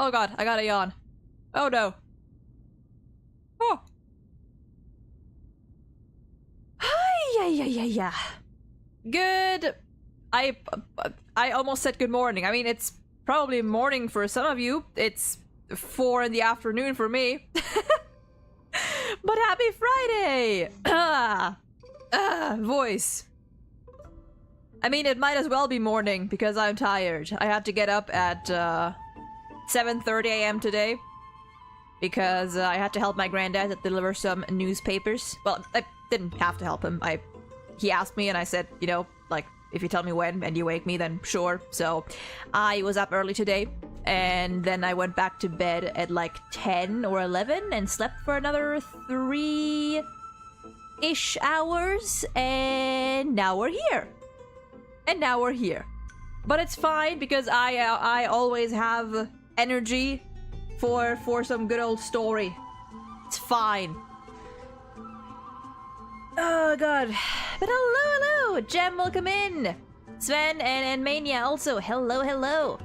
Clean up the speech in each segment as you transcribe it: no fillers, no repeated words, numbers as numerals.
Oh god, I got a yawn. Oh no. Oh. Yeah. Good. I almost said good morning. I mean, it's probably morning for some of you. It's 4 in the afternoon for me. But happy Friday! Voice. I mean, it might as well be morning because I'm tired. I had to get up at 7:30 a.m. today because I had to help my granddad deliver some newspapers. Well, I didn't have to help him. He asked me and I said, you know, like, if you tell me when and you wake me, then sure. So I was up early today and then I went back to bed at like 10 or 11 and slept for another 3-ish hours, and now we're here. But it's fine because I always have energy for some good old story. It's fine. Oh god. But hello! Gem, welcome in! Sven and Mania also, hello.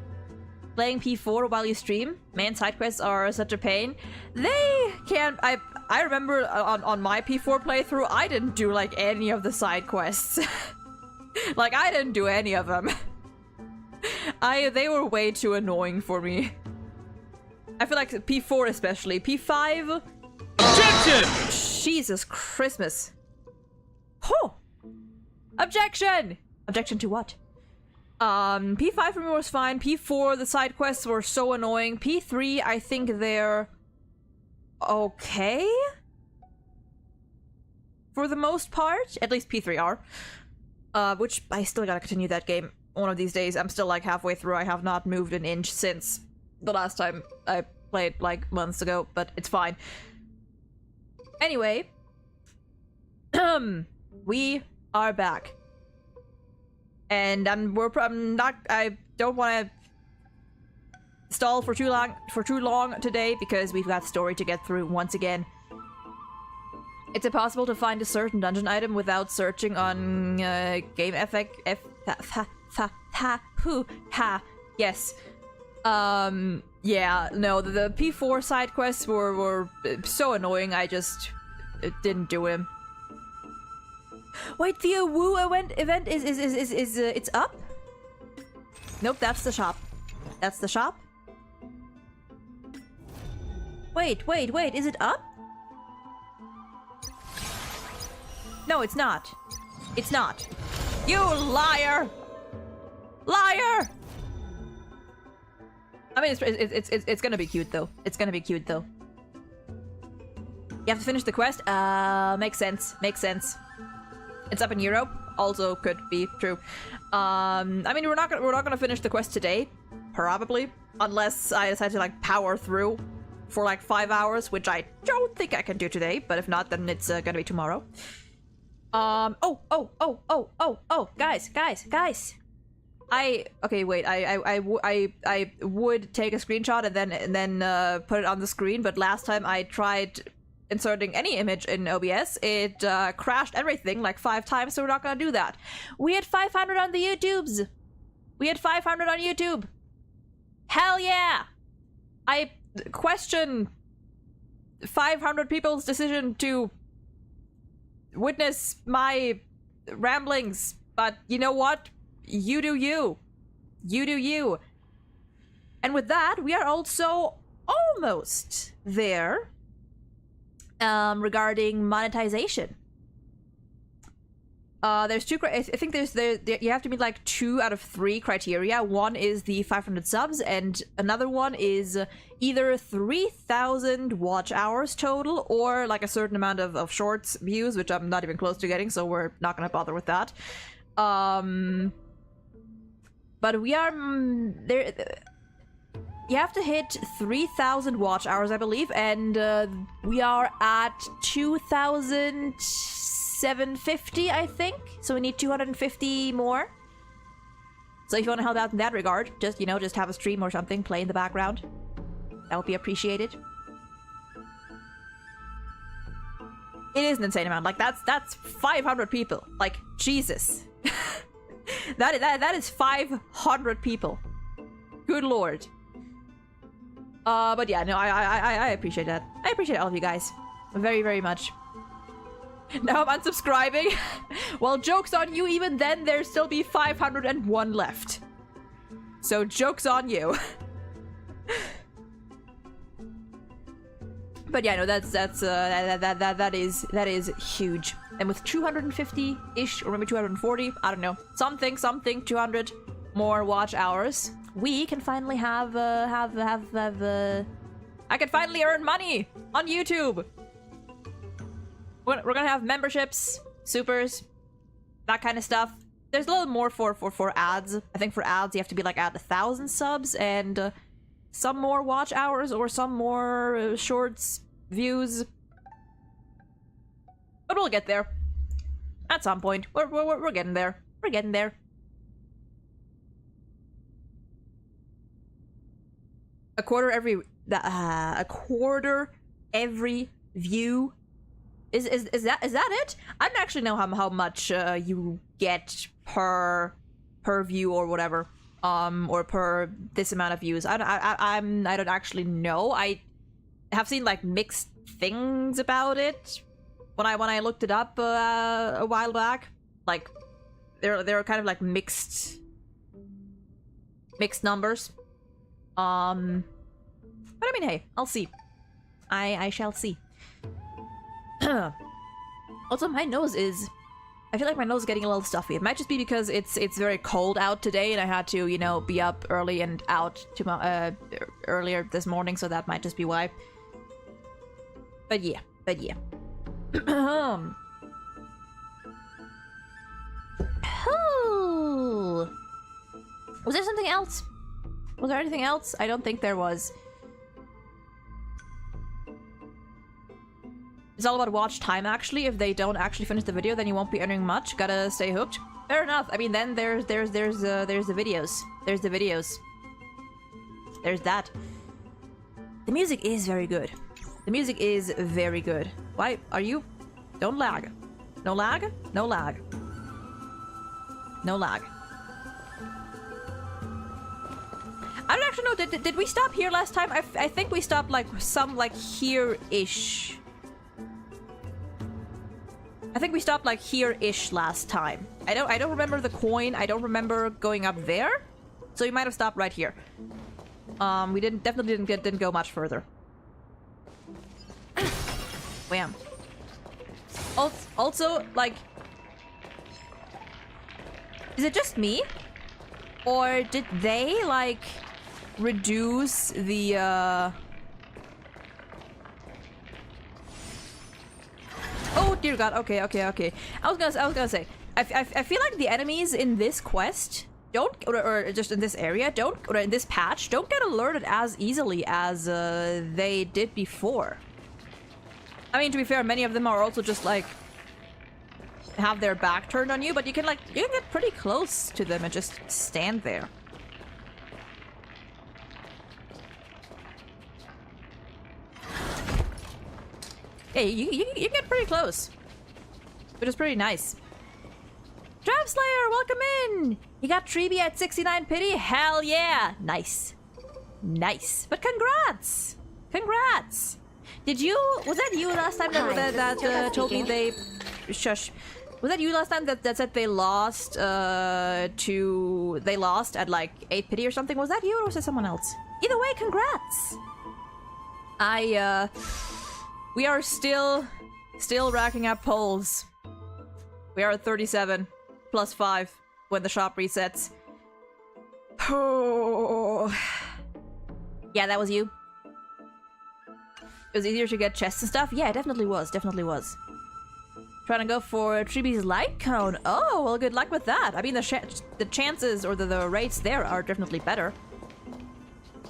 Playing P4 while you stream? Man, side quests are such a pain. They can't... I remember on my P4 playthrough, I didn't do like any of the side quests. Like, I didn't do any of them. They were way too annoying for me. I feel like P4 especially. P5... Objection! Jesus Christmas. Oh! Objection! Objection to what? P5 for me was fine. P4, the side quests were so annoying. P3, I think they're... okay? For the most part. At least P3 are. Which, I still gotta continue that game one of these days. I'm still like halfway through. I have not moved an inch since the last time I played, like, months ago. But it's fine. Anyway. We are back. And I don't want to stall for too long today because we've got story to get through once again. It's impossible to find a certain dungeon item without searching on game effect. Yes. Yeah, no, the P4 side quests were so annoying. I just didn't do them. Wait, the Woo event is it's up? Nope, that's the shop. That's the shop? Wait, is it up? No, it's not. It's not. You liar! Liar! I mean, it's gonna be cute though. It's gonna be cute though. You have to finish the quest? Makes sense. Makes sense. It's up in Europe. Also could be true. I mean, we're not gonna finish the quest today, probably, unless I decide to like power through for like 5 hours, which I don't think I can do today. But if not, then it's gonna be tomorrow. Oh, guys. Okay, wait. I would take a screenshot and then put it on the screen. But last time I tried inserting any image in OBS, it crashed everything like 5 times, so we're not gonna do that. We had 500 on the YouTubes! We had 500 on YouTube! Hell yeah! I question 500 people's decision to witness my ramblings, but you know what? You do you. You do you. And with that, we are also almost there. Regarding monetization. There's two. I think you have to meet like 2 out of 3 criteria. One is the 500 subs, and another one is either 3,000 watch hours total, or like a certain amount of shorts views, which I'm not even close to getting, so we're not gonna bother with that. But we are there. You have to hit 3,000 watch hours, I believe, and we are at 2,750, I think. So we need 250 more. So if you want to help out in that regard, just, you know, just have a stream or something play in the background. That would be appreciated. It is an insane amount. Like, that's 500 people. Like, Jesus. that is 500 people. Good lord. But yeah, no, I appreciate that. I appreciate all of you guys. Very, very much. Now I'm unsubscribing. Well, joke's on you. Even then, there'll still be 501 left. So, joke's on you. But yeah, no, that is huge. And with 250-ish, or maybe 240, I don't know, something, 200 more watch hours, we can finally have I can finally earn money on YouTube. We're gonna have memberships, supers, that kind of stuff. There's a little more for ads. I think for ads you have to be like at 1,000 subs and some more watch hours or some more shorts views. But we'll get there at some point. We're getting there. We're getting there. A quarter every view. Is that it? I don't actually know how much you get per view or whatever, or per this amount of views. I don't actually know. I have seen like mixed things about it when I looked it up a while back. Like they're kind of like mixed numbers. But I mean, hey, I'll see. I shall see. Also, my nose is... I feel like my nose is getting a little stuffy. It might just be because it's very cold out today and I had to, you know, be up early and out earlier this morning, so that might just be why. But yeah. Oh. Was there something else? Was there anything else? I don't think there was. It's all about watch time, actually. If they don't actually finish the video, then you won't be earning much. Gotta stay hooked. Fair enough. I mean, then there's the videos. There's the videos. There's that. The music is very good. The music is very good. Why are you? Don't lag. No lag? No lag. No lag. I don't actually know. Did we stop here last time? I think we stopped like some like here-ish. I think we stopped like here-ish last time. I don't remember the coin. I don't remember going up there. So you might have stopped right here. We definitely didn't go much further. Wham. Also, like, is it just me? Or did they like reduce the Oh dear God! Okay. I was gonna say. I feel like the enemies in this quest don't, or just in this area, don't, or in this patch, don't get alerted as easily as they did before. I mean, to be fair, many of them are also just like have their back turned on you, but you can get pretty close to them and just stand there. Hey, you can get pretty close, which is pretty nice. Trap Slayer, welcome in! You got Treeby at 69 pity? Hell yeah! Nice. Nice. But congrats! Congrats! Was that you last time that told me they... Shush. Was that you last time that said they lost they lost at like 8 pity or something? Was that you or was it someone else? Either way, congrats! We are still racking up polls. We are at 37 plus 5 when the shop resets. Oh. Yeah, that was you. It was easier to get chests and stuff? Yeah, it definitely was. Trying to go for Treeby's light cone. Oh, well, good luck with that. I mean, the chances or the rates there are definitely better.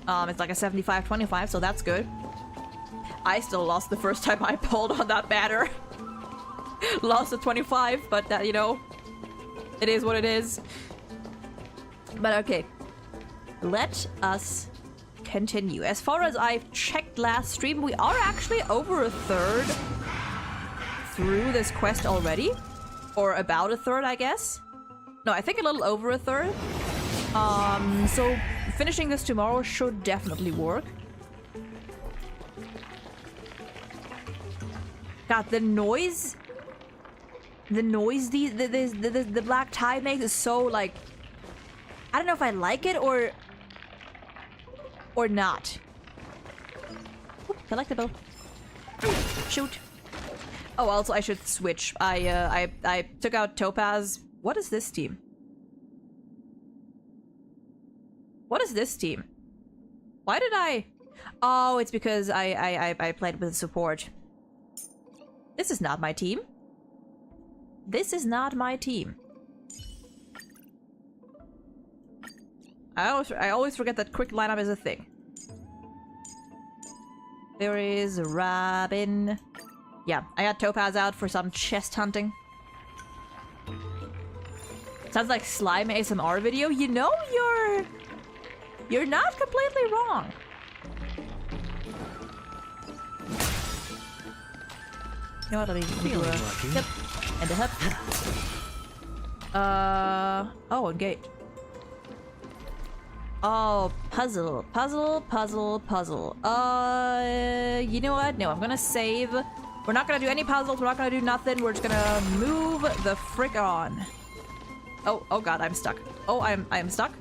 It's like a 75-25, so that's good. I still lost the first time I pulled on that banner. Lost at 25, but that, you know, it is what it is. But okay, let us continue. As far as I've checked last stream, we are actually over a third through this quest already. Or about a third, I guess. No, I think a little over a third. So finishing this tomorrow should definitely work. God, the noise the black tide makes is so like, I don't know if I like it or not. Oop, collectible. Shoot. Oh, also I should switch. I took out Topaz. What is this team? What is this team? Why did I? Oh, it's because I played with support. This is not my team. This is not my team. I always forget that quick lineup is a thing. There is Robin. Yeah, I got Topaz out for some chest hunting. Sounds like slime ASMR video. You know, you're not completely wrong. You know what? Let me do a hip and a hip. Oh, a gate. Oh, puzzle. You know what? No, I'm gonna save. We're not gonna do any puzzles. We're not gonna do nothing. We're just gonna move the frick on. Oh god, I'm stuck. Oh, I am stuck.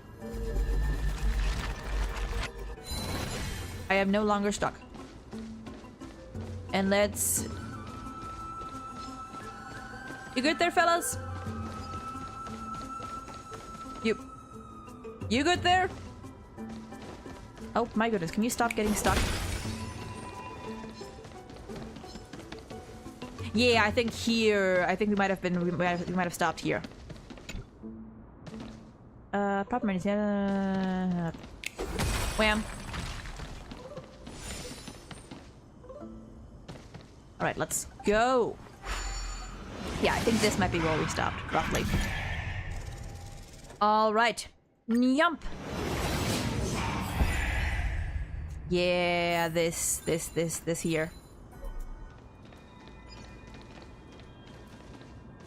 I am no longer stuck. And let's... You good there, fellas? You good there? Oh my goodness, can you stop getting stuck? Yeah, I think here. I think we might have been. We might have stopped here. Proper menus. Wham. All right, let's go. Yeah, I think this might be where we stopped, roughly. All right, Nyump. Yeah, this here.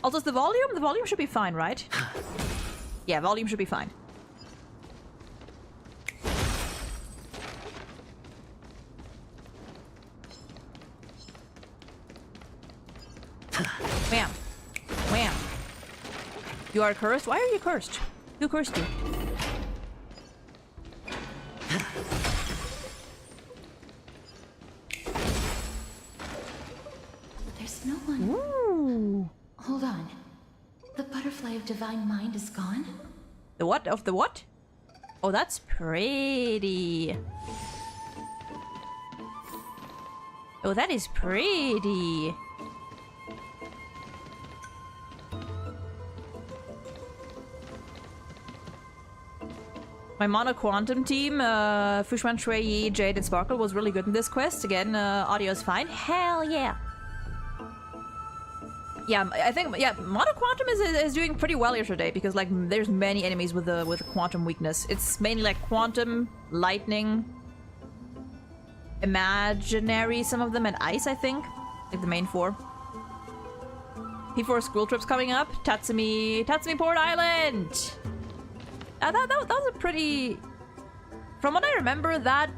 Also, the volume? The volume should be fine, right? Yeah, volume should be fine. Wham. Wham. You are cursed? Why are you cursed? Who cursed you? There's no one. Ooh. Hold on. The butterfly of divine mind is gone? The what? Of the what? Oh, that's pretty. Oh, that is pretty. My Mono Quantum team, Fushman, Shui, Jade, and Sparkle was really good in this quest. Again, audio is fine. Hell yeah. Yeah, I think, yeah, Mono Quantum is doing pretty well here today because, like, there's many enemies with the quantum weakness. It's mainly like quantum, lightning, imaginary, some of them, and ice, I think. Like the main four. P4 school trips coming up. Tatsumi Port Island! That was a pretty... From what I remember, that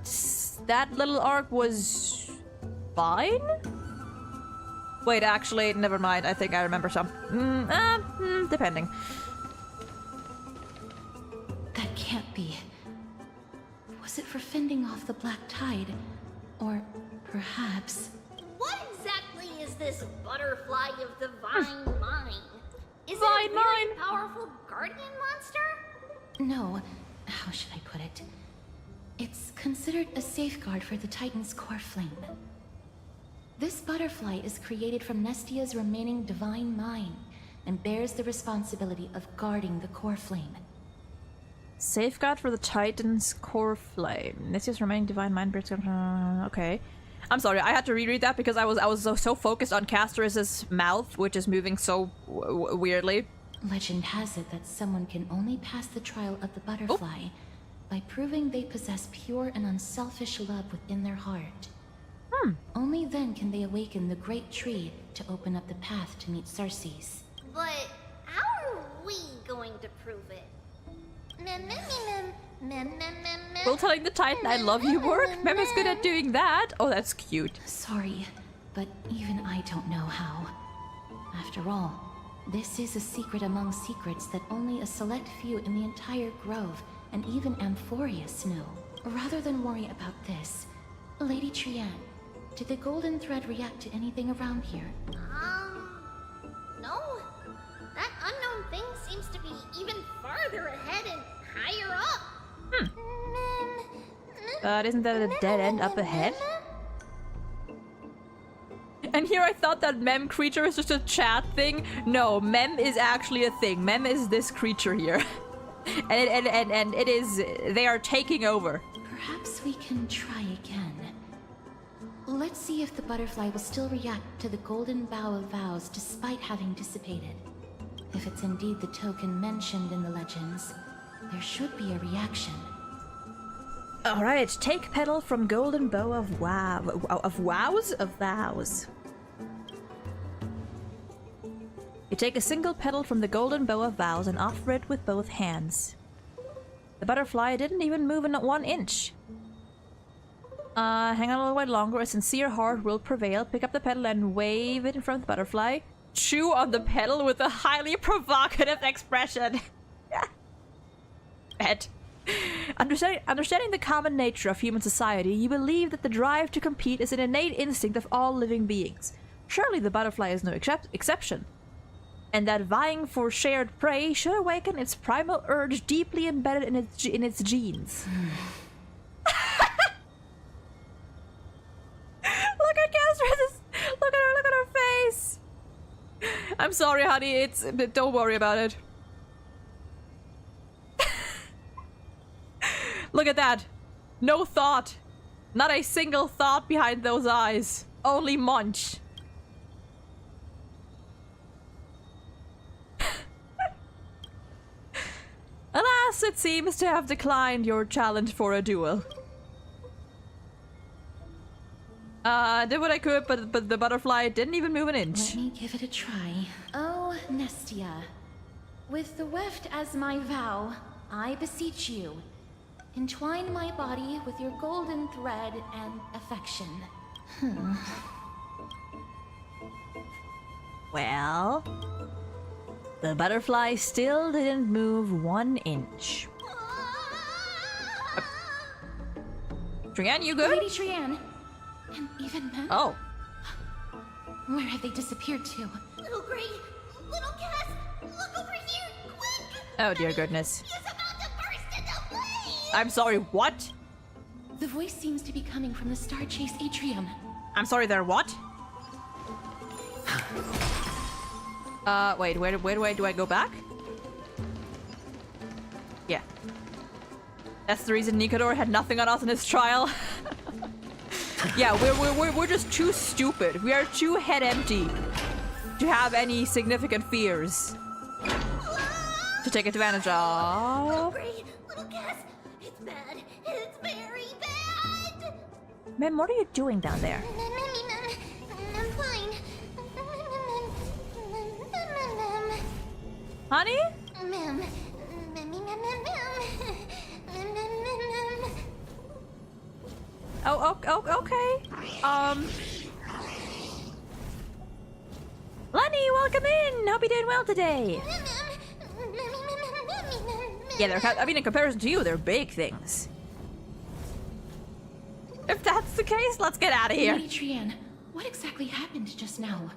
little arc was fine? Wait, actually, never mind. I think I remember some. Depending. That can't be. Was it for fending off the black tide? Or perhaps... What exactly is this butterfly of divine mind? Is Divine it a very mind? powerful guardian monster? No. How should I put it? It's considered a safeguard for the Titan's core flame. This butterfly is created from Nestia's remaining divine mind and bears the responsibility of guarding the core flame. Safeguard for the Titan's core flame. Nestia's remaining divine mind. Okay. I'm sorry, I had to reread that because I was so focused on Castorus's mouth, which is moving so weirdly. Legend has it that someone can only pass the trial of the butterfly by proving they possess pure and unselfish love within their heart. Only then can they awaken the great tree to open up the path to meet Circes. But how are we going to prove it? Will telling the Titan I love you work? Mem is good at doing that. Oh, that's cute. Sorry, but even I don't know how. After all, this is a secret among secrets that only a select few in the entire grove, and even Amphorius, know. Rather than worry about this, Lady Trianne, did the golden thread react to anything around here? No. That unknown thing seems to be even farther ahead and higher up. Isn't that a dead end up ahead? And here I thought that mem creature is just a chat thing. No, mem is actually a thing. Mem is this creature here. and it is... They are taking over. Perhaps we can try again. Let's see if the butterfly will still react to the golden bough of vows despite having dissipated. If it's indeed the token mentioned in the legends, there should be a reaction. Alright, take petal from golden bow of vows? You take a single petal from the golden bow of vows and offer it with both hands. The butterfly didn't even move in 1 inch. Hang on a little while longer, a sincere heart will prevail. Pick up the petal and wave it in front of the butterfly. Chew on the petal with a highly provocative expression. Pet. Understanding the common nature of human society, you believe that the drive to compete is an innate instinct of all living beings. Surely the butterfly is no exception. And that vying for shared prey should awaken its primal urge deeply embedded in its genes. Look at Castris! Look at her face! I'm sorry, honey, don't worry about it. Look at that! No thought! Not a single thought behind those eyes. Only munch. Alas, it seems to have declined your challenge for a duel. Did what I could, but the butterfly didn't even move an inch. Let me give it a try. Oh, Nestia. With the weft as my vow, I beseech you, entwine my body with your golden thread and affection. Well, the butterfly still didn't move 1 inch. Trianne, you good? Lady Trianne, and even Mem. Oh. Where have they disappeared to? Little Gray, little Cass, look over here, quick! Oh dear goodness. He's about to burst into flames! I'm sorry, what? The voice seems to be coming from the Star Chase atrium. I'm sorry, they're what? Wait, where do I go back? Yeah. That's the reason Nikador had nothing on us in his trial. Yeah, we're just too stupid. We are too head empty to have any significant fears to take advantage of. Little Gray, little Cass, it's bad. It's very bad! Mem, what are you doing down there? I'm fine. Honey? Mem. Oh, okay. Lenny, welcome in! Hope you're doing well today. Yeah, in comparison to you, they're big things. If that's the case, let's get out of here. Lady Trianne, what exactly happened just now?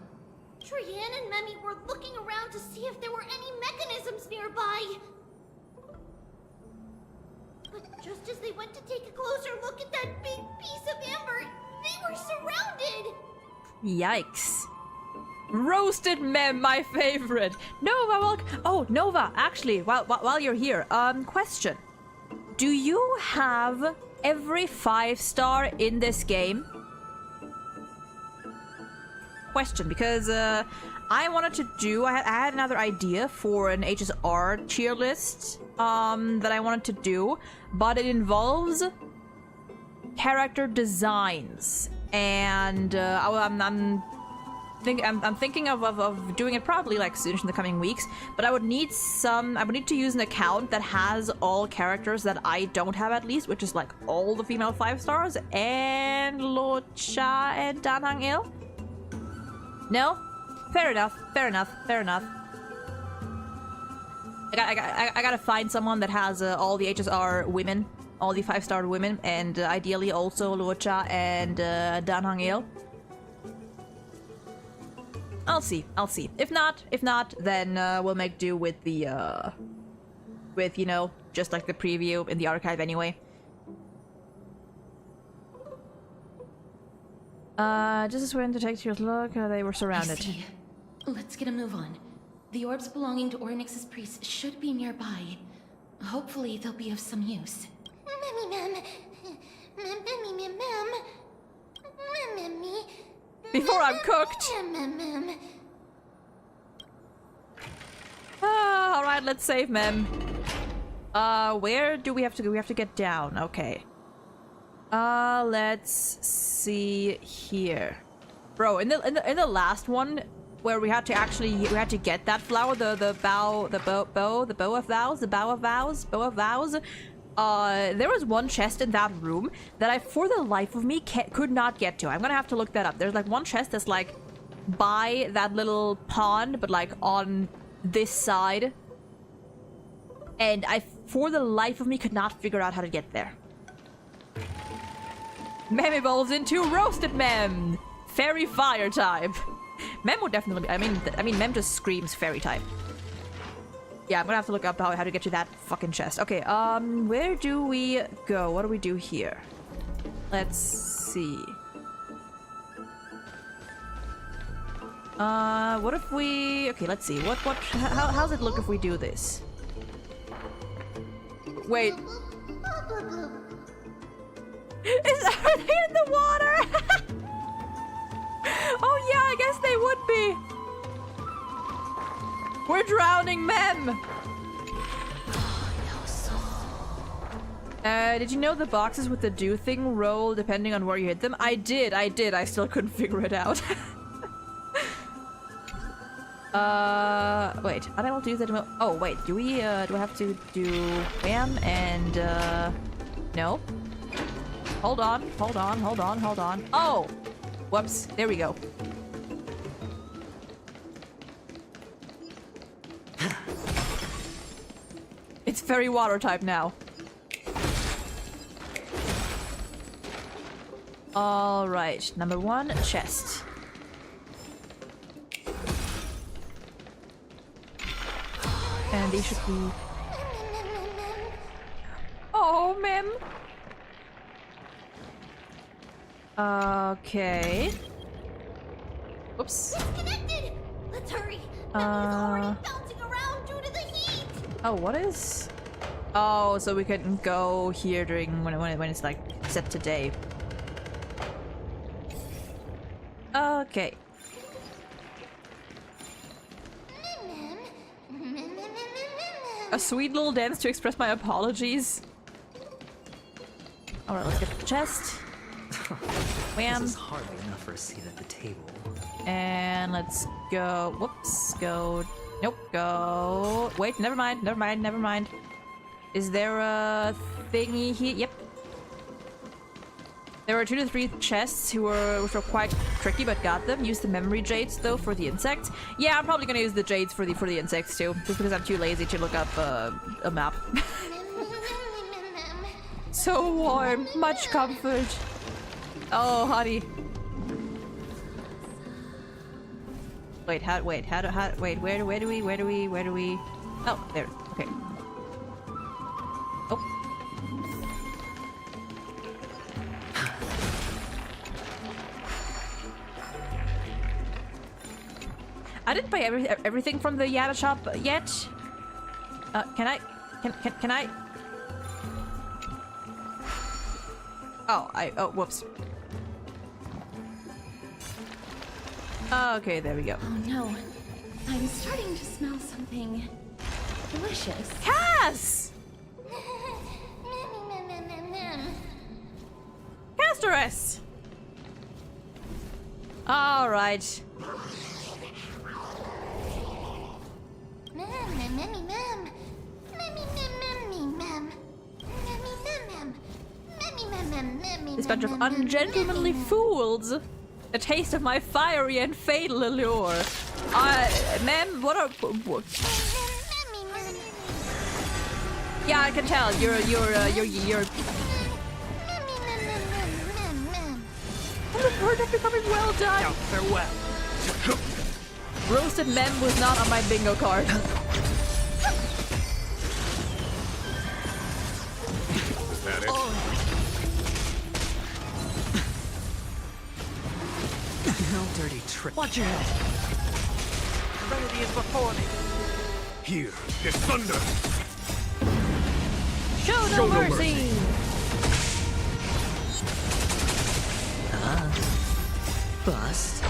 Trianne and Memmy were looking around to see if there were any mechanisms nearby. But just as they went to take a closer look at that big piece of amber, they were surrounded! Yikes. Roasted Mem, my favorite. Nova, welcome. Oh, Nova, actually, while you're here, question. Do you have every 5-star in this game? Question, because I wanted to do, I had another idea for an HSR tier list that I wanted to do, but it involves character designs, and I'm thinking of doing it probably like soon in the coming weeks, but I would need to use an account that has all characters that I don't have at least, which is like all the female 5-stars and Locha and Danhang Il. No? Fair enough, fair enough, fair enough. I gotta find someone that has all the HSR women, all the 5-star women, and ideally also Luocha and Dan Hangil. I'll see, I'll see. If not, then we'll make do with the, with, you know, just like the preview in the archive anyway. Just as when detectives look, they were surrounded. I see. Let's get a move on. The orbs belonging to Ornix's priests should be nearby. Hopefully, they'll be of some use. Before I'm cooked! Alright, let's save Mem. Where do we have to go? We have to get down. Okay. Let's see here. Bro, in the last one, where we had to get that flower, the bow of vows. There was one chest in that room that I, for the life of me, could not get to. I'm gonna have to look that up. There's like one chest that's like by that little pond, but like on this side. And I, for the life of me, could not figure out how to get there. Mem evolves into roasted Mem. Fairy fire type. Mem would definitely be, I mean, Mem just screams fairy type. Yeah, I'm gonna have to look up how to get to that fucking chest. Okay, where do we go? What do we do here? Let's see. What if we... Okay, let's see. How's it look if we do this? Wait. Are they in the water? Oh yeah, I guess they would be. We're drowning Mem. Did you know the boxes with the do thing roll depending on where you hit them? I did. I still couldn't figure it out. Wait. Unable to use that. Oh, wait. Do I have to do wham and, no? Hold on. Oh! Whoops. There we go. It's fairy water type now. Alright. Number 1, chest. And these should be... Oh, Mem! Okay. Oops. Disconnected! Let's hurry! Memory's already bouncing around due to the heat! Oh, what is... Oh, so we couldn't go here during... when it's, like, set to day. Okay. A sweet little dance to express my apologies. Alright, let's get the chest. Wham. This is hardly enough for a seat at the table. And let's go. Whoops. Go. Nope. Go. Wait, never mind. Is there a thingy here? Yep. There were 2 to 3 chests which were quite tricky, but got them. Use the memory jades though for the insects. Yeah, I'm probably gonna use the jades for the insects too, just because I'm too lazy to look up a map. So warm, much comfort. Oh, honey. Wait, where do we? Oh, there. Okay. Oh. I didn't buy everything from the Yada shop yet. Can I? Oh, whoops. Okay, there we go. Oh no. I'm starting to smell something delicious. Cass! Castorus! Alright. This bunch of ungentlemanly fools. A taste of my fiery and fatal allure. Ma'am, what are... Yeah, I can tell. You're... Oh, the bird is becoming well done. Now, farewell. Roasted mem was not on my bingo card. Is that it? No dirty trick. Watch your head. Remedy is before me. Here is thunder. Show no mercy. Bust.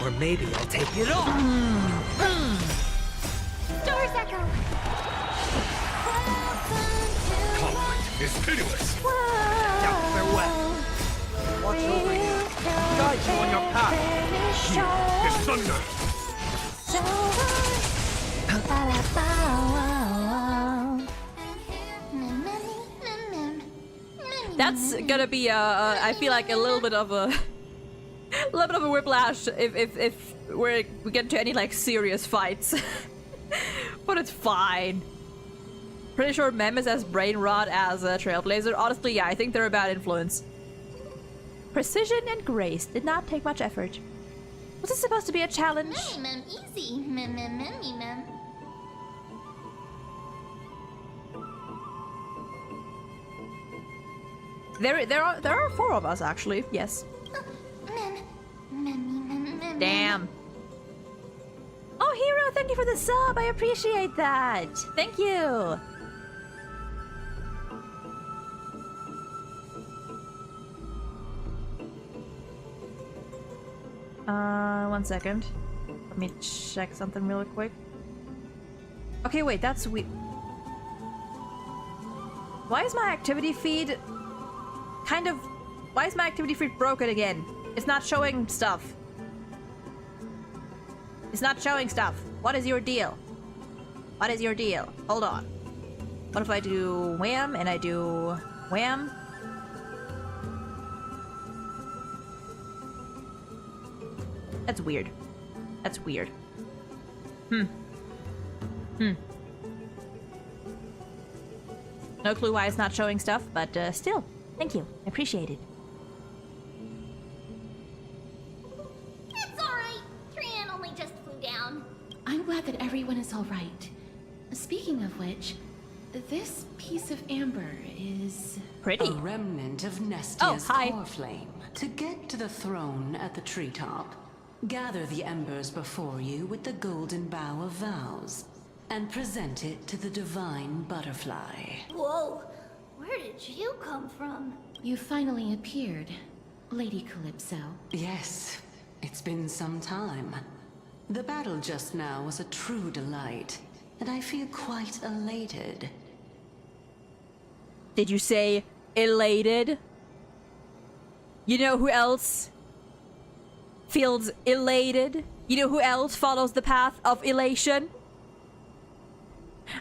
Or maybe I'll take it all. Doors echo. Conflict is pitiless. Now, farewell. Watch over you. Guide you on your path. Here is thunder. That's gonna be I feel like a little bit of a whiplash if we get into any like serious fights. But it's fine. Pretty sure Mem is as brain rot as a Trailblazer. Honestly, yeah, I think they're a bad influence. Precision and grace did not take much effort. Was this supposed to be a challenge? Mem, easy. Mem. There are 4 of us actually. Yes. Mem. Damn. Oh, Hero, thank you for the sub. I appreciate that. Thank you. One second. Let me check something really quick. Okay, wait, that's weird. Why is my activity feed why is my activity feed broken again? It's not showing stuff. It's not showing stuff. What is your deal? What is your deal? Hold on. What if I do wham and I do wham? That's weird. That's weird. No clue why it's not showing stuff, but still, thank you. I appreciate it. It's alright. Trian only just flew down. I'm glad that everyone is all right. Speaking of which, this piece of amber is... Pretty. A remnant of Nestia's hi. core flame. To get to the throne at the treetop, gather the embers before you with the golden bough of vows, and present it to the divine butterfly. Whoa. Where did you come from? You finally appeared, Lady Calypso. Yes, it's been some time. The battle just now was a true delight, and I feel quite elated. Did you say elated? You know who else feels elated? You know who else follows the path of elation?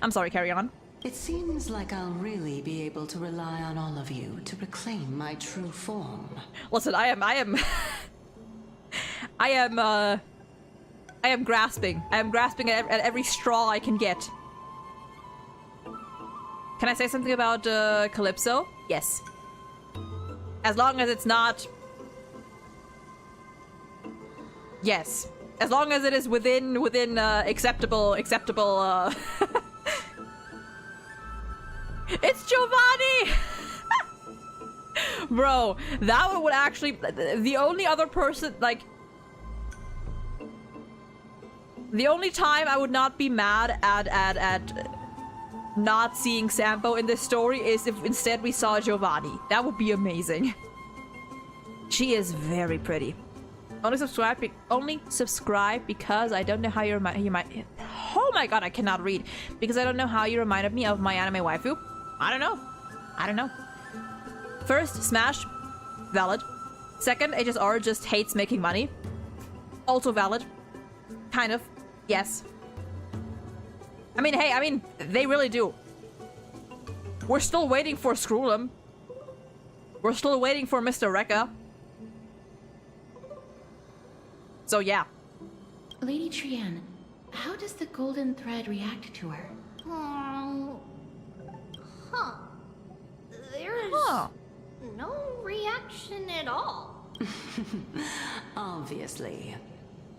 I'm sorry, carry on. It seems like I'll really be able to rely on all of you to reclaim my true form. Listen, I am grasping. I am grasping at every straw I can get. Can I say something about Calypso? Yes. As long as it's not... Yes. As long as it is within acceptable It's Giovanni! Bro, that one would actually... The only other person, like... The only time I would not be mad at not seeing Sampo in this story is if instead we saw Giovanni. That would be amazing. She is very pretty. Only subscribe because I don't know how you might... Oh my god, I cannot read. Because I don't know how you reminded me of my anime waifu. I don't know. First, Smash. Valid. Second, HSR just hates making money. Also valid. Kind of. Yes. I mean, they really do. We're still waiting for Scroolum. We're still waiting for Mr. Rekka. So yeah. Lady Trian, how does the golden thread react to her? Huh. There's Huh. no reaction at all. Obviously.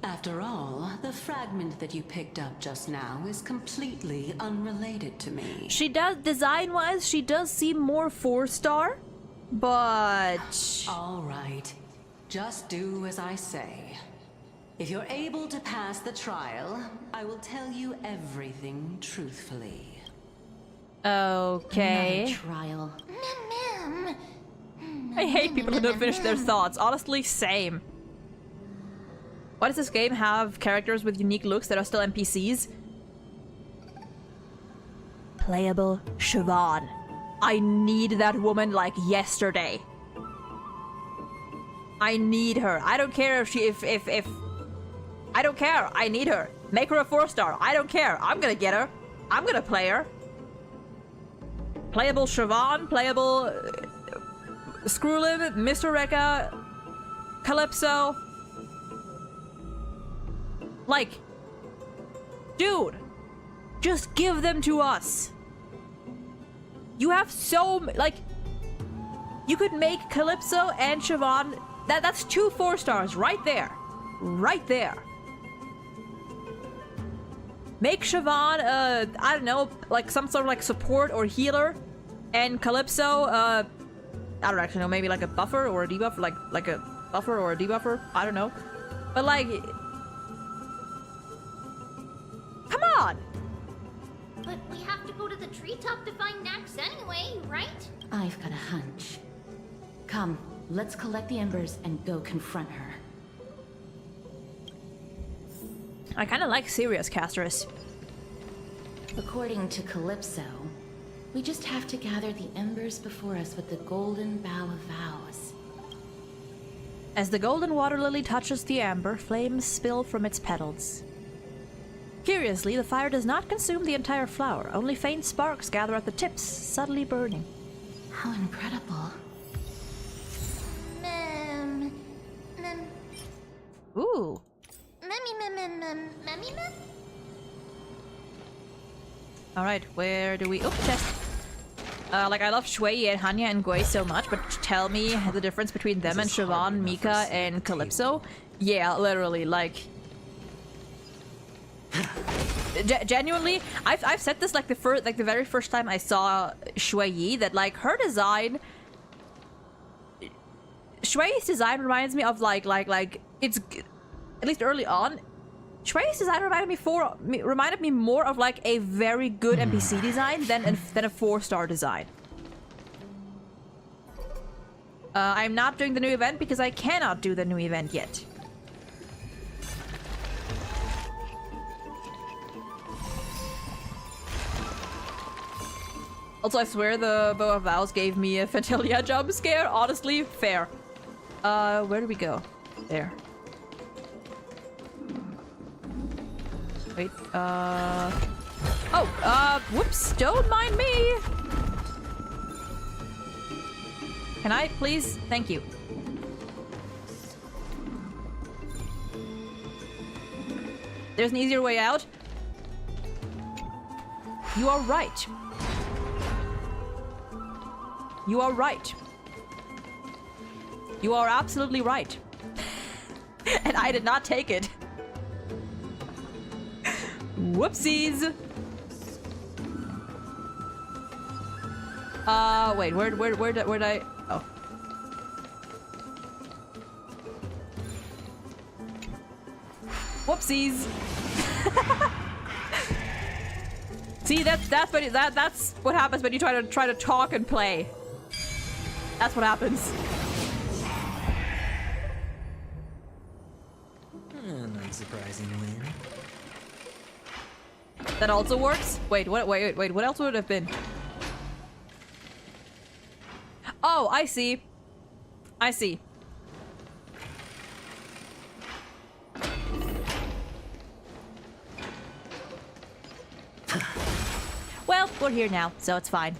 After all, the fragment that you picked up just now is completely unrelated to me. She does, design-wise, she does seem more 4-star, but... All right. Just do as I say. If you're able to pass the trial, I will tell you everything truthfully. Okay. Another trial. Ma'am. I hate people who don't finish their thoughts. Honestly, same. Why does this game have characters with unique looks that are still NPCs? Playable Siobhan. I need that woman like yesterday. I need her. I don't care if she if I don't care. I need her. Make her a 4-star. I don't care. I'm gonna get her. I'm gonna play her. Playable Siobhan, playable Screwlim, Mr. Rekka, Calypso. Like, dude, just give them to us. You have so like, you could make Calypso and Siobhan. That's 2 4-stars right there, right there. Make Siobhan, I don't know, like some sort of like support or healer, and Calypso, I don't actually know, maybe like a buffer or a debuffer, like a buffer or a debuffer. I don't know, but like. Come on! But we have to go to the treetop to find Nax anyway, right? I've got a hunch. Come, let's collect the embers and go confront her. I kind of like Sirius Casterus. According to Calypso, we just have to gather the embers before us with the golden bough of vows. As the golden water lily touches the amber, flames spill from its petals. Curiously, the fire does not consume the entire flower. Only faint sparks gather at the tips, subtly burning. How incredible. Mem. Ooh. Memmy. Alright, where do we... Oh, chest. Like, I love Shui and Hanya and Gui so much, but tell me the difference between them and Siobhan, Mika, and Calypso. Yeah, literally, like... Genuinely, I've said this like the very first time I saw Shui Yi, that like her design, Shui's design reminds me of like it's, at least early on, Shui's design reminded me more of like a very good NPC design than a 4-star design. I'm not doing the new event because I cannot do the new event yet. Also, I swear the Bow of Vows gave me a Fantalia jump scare. Honestly, fair. Where do we go? There. Wait, oh, whoops, don't mind me! Can I, please? Thank you. There's an easier way out. You are right. You are right. You are absolutely right. And I did not take it. Whoopsies. Wait, where did I... Oh. Whoopsies. See, that's what happens when you try to talk and play. That's what happens. Not surprisingly. That also works? Wait, what else would it have been? Oh, I see. I see. Well, we're here now, so it's fine.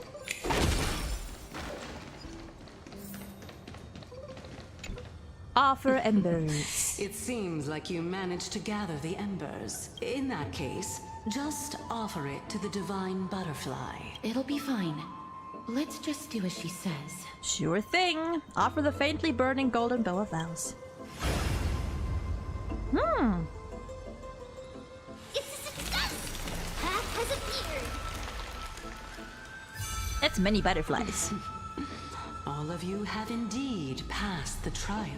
Offer embers. It seems like you managed to gather the embers. In that case, just offer it to the divine butterfly. It'll be fine. Let's just do as she says. Sure thing. Offer the faintly burning golden bow of vows. It's a success! Path has appeared! That's many butterflies. All of you have indeed passed the trial.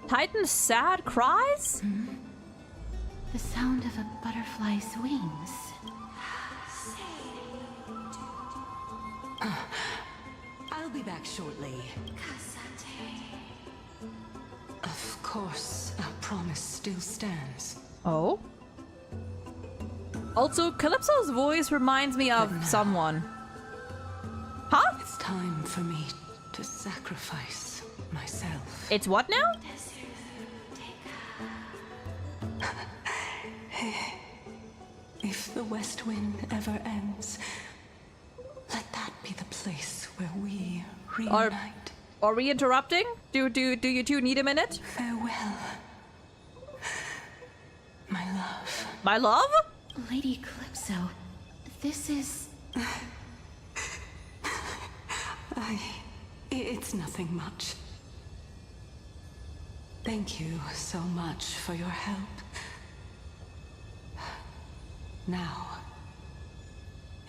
Titan's sad cries? The sound of a butterfly's wings. I'll be back shortly. Of course, our promise still stands. Oh? Also, Calypso's voice reminds me of someone. Huh? It's time for me to sacrifice myself. It's what now? If the West Wind ever ends, let that be the place where we reunite. Are we interrupting? Do you two need a minute? Farewell, my love. My love? Lady Calypso, this is... It's nothing much. Thank you so much for your help. Now,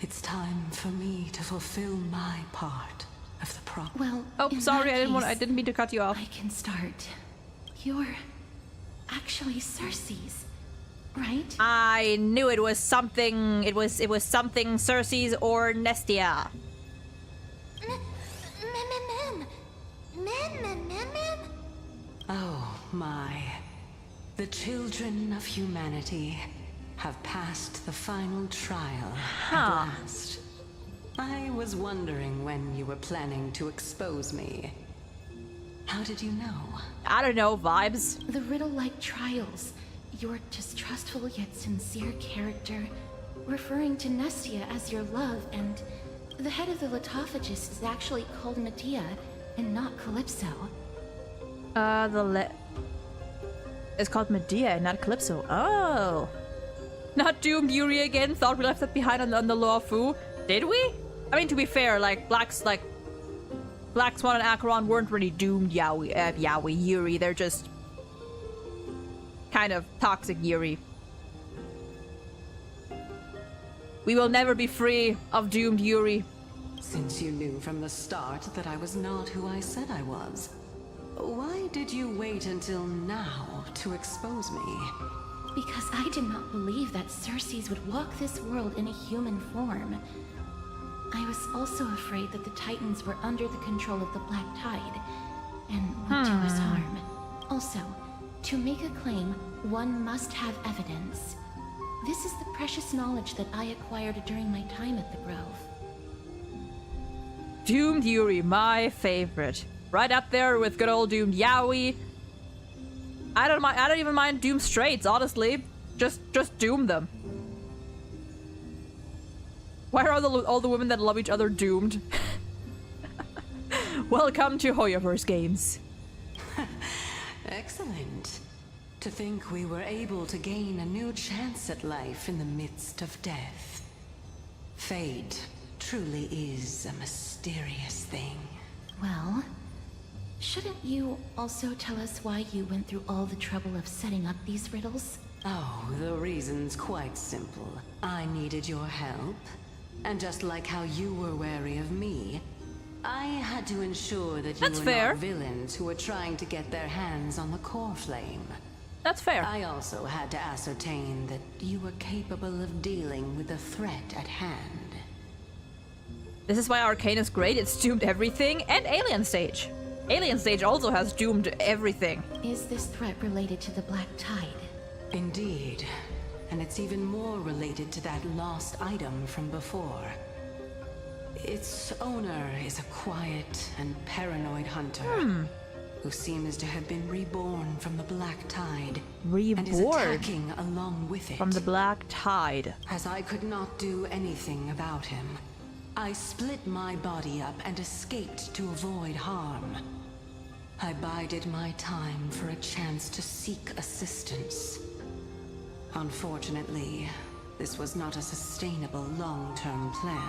it's time for me to fulfill my part of the promise. Well, Oh, in sorry, that I case, didn't mean to cut you off. I can start. You're actually Circe's, right? I knew it was something. It was something Circe's or Nestia. Oh my. The children of humanity have passed the final trial at last. I was wondering when you were planning to expose me. How did you know? I don't know, vibes. The riddle-like trials, your distrustful yet sincere character, referring to Nestia as your love, and the head of the Litophagus is actually called Medea and not Calypso. It's called Medea, not Calypso. Oh. Not doomed Yuri again. Thought we left that behind on the Law of Fu. Did we? I mean, to be fair, Black Swan and Acheron weren't really doomed Yuri. They're just kind of toxic Yuri. We will never be free of doomed Yuri. Since you knew from the start that I was not who I said I was, why did you wait until now to expose me? Because I did not believe that Circes would walk this world in a human form. I was also afraid that the Titans were under the control of the Black Tide and would do us harm. Also, to make a claim, one must have evidence. This is the precious knowledge that I acquired during my time at the Grove. Doomed Yuri, my favorite. Right up there with good old doomed Yaoi. I don't even mind doomed straights, honestly. Just doom them. Why are all the women that love each other doomed? Welcome to Hoyoverse Games. Excellent. To think we were able to gain a new chance at life in the midst of death. Fate truly is a mysterious thing. Well, shouldn't you also tell us why you went through all the trouble of setting up these riddles? Oh, the reason's quite simple. I needed your help. And just like how you were wary of me, I had to ensure that you That's were fair. not villains who were trying to get their hands on the core flame. That's fair. I also had to ascertain that you were capable of dealing with the threat at hand. This is why Arcane is great. It's doomed everything. And Alien Stage. Alien Stage also has doomed everything. Is this threat related to the Black Tide? Indeed. And it's even more related to that lost item from before. Its owner is a quiet and paranoid hunter who seems to have been reborn from the Black Tide and is Reborn attacking along with it. from the Black Tide. As I could not do anything about him, I split my body up and escaped to avoid harm. I bided my time for a chance to seek assistance. Unfortunately, this was not a sustainable long-term plan.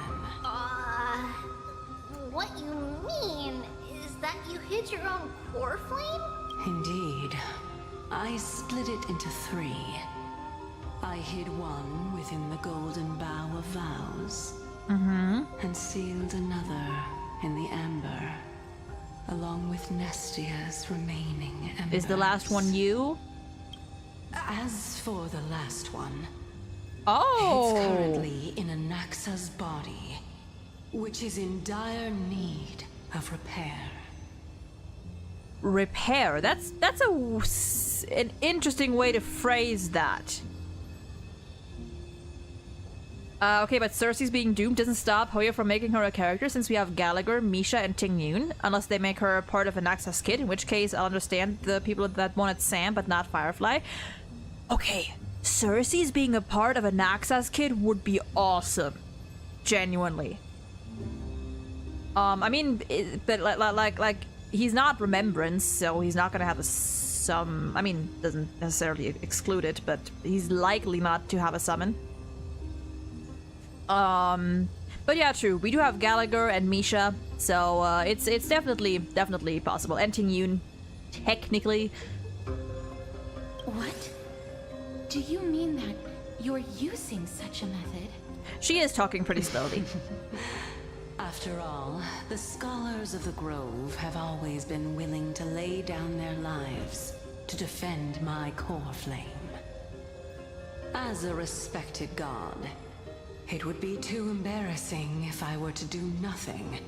What you mean is that you hid your own core flame? Indeed. I split it into 3. I hid one within the Golden Bough of Vows, and sealed another in the Amber, along with Nestia's remaining embers. Is the last one you? As for the last one, Oh! it's currently in Anaxa's body, which is in dire need of repair. Repair. That's an interesting way to phrase that. Okay, but Cersei's being doomed doesn't stop Hoya from making her a character, since we have Gallagher, Misha, and Ting Yun. Unless they make her a part of Anaxa's kid, in which case I'll understand the people that wanted Sam but not Firefly. Okay, Cersei's being a part of Anaxa's kid would be awesome. Genuinely. I mean, but like he's not Remembrance, so he's not gonna have I mean, doesn't necessarily exclude it, but he's likely not to have a summon. But yeah, true. We do have Gallagher and Misha, so it's definitely possible. And Ting Yun, technically. What? Do you mean that you're using such a method? She is talking pretty slowly. After all, the scholars of the Grove have always been willing to lay down their lives to defend my core flame. As a respected god, it would be too embarrassing if I were to do nothing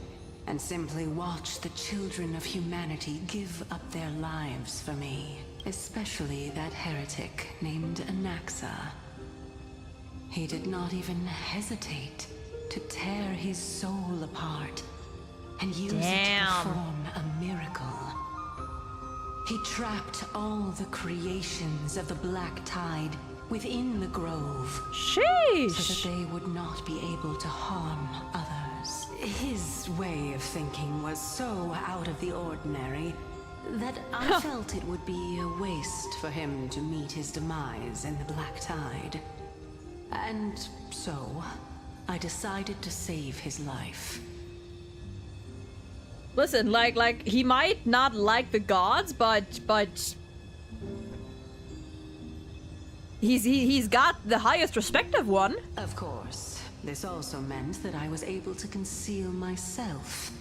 and simply watch the children of humanity give up their lives for me, especially that heretic named Anaxa. He did not even hesitate to tear his soul apart and use it to perform a miracle. He trapped all the creations of the Black Tide within the Grove, Sheesh! so that they would not be able to harm others. His way of thinking was so out of the ordinary that I felt it would be a waste for him to meet his demise in the Black Tide. And so, I decided to save his life. Listen, like he might not like the gods, but he's got the highest respect of one. Of course, this also meant that I was able to conceal myself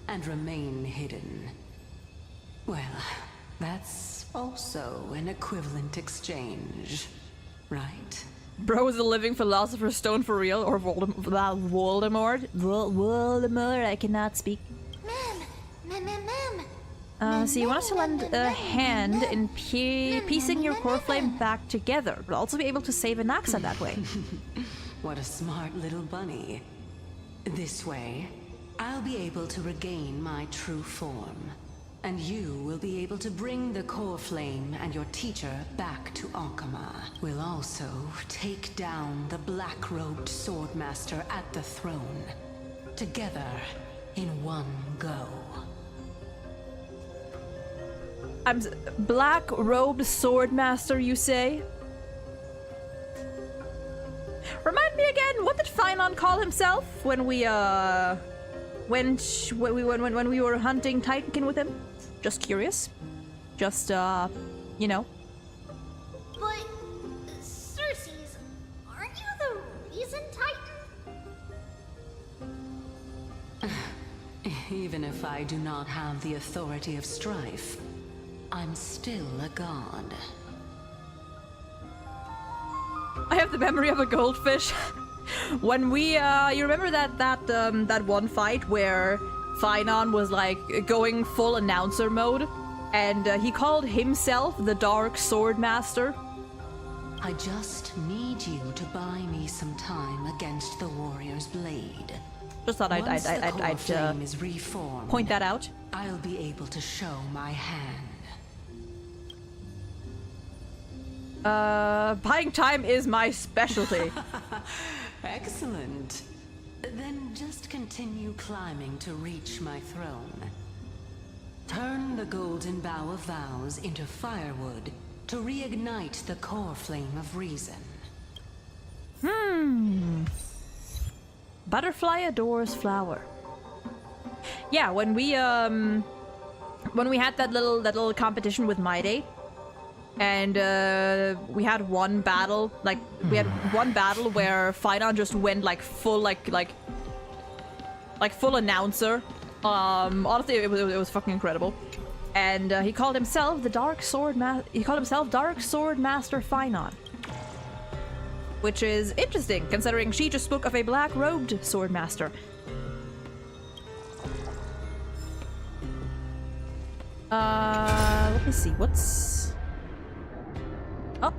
and remain hidden. Well, that's also an equivalent exchange, right? Bro is a living philosopher's stone for real, or Voldemort. Voldemort, I cannot speak. So you want us to lend a hand in piecing your core flame back together, but also be able to save Anaxa that way. What a smart little bunny. This way, I'll be able to regain my true form. And you will be able to bring the core flame and your teacher back to Ankama. We'll also take down the black-robed swordmaster at the throne. Together, in one go. I'm black-robed swordmaster, you say? Remind me again, what did Finon call himself when we were hunting Titankin with him? Just curious. Just you know. But, Cersei's, aren't you the reason Titan? Even if I do not have the authority of strife, I'm still a god. I have the memory of a goldfish. When we, you remember that one fight where Finon was like going full announcer mode, and he called himself the Dark Swordmaster? I just need you to buy me some time against the warrior's blade. Just thought Once the core I'd flame is reformed, point that out. I'll be able to show my hand. Buying time is my specialty. Excellent. Then just continue climbing to reach my throne. Turn the golden bough of vows into firewood to reignite the core flame of reason. Butterfly adores flower. Yeah, when we had that little competition with My Day, and we had one battle, where Finon just went like full full announcer. Honestly, it was fucking incredible. And he called himself Dark Sword Master Finon. Which is interesting, considering she just spoke of a black-robed sword master. Let me see, what's... Oh.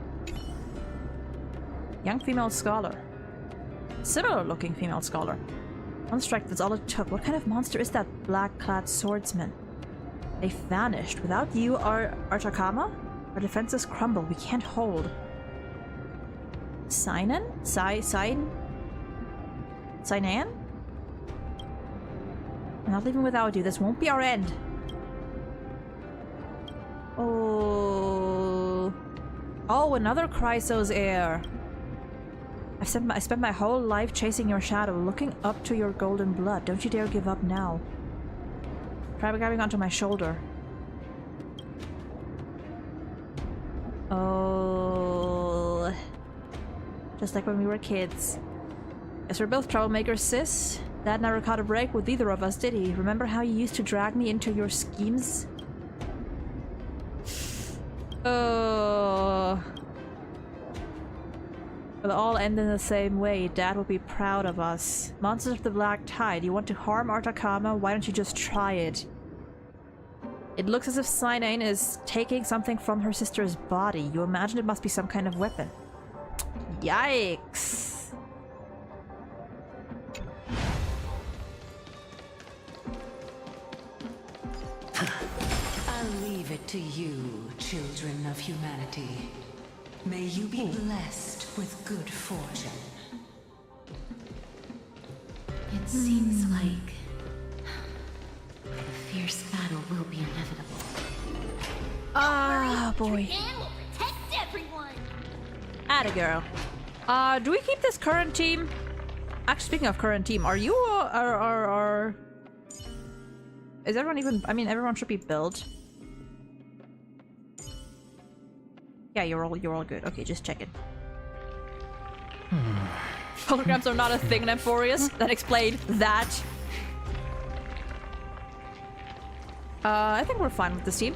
Young female scholar. Similar-looking female scholar. One strike, that's all it took. What kind of monster is that black-clad swordsman? They vanished. Without you, Artakama? Our defenses crumble. We can't hold. Sinan? Sinan? I'm not leaving without you. This won't be our end. Oh, another Chrysos heir. I spent my whole life chasing your shadow, looking up to your golden blood. Don't you dare give up now. Try grabbing onto my shoulder. Oh, just like when we were kids. Guess we're both troublemakers, sis. Dad never caught a break with either of us, did he? Remember how you used to drag me into your schemes? Oh. We'll all end in the same way. Dad will be proud of us. Monsters of the Black Tide. You want to harm Artakama? Why don't you just try it? It looks as if Sinan is taking something from her sister's body. You imagine it must be some kind of weapon. Yikes. I'll leave it to you, children of humanity. May you be blessed with good fortune. It seems like a fierce battle will be inevitable. Ah, boy. And we'll protect everyone. Atta girl. Do we keep this current team? Actually, speaking of current team, are you is everyone even? I mean, everyone should be built. Yeah, you're all good. Okay, just checking. Holograms are not a thing in Emphorius. That explained that. I think we're fine with this team.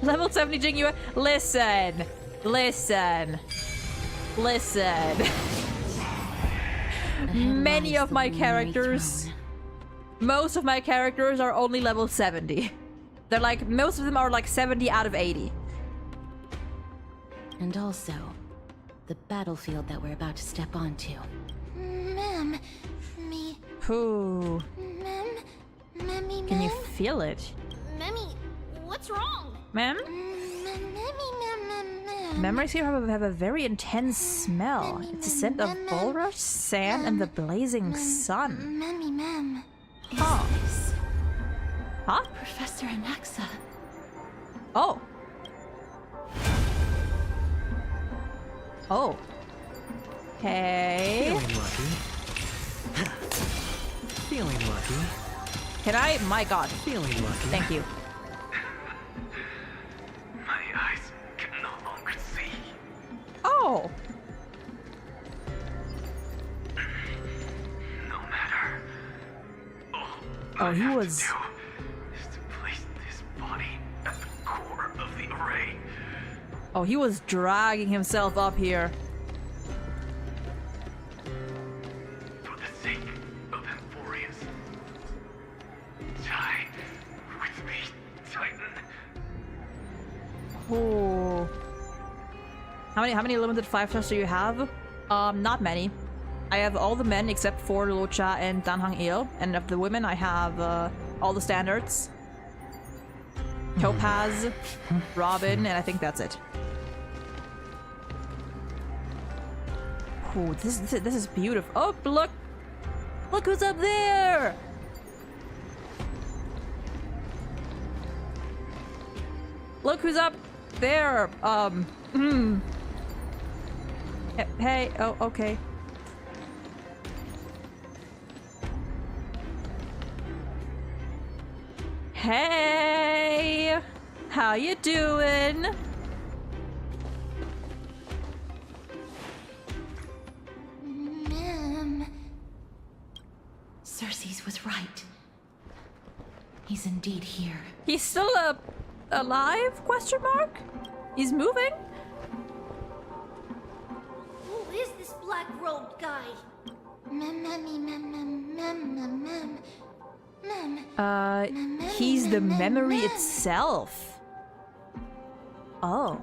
Level 70 Jingyue. Listen. Many of my characters, most of my characters are only level 70. They're like, most of them are like 70 out of 80. And also, the battlefield that we're about to step onto. Ma'am, Ooh. Memmy, Can you feel it? Memmy, what's wrong? Ma'am? Memories here have a very intense smell. It's a scent of bulrush, sand, and the blazing sun. Ma'am. Huh? Huh? Professor Anaxa. Oh. Oh. Hey. Feeling lucky. Feeling lucky. Can I? My god. Feeling lucky. Thank you. My eyes can no longer see. Oh. No matter. Oh, he I have was. to do is to place this body at the core of the array. Oh, he was dragging himself up here. For the sake of Emphorius. Die with me, Titan. Oh. How many limited 5-stars do you have? Not many. I have all the men except for Locha and Danhang Il, and of the women I have all the standards. Topaz, Robin, and I think that's it. Ooh, this is beautiful. Oh, look! Look who's up there! Look who's up there! Hey, oh, okay. Hey! How you doing? Ma'am. Cersei's was right. He's indeed here. He's still alive? Question mark? He's moving? Who is this black-robed guy? He's the memory itself. Oh.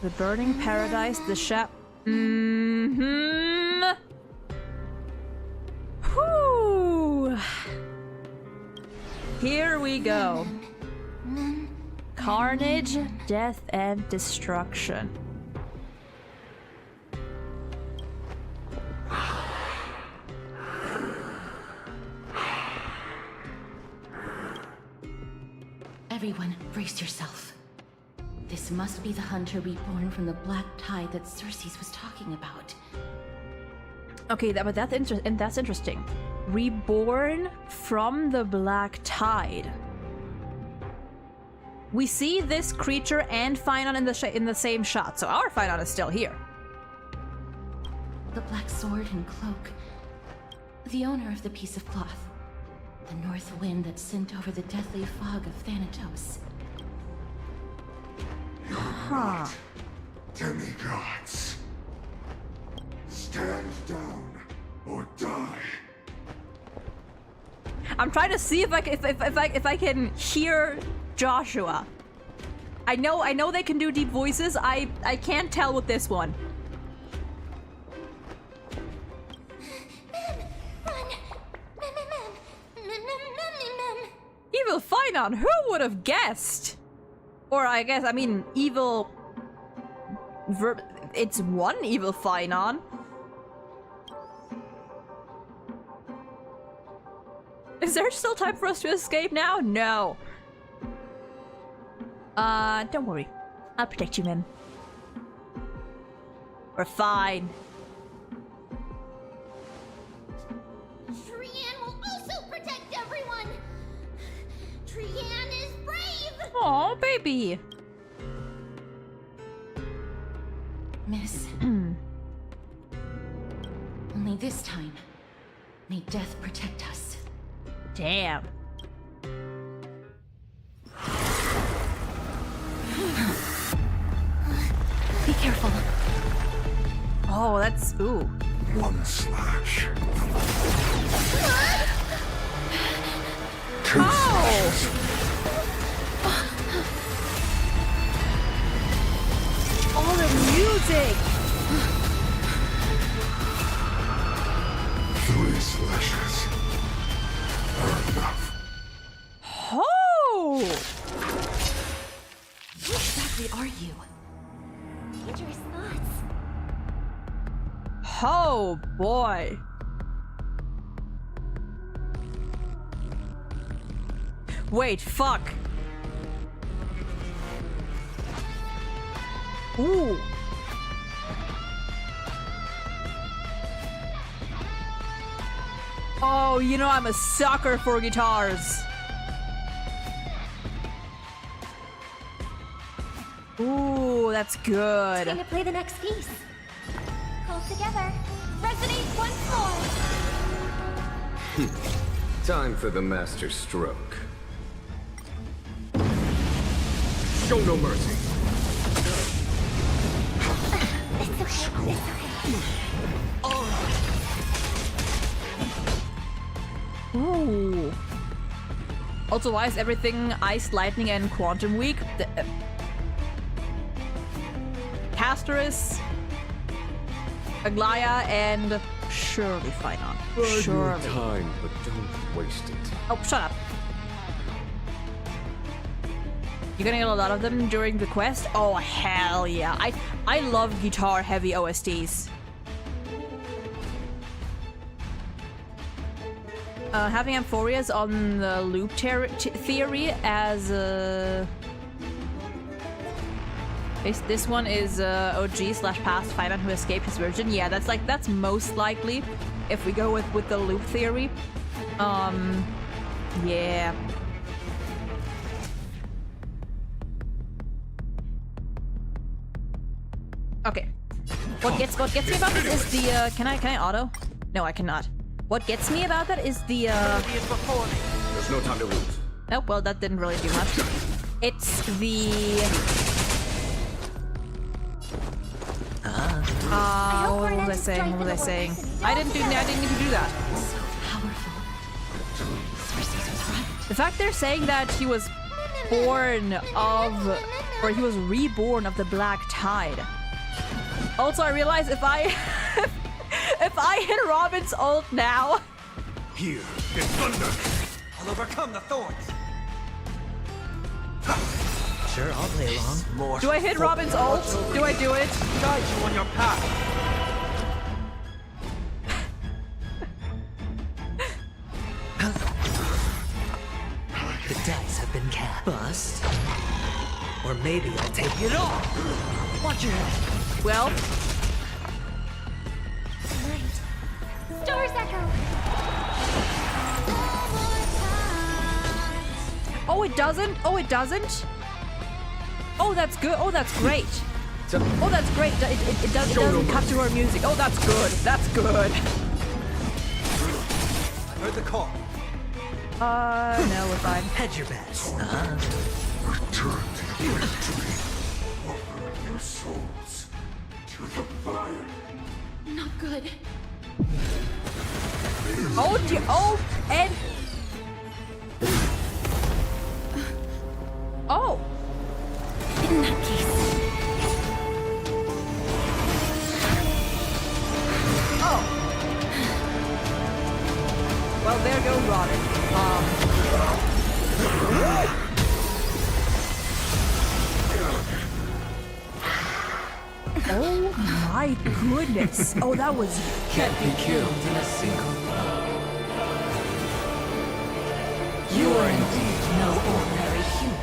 The burning paradise, the shop. Mm-hmm. Whew. Here we go. Carnage, death, and destruction. Everyone, brace yourself. This must be the hunter reborn from the black tide that Cersei's was talking about. Okay, that's interesting. Reborn from the black tide. We see this creature and Finon in the same shot, so our Finon is still here. The black sword and cloak. The owner of the piece of cloth. The north wind that sent over the deathly fog of Thanatos. Huh. Demigods. Stand down or die. I'm trying to see if I can hear Joshua. I know they can do deep voices. I can't tell with this one. Evil Finon, who would have guessed? Or I mean, evil... It's one evil Finon. Is there still time for us to escape now? No. Don't worry. I'll protect you, Mim. We're fine. Trian will also protect everyone! Trian is brave! Aw, baby. Miss. Only this time, may death protect us. Damn. Be careful. Oh, that's... ooh. One slash. Two Oh! slashes. All the music! Three slashes are enough. Oh! Who exactly are you? Dangerous thoughts. Oh, boy. Wait, fuck. Ooh. Oh, you know I'm a sucker for guitars. Ooh, that's good. Time to play the next piece. All together. Resonate once more. Time for the master stroke. Show no mercy. It's okay. It's okay. Ooh. Also, why is everything ice, lightning, and quantum weak? Castoris, Aglaya, and surely Finon. Surely. Time, but don't waste it. Oh, shut up. You're gonna get a lot of them during the quest? Oh, hell yeah. I love guitar-heavy OSTs. Having Amphorias on the loop theory as this one is OG slash past Fireman who escaped his virgin. Yeah, that's most likely if we go with the loop theory. Yeah. Okay. What gets me about this is the can I auto? No, I cannot. What gets me about that is the There's no time to lose. Nope, well that didn't really do much. It's the what was I saying? What was I saying? I didn't need to do that. So powerful. Cersei's was right. The fact they're saying that he was born of or he was reborn of the Black Tide. Also, I realize if I hit Robin's ult now. Here is thunder. I'll overcome the thorns. Sure, I'll play along. More. Do I hit Robin's ult? Do I do it? Guide you on your path. The dice have been cast. Bust. Or maybe I'll take it all. Watch your head. Well, Stars echo. oh it doesn't? Oh it doesn't? Oh that's good. Oh that's great. Oh that's great. It doesn't cut to our music. Oh that's good. That's good. I heard the call. No, we're fine. Hedge your bets. Return to the victory. Offer your souls to the fire. Not good. Oh dear. Oh, and oh. In that case. Oh. Well, there goes Robin. Oh my goodness. Oh, that was... Can't be killed in a single blow. You are indeed no ordinary human.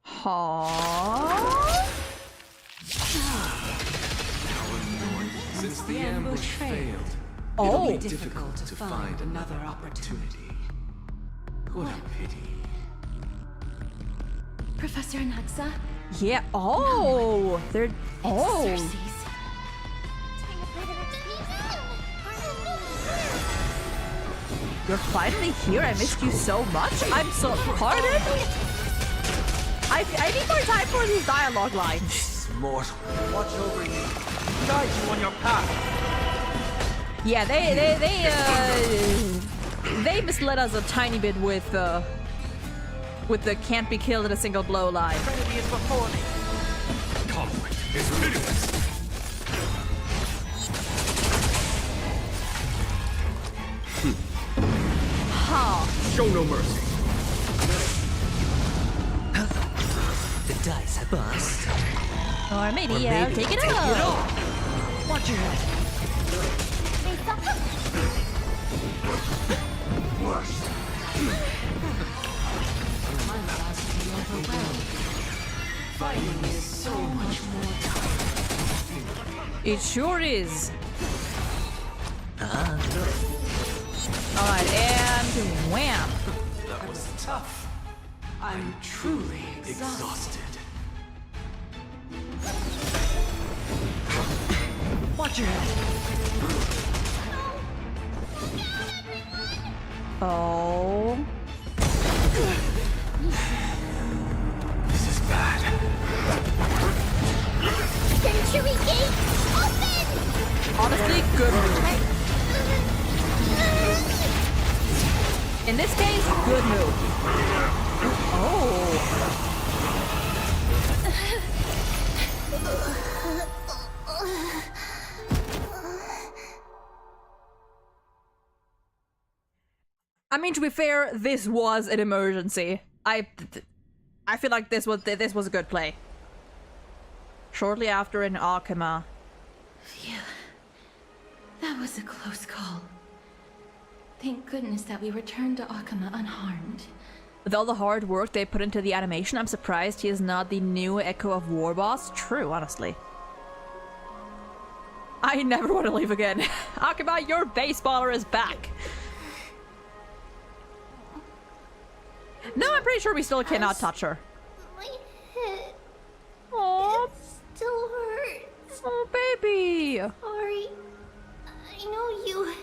Huh? Since the ambush failed, Oh. Difficult to find another opportunity. what a pity. Professor Naxa? Yeah. Oh. They're... Oh. Cersei's. You're finally here. I missed you so much. I'm so... Pardon? I need more time for these dialogue lines. Mortal. Watch over you. Guide you on your path. Yeah, they misled us a tiny bit with the can't be killed in a single blow line. Trinity is before me. Conflict is pitiless. Ha! Show no mercy. The dice have bust. Or maybe, Or yeah, maybe take it I'll take it up. all. Watch your head. Fighting is so much more tough. It sure is. Alright, and wham! That was tough. I'm truly exhausted. Watch your head. Oh. This is bad. Century Gate, open! Honestly, good move. In this case, good move. Oh. I mean, to be fair, this was an emergency. I feel like this was a good play. Shortly after in Akama. Phew. That was a close call. Thank goodness that we returned to Akama unharmed. With all the hard work they put into the animation, I'm surprised he is not the new Echo of War boss. True, honestly. I never want to leave again. Akama, your baseballer is back. No, I'm pretty sure we still cannot touch her. My head. Aww. It still hurts. Oh, baby. Sorry. I know you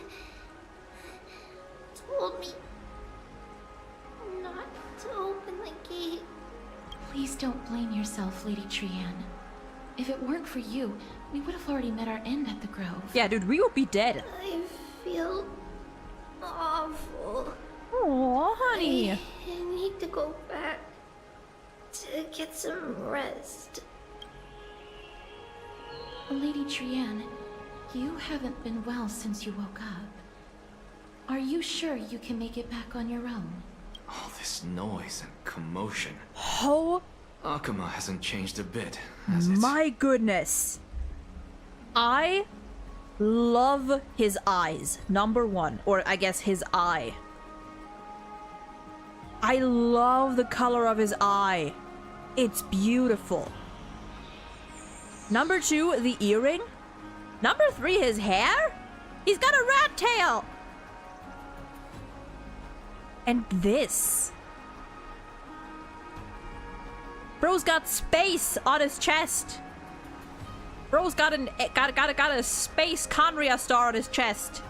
told me not to open the gate. Please don't blame yourself, Lady Trianne. If it weren't for you, we would have already met our end at the Grove. Yeah, dude, we would be dead. I feel awful. Oh, honey. I need to go back to get some rest. Lady Trianne, you haven't been well since you woke up. Are you sure you can make it back on your own? All this noise and commotion. Oh Akama hasn't changed a bit, has it? my goodness. I love his eyes, number one. Or I guess his eye. I love the color of his eye. It's beautiful. Number two, the earring. Number three, his hair. He's got a rat tail. And this. Bro's got space on his chest. Bro's got a space Conria star on his chest.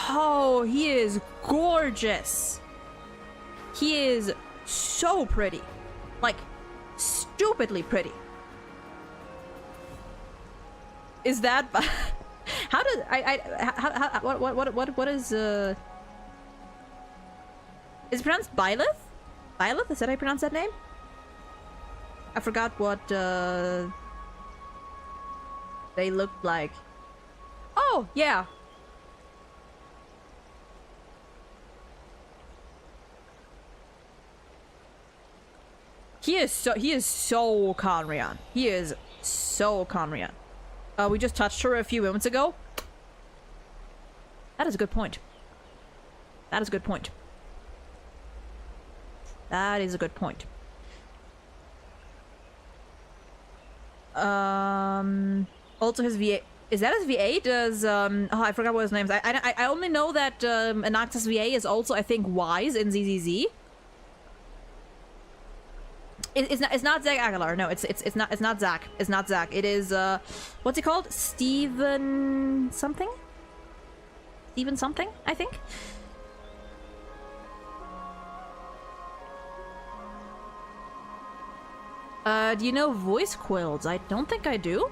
Oh, he is gorgeous. He is so pretty. Like, stupidly pretty. Is that... How does... what is... Is it pronounced Byleth? Byleth? Is that how I pronounce that name? I forgot what, they looked like. Oh, yeah. He is so Conrian. He is so Conrian. We just touched her a few moments ago. That is a good point. That is a good point. That is a good point. Also his VA... Is that his VA? Does, oh, I forgot what his name is. I only know that, Anax's VA is also, I think, Wise in ZZZ. It's not Zach Aguilar. No, it's not Zach. It's not Zach. It is what's he called? Steven something? Steven something, I think. Do you know voice quills? I don't think I do.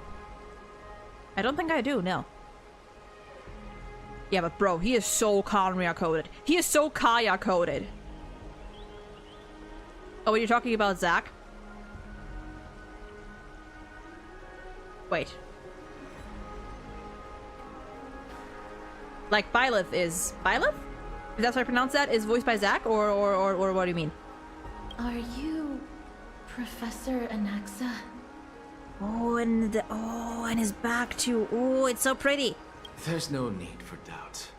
I don't think I do, no. Yeah, but bro, he is so Conria coded. He is so Kaya coded. Oh, you're talking about Zach? Wait. Like, Byleth is... Byleth? If that's how I pronounce that, is voiced by Zach? Or what do you mean? Are you... Professor Anaxa? Oh, and his back too. Oh, it's so pretty. There's no need for doubt.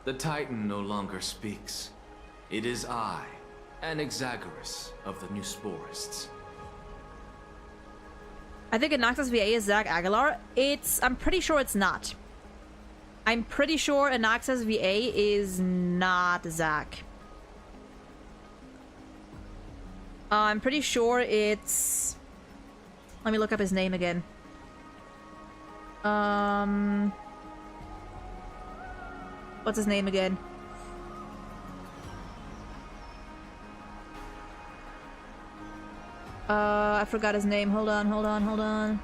The Titan no longer speaks. It is I, Anaxagoras of the New Sporists. I think Anax's VA is Zach Aguilar. I'm pretty sure it's not. I'm pretty sure Anax's VA is not Zach. I'm pretty sure it's... Let me look up his name again. What's his name again? I forgot his name. Hold on.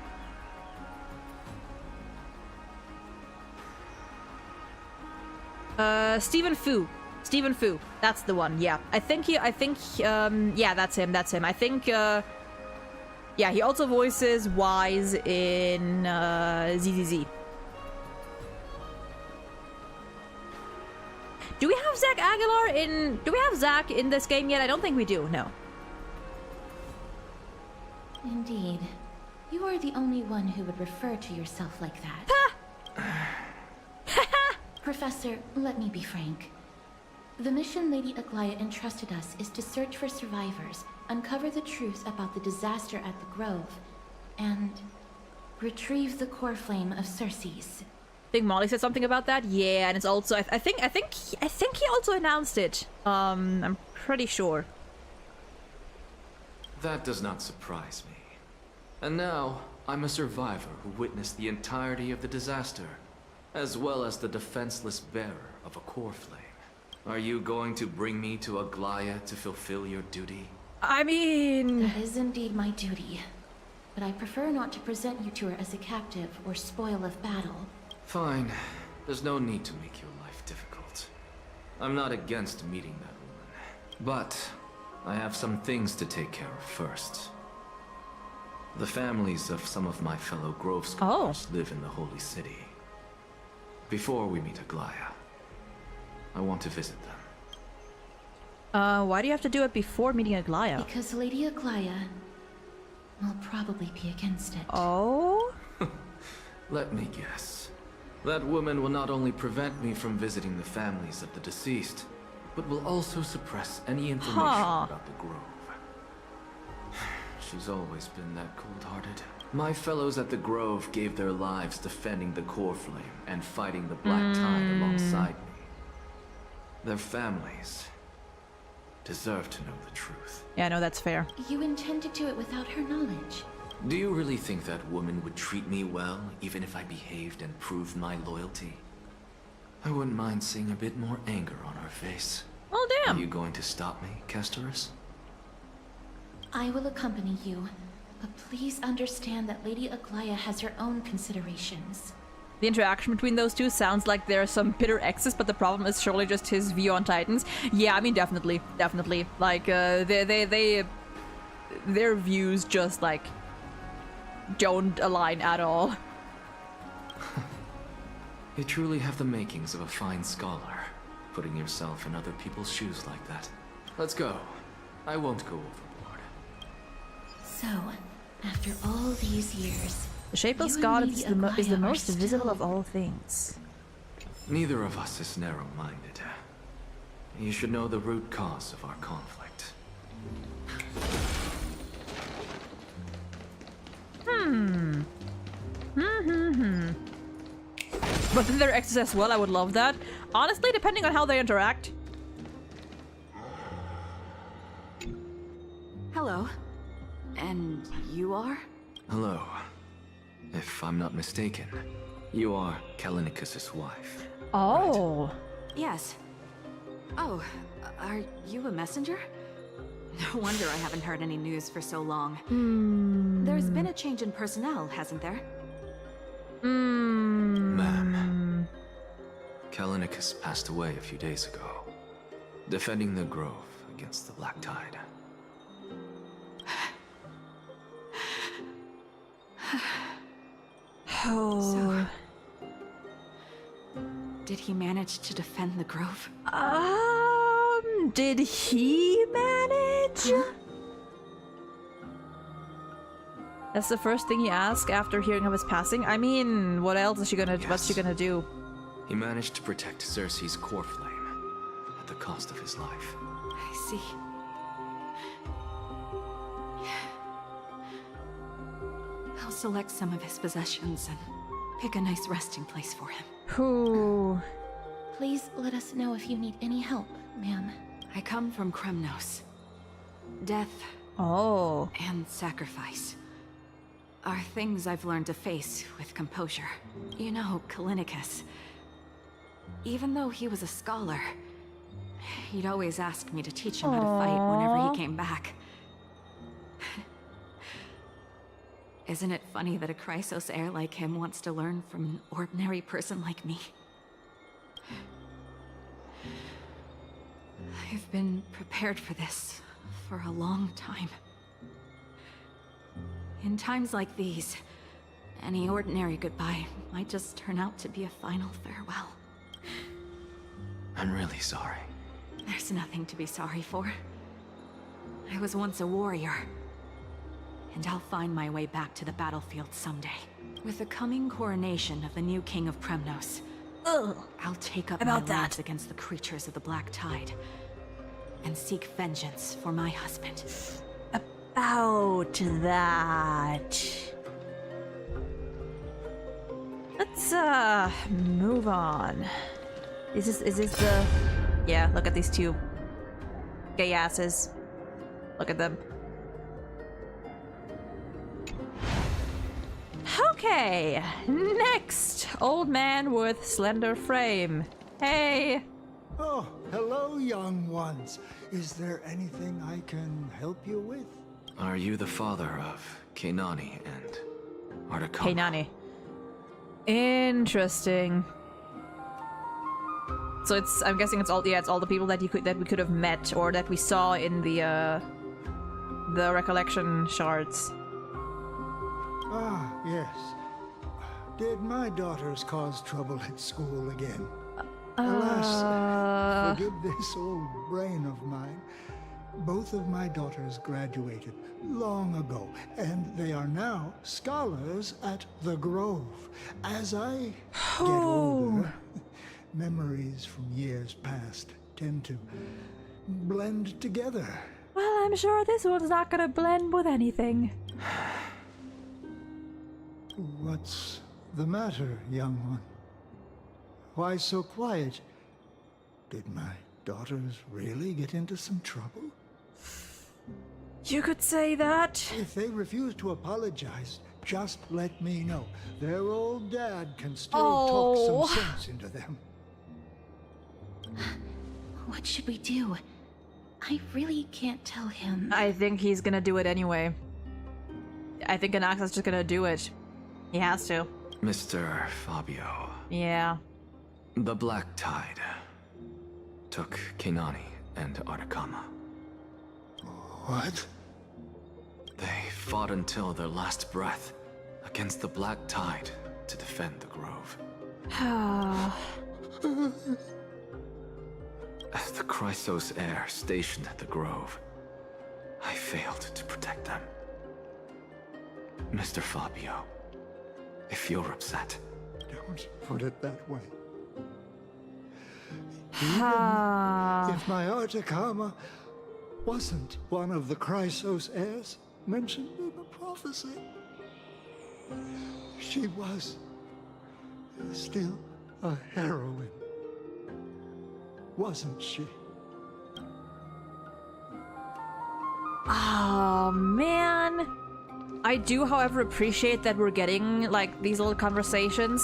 Stephen Fu. Stephen Fu. That's the one. Yeah. Yeah, that's him. I think, yeah, he also voices Wise in, ZZZ. Do we have have Zach Aguilar in... Do we have Zach in this game yet? I don't think we do, no. Indeed. You are the only one who would refer to yourself like that. Professor, let me be frank. The mission Lady Aglaya entrusted us is to search for survivors, uncover the truth about the disaster at the Grove, and retrieve the core flame of Circe's. I think Molly said something about that. Yeah, and it's also I think he also announced it. I'm pretty sure. That does not surprise me. And now, I'm a survivor who witnessed the entirety of the disaster, as well as the defenseless bearer of a core flame. Are you going to bring me to Aglaya to fulfill your duty? I mean... That is indeed my duty. But I prefer not to present you to her as a captive or spoil of battle. Fine. There's no need to make your life difficult. I'm not against meeting that woman. But I have some things to take care of first. The families of some of my fellow Grove Scholars live in the Holy City. Before we meet Aglaya, I want to visit them. Why do you have to do it before meeting Aglaya? Because Lady Aglaya will probably be against it. Oh? Let me guess. That woman will not only prevent me from visiting the families of the deceased, but will also suppress any information about the Grove. She's always been that cold-hearted. My fellows at the Grove gave their lives defending the core flame and fighting the Black Tide alongside me. Their families deserve to know the truth. Yeah, no, that's fair. You intend to do it without her knowledge. Do you really think that woman would treat me well, even if I behaved and proved my loyalty? I wouldn't mind seeing a bit more anger on her face. Oh, damn. Are you going to stop me, Kesterus? I will accompany you, but please understand that Lady Aglaya has her own considerations. The interaction between those two sounds like there are some bitter exes, but the problem is surely just his view on Titans. Yeah, I mean, definitely. Like, their views just, like, don't align at all. You truly have the makings of a fine scholar, putting yourself in other people's shoes like that. Let's go. I won't go overboard. So, after all these years, The shapeless you god and is Lady the Aglaya are most still- visible of all things. Neither of us is narrow-minded. You should know the root cause of our conflict. But then they're exes as well, I would love that. Honestly, depending on how they interact. Hello. And you are? Hello. If I'm not mistaken, you are Kallinicus' wife. Oh. Yes. Oh, are you a messenger? No wonder I haven't heard any news for so long. There's been a change in personnel, hasn't there? Ma'am, Kallinicus passed away a few days ago, defending the Grove against the Black Tide. Oh. Did he manage to defend the Grove? Did he manage? That's the first thing you ask after hearing of his passing. I mean, what else is she gonna? What's she gonna do? He managed to protect Circe's core flame at the cost of his life. I see. I'll select some of his possessions and pick a nice resting place for him. Who? please let us know if you need any help, ma'am. I come from Kremnos. Death Oh. and sacrifice are things I've learned to face with composure. You know, Kallinicus, even though he was a scholar, he'd always ask me to teach him how to fight whenever Aww. he came back. Isn't it funny that a Chrysos heir like him wants to learn from an ordinary person like me? I've been prepared for this for a long time. In times like these, any ordinary goodbye might just turn out to be a final farewell. I'm really sorry. There's nothing to be sorry for. I was once a warrior. And I'll find my way back to the battlefield someday. With the coming coronation of the new king of Premnos, I'll take up my lance against the creatures of the Black Tide and seek vengeance for my husband. About that. Let's move on. Is this the... Yeah, look at these two gay asses. Look at them. Okay, next, old man with slender frame. Hey. Oh, hello, young ones. Is there anything I can help you with? Are you the father of Keinani and Artakama? Keinani. Interesting. So it's, I'm guessing it's all, yeah, it's all the people that we could have met or that we saw in the recollection shards. Ah, yes. Did my daughters cause trouble at school again? Alas, forgive this old brain of mine. Both of my daughters graduated long ago, and they are now scholars at the Grove. As I get older, memories from years past tend to blend together. Well, I'm sure this one's not gonna blend with anything. What's the matter, young one? Why so quiet? Did my daughters really get into some trouble? You could say that. If they refuse to apologize, just let me know. Their old dad can still talk some sense into them. What should we do? I really can't tell him. I think he's gonna do it anyway. I think Anaxa's just gonna do it. He has to. Mr. Fabio. Yeah. The Black Tide took Keinani and Artakama. What? They fought until their last breath against the Black Tide to defend the Grove. As the Chrysos heir stationed at the Grove, I failed to protect them. Mr. Fabio, if you're upset... Don't put it that way. Even if my Artakama wasn't one of the Chrysos heirs mentioned in the prophecy, she was still a heroine, wasn't she? Oh, man. I do, however, appreciate that we're getting, like, these little conversations,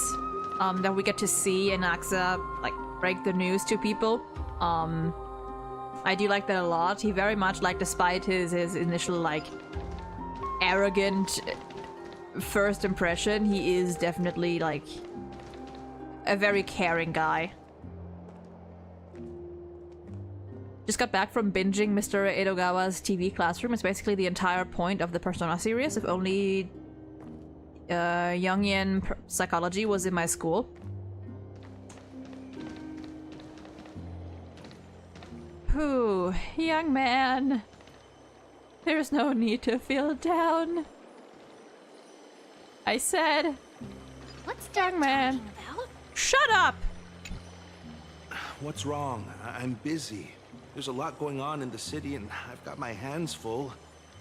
that we get to see Anaxa, like, break the news to people. I do like that a lot. He very much, like, despite his initial, like, arrogant first impression, he is definitely, like, a very caring guy. Just got back from binging Mr. Edogawa's TV Classroom. It's basically the entire point of the Persona series. If only Jungian psychology was in my school. Ooh, young man. There's no need to feel down. I said, What's young man. about? Shut up! What's wrong? I'm busy. There's a lot going on in the city and I've got my hands full.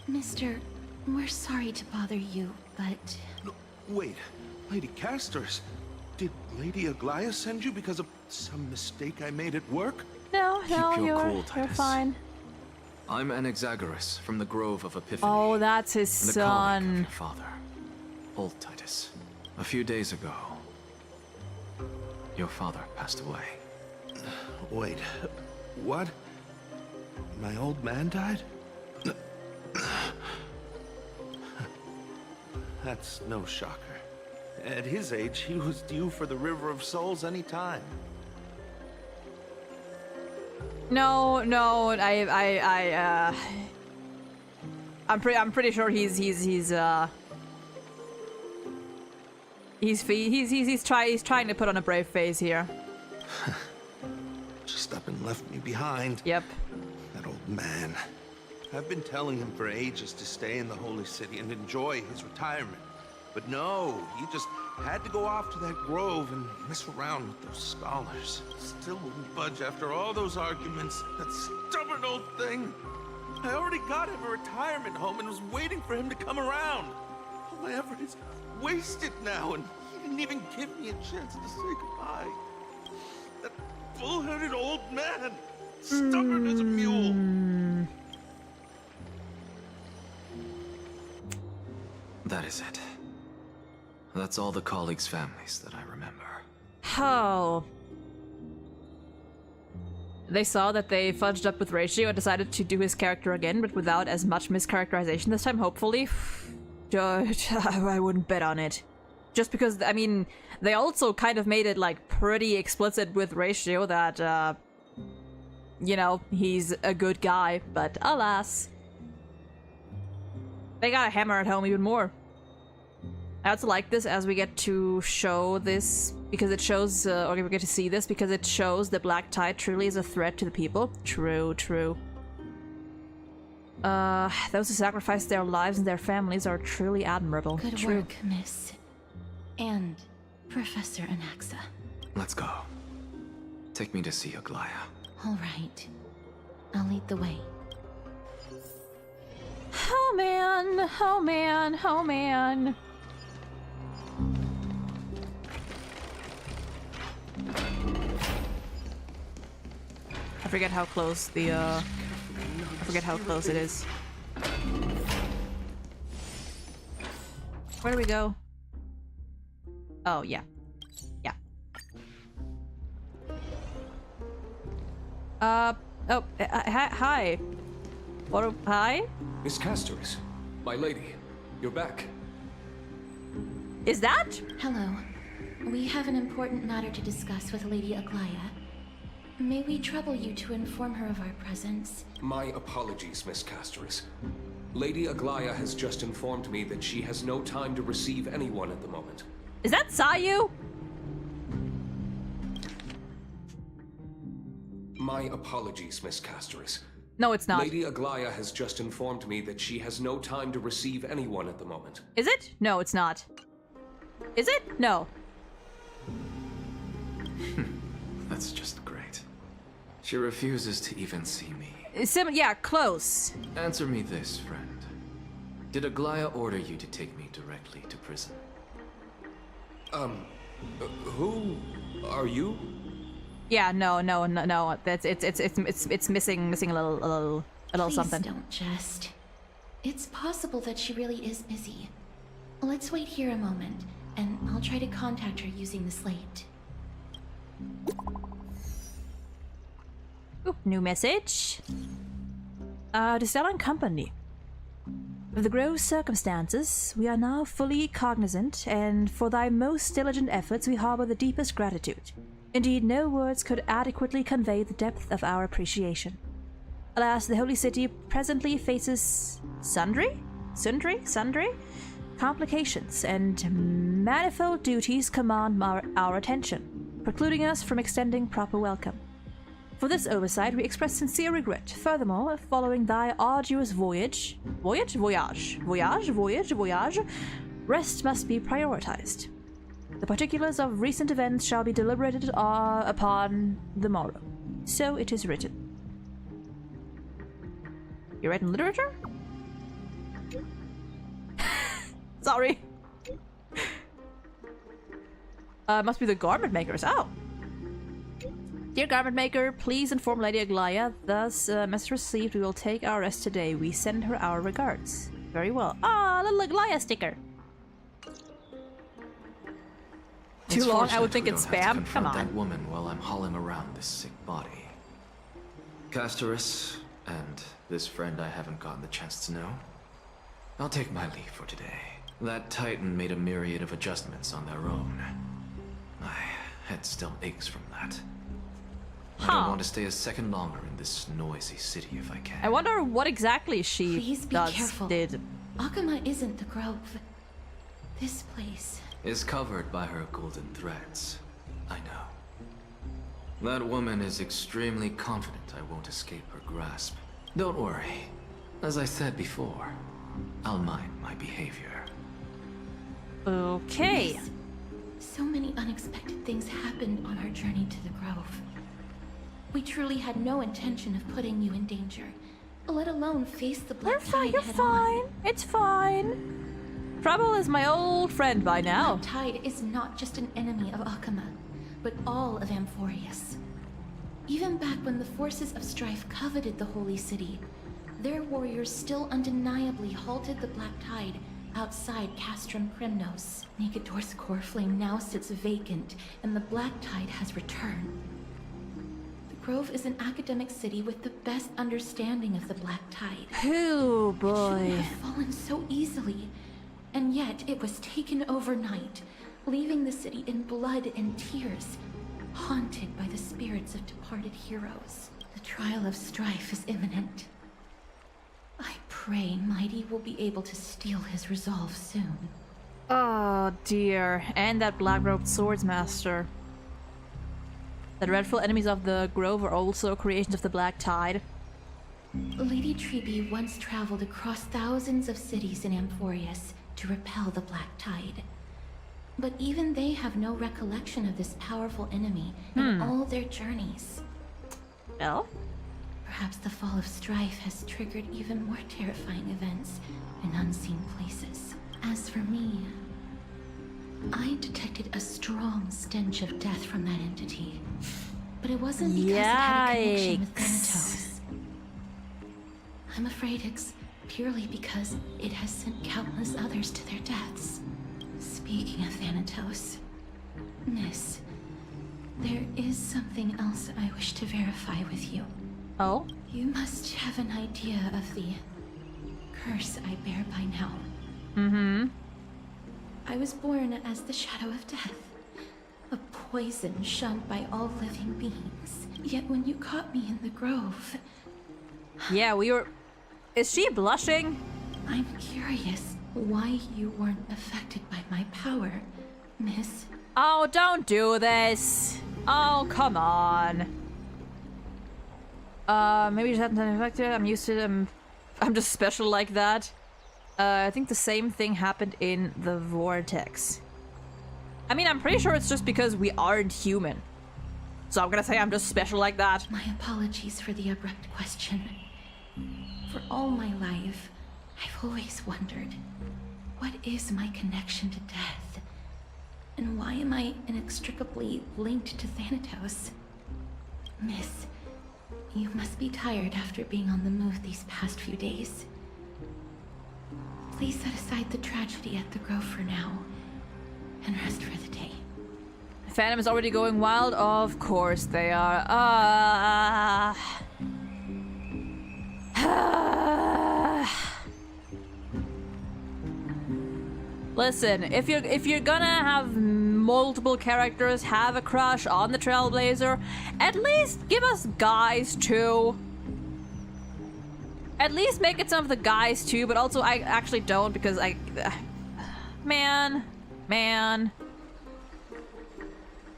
Mister, we're sorry to bother you, but... No, wait, Lady Casters, did Lady Aglaia send you because of some mistake I made at work? No, Keep your cool, you're Titus. fine. I'm Anaxagoras from the Grove of Epiphany. Oh, that's his and a colleague of son. your father, old Titus. A few days ago, your father passed away. Wait, what? My old man died? That's no shocker. At his age, he was due for the River of Souls any time. No, I'm pretty sure he's trying to put on a brave face here. Just left me behind. Yep. That old man. I've been telling him for ages to stay in the Holy City and enjoy his retirement. But no, he just had to go off to that grove and mess around with those scholars. Still wouldn't budge after all those arguments. That stubborn old thing. I already got him a retirement home and was waiting for him to come around. All my effort is wasted now, and he didn't even give me a chance to say goodbye. That bull-headed old man. Stubborn as a mule. That is it. That's all the colleagues' families that I remember. Oh. They saw that they fudged up with ratio and decided to do his character again, but without as much mischaracterization this time, hopefully. I wouldn't bet on it. Just because, I mean, they also kind of made it, like, pretty explicit with ratio that, you know, he's a good guy, but alas. They gotta hammer it home even more. I also like this as we get to show this, because it shows, or we get to see this, because it shows the Black Tide truly is a threat to the people. True, true. Those who sacrifice their lives and their families are truly admirable. Good work, Miss. And Professor Anaxa. Let's go. Take me to see Aglaya. All right. I'll lead the way. Oh man, oh man, oh man. I forget how close the, I forget how close it is. Where do we go? Oh, yeah. Yeah. Hi. Hi? Miss Casterus, my lady, you're back. Is that? Hello. We have an important matter to discuss with Lady Aglaya. May we trouble you to inform her of our presence? My apologies, Miss Casterus. Lady Aglaya has just informed me that she has no time to receive anyone at the moment. Is that Sayu? My apologies, Miss Casterus. No, it's not. Lady Aglaya has just informed me that she has no time to receive anyone at the moment. Is it? No, it's not. Is it? No. That's just great. She refuses to even see me. Yeah, close. Answer me this, friend. Did Aglaya order you to take me directly to prison? Who are you? Yeah, no. That's it's missing a little Please something. Don't jest. It's possible that she really is busy. Let's wait here a moment, and I'll try to contact her using the slate. Ooh, new message. To Stellan Company. Of the gross circumstances, we are now fully cognizant, and for thy most diligent efforts we harbor the deepest gratitude. Indeed, no words could adequately convey the depth of our appreciation. Alas, the Holy City presently faces sundry complications, and manifold duties command our attention, precluding us from extending proper welcome. For this oversight, we express sincere regret. Furthermore, following thy arduous voyage, rest must be prioritized. The particulars of recent events shall be deliberated upon the morrow. So it is written. You read in literature? Sorry. Must be the garment makers. Oh. Dear garment maker, please inform Lady Aglaya. Thus, message received. We will take our rest today. We send her our regards. Very well. Ah, little Aglaya sticker. Too long? I would think it's spam. Come on. That woman while I'm hauling around this sick body. Casterus and this friend I haven't gotten the chance to know. I'll take my leave for today. That Titan made a myriad of adjustments on their own. My head still aches from that. I don't want to stay a second longer in this noisy city if I can. I wonder what exactly she Please be careful. did. Akuma isn't the grove. This place is covered by her golden threads. I know. That woman is extremely confident I won't escape her grasp. Don't worry. As I said before, I'll mind my behavior. Okay. Yes. So many unexpected things happened on our journey to the Grove. We truly had no intention of putting you in danger, let alone face the Black Tide You're head fine. on. It's fine. Trouble is my old friend by now. Black Tide is not just an enemy of Akama, but all of Amphorius. Even back when the forces of strife coveted the Holy City, their warriors still undeniably halted the Black Tide outside Castrum Kremnos. Negador's core flame now sits vacant, and the Black Tide has returned. The Grove is an academic city with the best understanding of the Black Tide. Oh It boy. shouldn't have fallen so easily, and yet it was taken overnight, leaving the city in blood and tears, haunted by the spirits of departed heroes. The trial of strife is imminent. I pray Mighty will be able to steal his resolve soon. Oh dear. And that black-robed swordsmaster. The dreadful enemies of the Grove are also creations of the Black Tide. Lady Treeby once traveled across thousands of cities in Amphorius to repel the Black Tide. But even they have no recollection of this powerful enemy in all their journeys. Well? Perhaps the fall of strife has triggered even more terrifying events in unseen places. As for me, I detected a strong stench of death from that entity. But it wasn't because it had a connection with Thanatos. I'm afraid it's purely because it has sent countless others to their deaths. Speaking of Thanatos, Miss, there is something else I wish to verify with you. Oh? You must have an idea of the curse I bear by now. Mm-hmm. I was born as the shadow of death, a poison shunned by all living beings. Yet when you caught me in the Grove... Yeah, we were... Is she blushing? I'm curious why you weren't affected by my power, Miss. Oh, don't do this. Oh, come on. Maybe just haven't been affected. I'm used to them. I'm just special like that. I think the same thing happened in the Vortex. I mean, I'm pretty sure it's just because we aren't human. So I'm gonna say I'm just special like that. My apologies for the abrupt question. For all my life, I've always wondered, what is my connection to death? And why am I inextricably linked to Thanatos? Miss, you must be tired after being on the move these past few days. Please set aside the tragedy at the Grove for now, and rest for the day. Phantom is already going wild? Of course they are. Listen, if you're gonna have multiple characters have a crush on the Trailblazer, at least give us guys too. At least make it some of the guys too, but also I actually don't because man.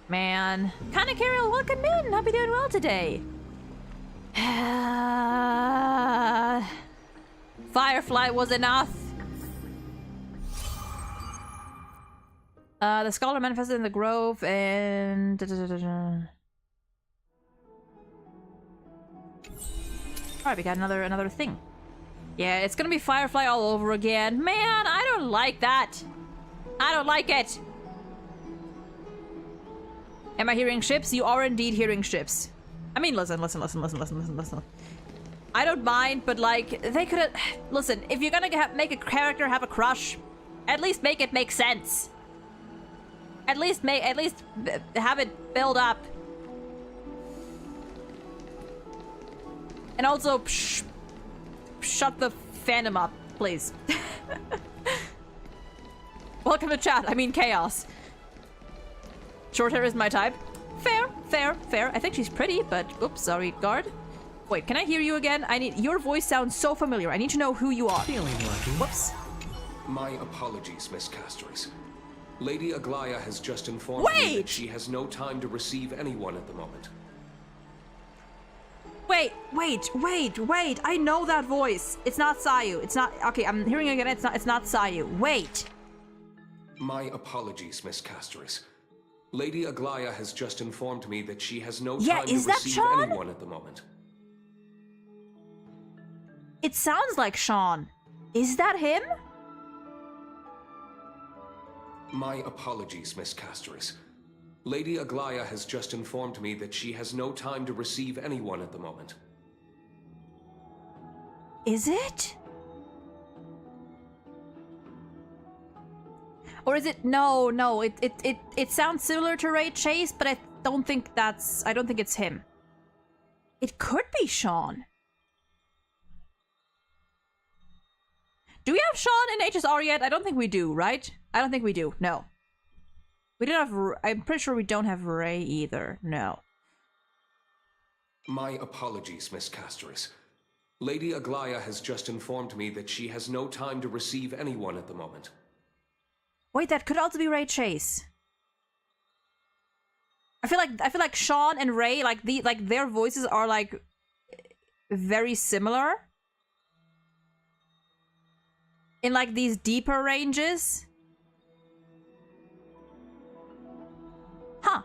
Kinda Carol, welcome in. Hope you're doing well today. Firefly was enough. The scholar manifested in the Grove and... Alright, we got another thing. Yeah, it's gonna be Firefly all over again. Man, I don't like that. I don't like it. Am I hearing ships? You are indeed hearing ships. I mean, listen. I don't mind, but like, they could've... Listen, if you're gonna make a character have a crush, at least make it make sense. At least have it build up. And also, shut the fandom up, please. Welcome to chat. I mean, chaos. Short hair is my type. Fair. I think she's pretty, but oops, sorry, guard. Wait, can I hear you again? Your voice sounds so familiar. I need to know who you are. Feeling lucky. Whoops. My apologies, Miss Castorys. Lady Aglaya has just informed me that she has no time to receive anyone at the moment. Wait. I know that voice. It's not Sayu. It's not... Okay, I'm hearing it again. It's not Sayu. Wait. My apologies, Miss Castoris. Lady Aglaya has just informed me that she has no time to receive anyone at the moment. It sounds like Sean. Is that him? My apologies, Miss Castoris. Lady Aglaya has just informed me that she has no time to receive anyone at the moment. Is it? Or is it... No. It sounds similar to Ray Chase, but I don't think it's him. It could be Sean. Do we have Sean in HSR yet? I don't think we do, right? I don't think we do. No. We don't have... I'm pretty sure we don't have Ray either. No. My apologies, Miss Castoris. Lady Aglaya has just informed me that she has no time to receive anyone at the moment. Wait, that could also be Ray Chase. I feel like Sean and Ray, like their voices are like very similar. In like these deeper ranges. Huh.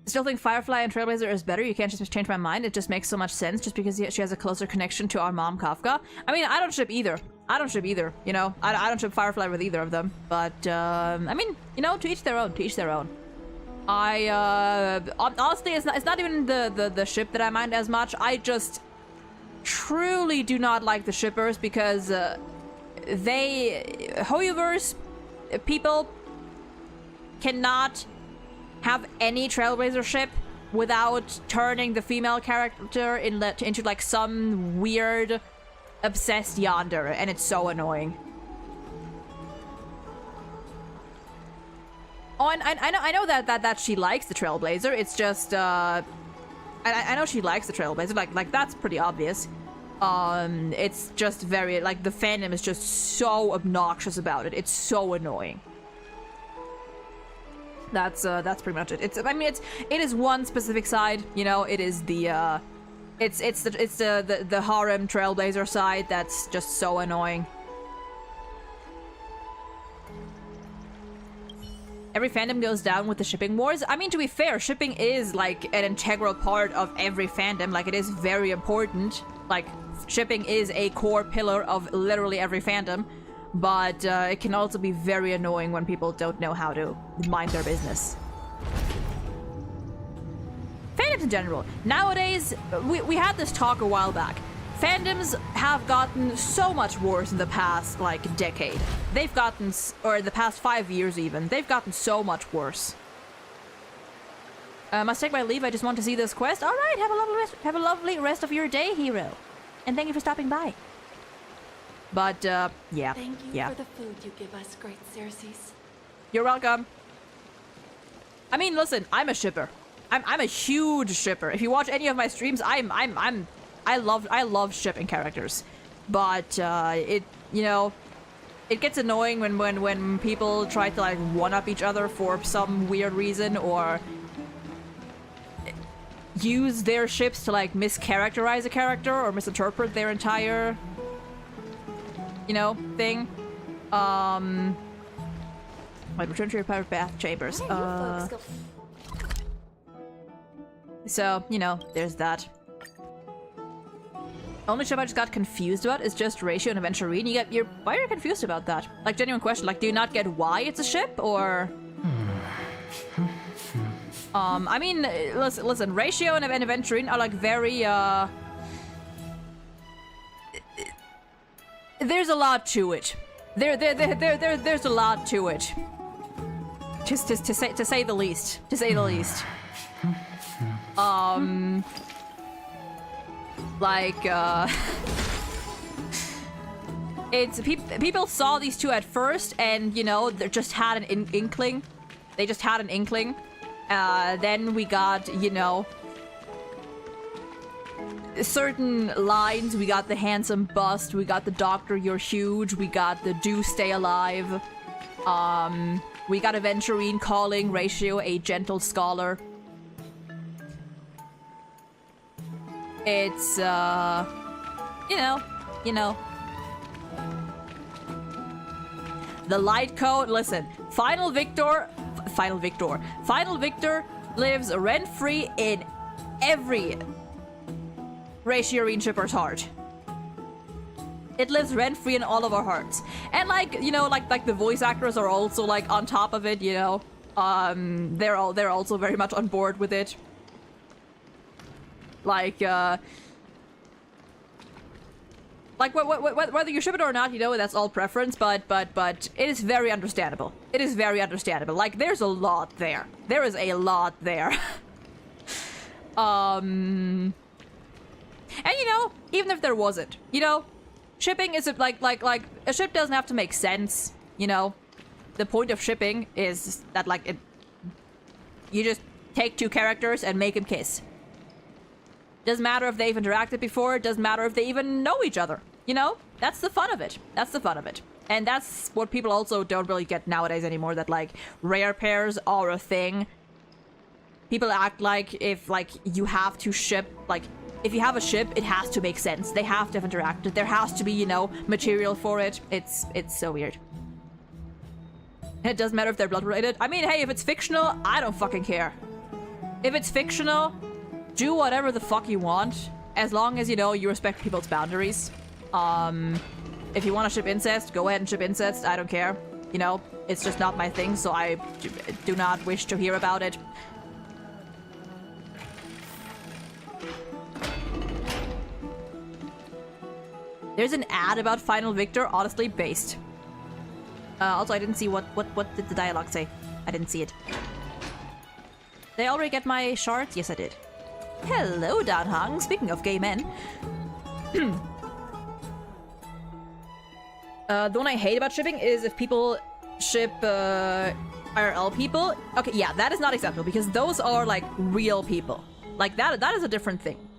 Still think Firefly and Trailblazer is better. You can't just change my mind. It just makes so much sense just because she has a closer connection to our mom, Kafka. I mean, I don't ship either. You know? I don't ship Firefly with either of them. But, I mean, you know, to each their own. Honestly, it's not even the ship that I mind as much. I just truly do not like the shippers because, Hoyoverse people cannot have any Trailblazer ship without turning the female character into like some weird obsessed yonder, and it's so annoying. Oh, and I know that she likes the Trailblazer. It's just I know she likes the Trailblazer. Like that's pretty obvious. It's just very like the fandom is just so obnoxious about it. It's so annoying. That's pretty much it. It is one specific side, you know. It is the it's the harem Trailblazer side that's just so annoying. Every fandom goes down with the shipping wars. I mean, to be fair, shipping is like an integral part of every fandom. Like, it is very important. Like, shipping is a core pillar of literally every fandom. But it can also be very annoying when people don't know how to mind their business. Fandoms in general. Nowadays, we had this talk a while back. Fandoms have gotten so much worse in the past, like, decade. They've gotten, or the past 5 years even, they've gotten so much worse. Must take my leave, I just want to see this quest. Alright, have a lovely rest of your day, hero. And thank you for stopping by. But, yeah. Thank you for the food you give us, great Xerxes. You're welcome. I mean, listen, I'm a shipper. I'm a huge shipper. If you watch any of my streams, I love shipping characters. But, it gets annoying when people try to, like, one-up each other for some weird reason, or use their ships to, like, mischaracterize a character, or misinterpret their entire, you know, thing. Like, return to your private bath chambers. So, you know, there's that. Only ship I just got confused about is just Ratio and Aventurine. Why are you confused about that? Like, genuine question. Like, do you not get why it's a ship, or? I mean, listen. Ratio and Aventurine are like very, there's a lot to it. There's a lot to it. Just to say the least. To say the least. Like, it's people saw these two at first, and you know, they just had an inkling. They just had an inkling. Then we got, you know, certain lines. We got the handsome bust. We got the doctor, you're huge. We got the do stay alive. We got Aventurine calling Ratio a gentle scholar. It's, you know. The Light Code, listen, Final Victor lives rent-free in every Ratio shipper's heart. It lives rent-free in all of our hearts. And like, you know, like the voice actors are also like on top of it, you know. They're also very much on board with it. Like whether you ship it or not, you know, that's all preference, but it is very understandable. It is very understandable. Like, there's a lot there. There is a lot there. And you know, even if there wasn't, you know, shipping is like a ship doesn't have to make sense, you know. The point of shipping is that like you just take two characters and make them kiss. Doesn't matter if they've interacted before, doesn't matter if they even know each other, you know? That's the fun of it. That's the fun of it. And that's what people also don't really get nowadays anymore, that like rare pairs are a thing. People act like if like you have to ship, like if you have a ship, it has to make sense. They have to have interacted. There has to be, you know, material for it. It's so weird. And it doesn't matter if they're blood related. I mean, hey, if it's fictional, I don't fucking care. If it's fictional, do whatever the fuck you want, as long as, you know, you respect people's boundaries. If you want to ship incest, go ahead and ship incest. I don't care. You know, it's just not my thing, so I do not wish to hear about it. There's an ad about Final Victor, honestly based. Also, I didn't see what did the dialogue say. I didn't see it. Did I already get my shards? Yes, I did. Hello, Dan Hang. Speaking of gay men. The one I hate about shipping is if people ship IRL people. Okay, yeah, that is not acceptable because those are like real people. Like that is a different thing.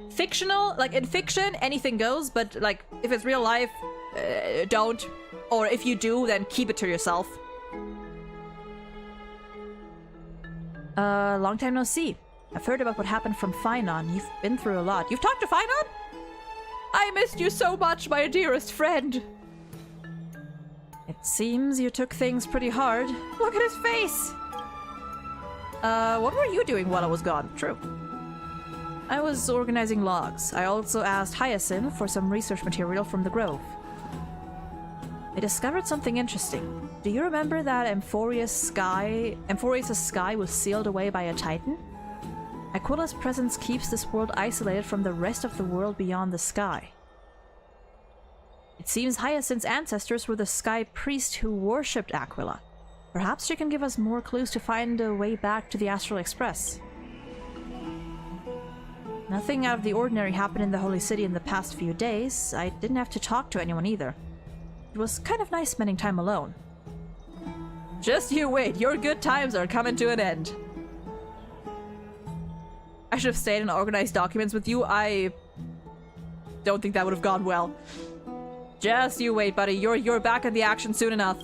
Fictional, like in fiction, anything goes, but like if it's real life, don't. Or if you do, then keep it to yourself. Long time no see. I've heard about what happened from Finon. You've been through a lot. You've talked to Finon? I missed you so much, my dearest friend. It seems you took things pretty hard. Look at his face! What were you doing while I was gone? True. I was organizing logs. I also asked Hyacinth for some research material from the Grove. I discovered something interesting. Do you remember that Amphoria's sky was sealed away by a Titan? Aquila's presence keeps this world isolated from the rest of the world beyond the sky. It seems Hyacinth's ancestors were the sky priest who worshipped Aquila. Perhaps she can give us more clues to find a way back to the Astral Express. Nothing out of the ordinary happened in the Holy City in the past few days. I didn't have to talk to anyone either. It was kind of nice spending time alone. Just you wait, your good times are coming to an end. I should have stayed and organized documents with you. I don't think that would have gone well. Just you wait, buddy. You're back in the action soon enough.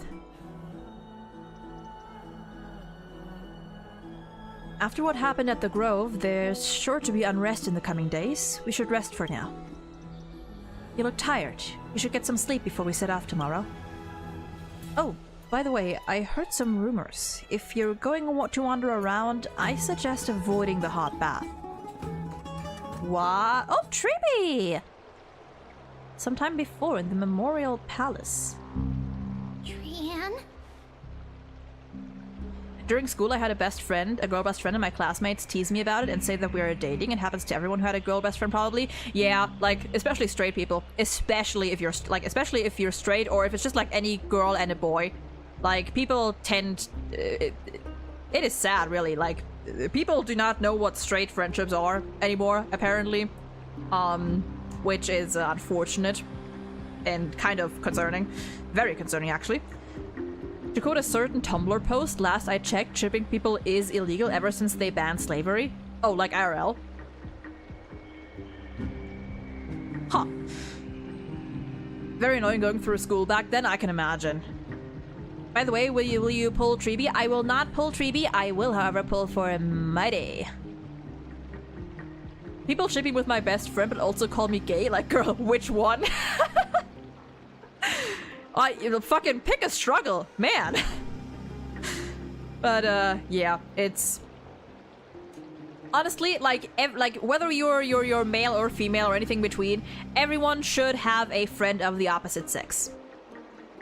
After what happened at the Grove, there's sure to be unrest in the coming days. We should rest for now. You look tired. You should get some sleep before we set off tomorrow. Oh, by the way, I heard some rumors. If you're going to wander around, I suggest avoiding the hot bath. What? Oh, Trippy! Sometime before in the Memorial Palace. Trian? During school, I had a girl best friend, and my classmates tease me about it and say that we are dating. It happens to everyone who had a girl best friend, probably. Yeah, like, especially straight people. Especially if you're straight, or if it's just like any girl and a boy. Like, people tend... it is sad, really. Like, people do not know what straight friendships are anymore, apparently. Which is unfortunate and kind of concerning. Very concerning, actually. To quote a certain Tumblr post, last I checked, shipping people is illegal ever since they banned slavery. Oh, like IRL. Huh. Very annoying going through school back then, I can imagine. By the way, will you pull Treeby? I will not pull Treeby. I will, however, pull for Mighty. People shipping with my best friend, but also call me gay. Like, girl, which one? You fucking pick a struggle, man. But yeah, it's honestly like whether you're male or female or anything between, everyone should have a friend of the opposite sex.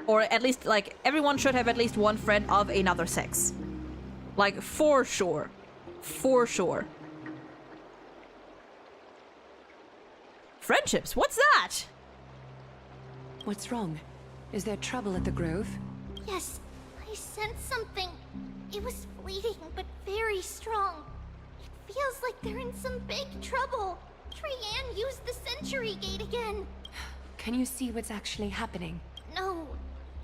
Or at least, like, everyone should have at least one friend of another sex. Like, for sure. For sure. Friendships, what's that? What's wrong? Is there trouble at the Grove? Yes, I sensed something. It was fleeting, but very strong. It feels like they're in some big trouble. Trianne used the Century Gate again. Can you see what's actually happening? No,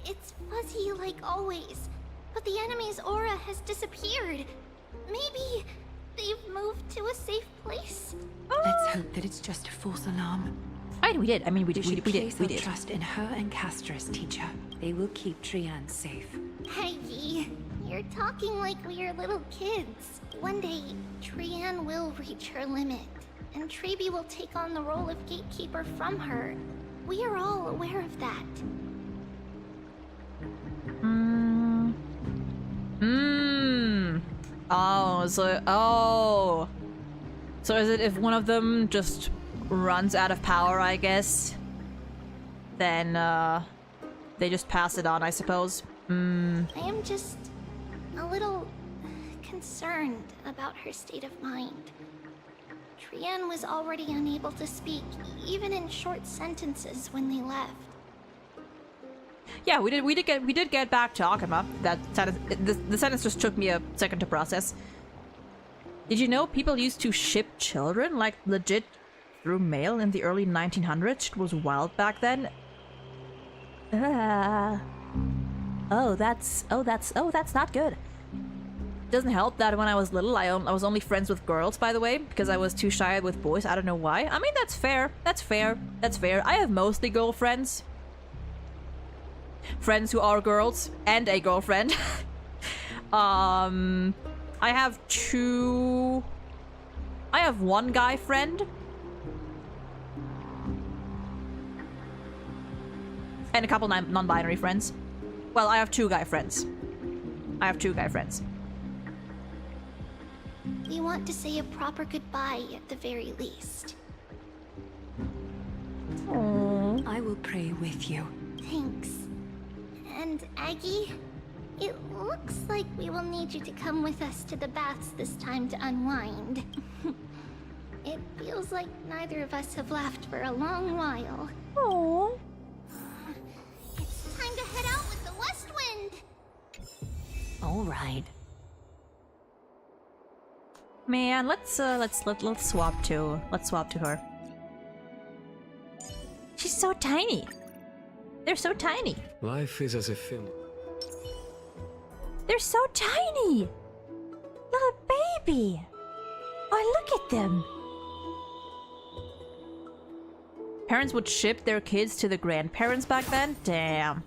it's fuzzy like always. But the enemy's aura has disappeared. Maybe they've moved to a safe place. Let's hope that it's just a false alarm. We did. I mean, we did. We did. Trust in her and Castra's, teacher. They will keep Trianne safe. Peggy, you're talking like we're little kids. One day, Trianne will reach her limit, and Treeby will take on the role of gatekeeper from her. We are all aware of that. So is it if one of them just runs out of power, I guess? Then, they just pass it on, I suppose. I am just a little concerned about her state of mind. Trianne was already unable to speak, even in short sentences when they left. Yeah, we did get back to Akama. That sentence, the sentence just took me a second to process. Did you know people used to ship children, like, legit through mail in the early 1900s? It was wild back then. That's not good. Doesn't help that when I was little, I was only friends with girls, by the way, because I was too shy with boys. I don't know why. I mean, that's fair. That's fair. That's fair. I have mostly girlfriends. Friends who are girls and a girlfriend. I have one guy friend. And a couple non-binary friends. Well, I have two guy friends. We want to say a proper goodbye at the very least. Aww. I will pray with you. Thanks. And Aggie, it looks like we will need you to come with us to the baths this time to unwind. It feels like neither of us have laughed for a long while. Aww. It's time to head out with the west wind. All right. Man, let's swap to her. She's so tiny. They're so tiny. Life is as a film. They're so tiny. Little baby. Oh, look at them. Parents would ship their kids to the grandparents back then? Damn.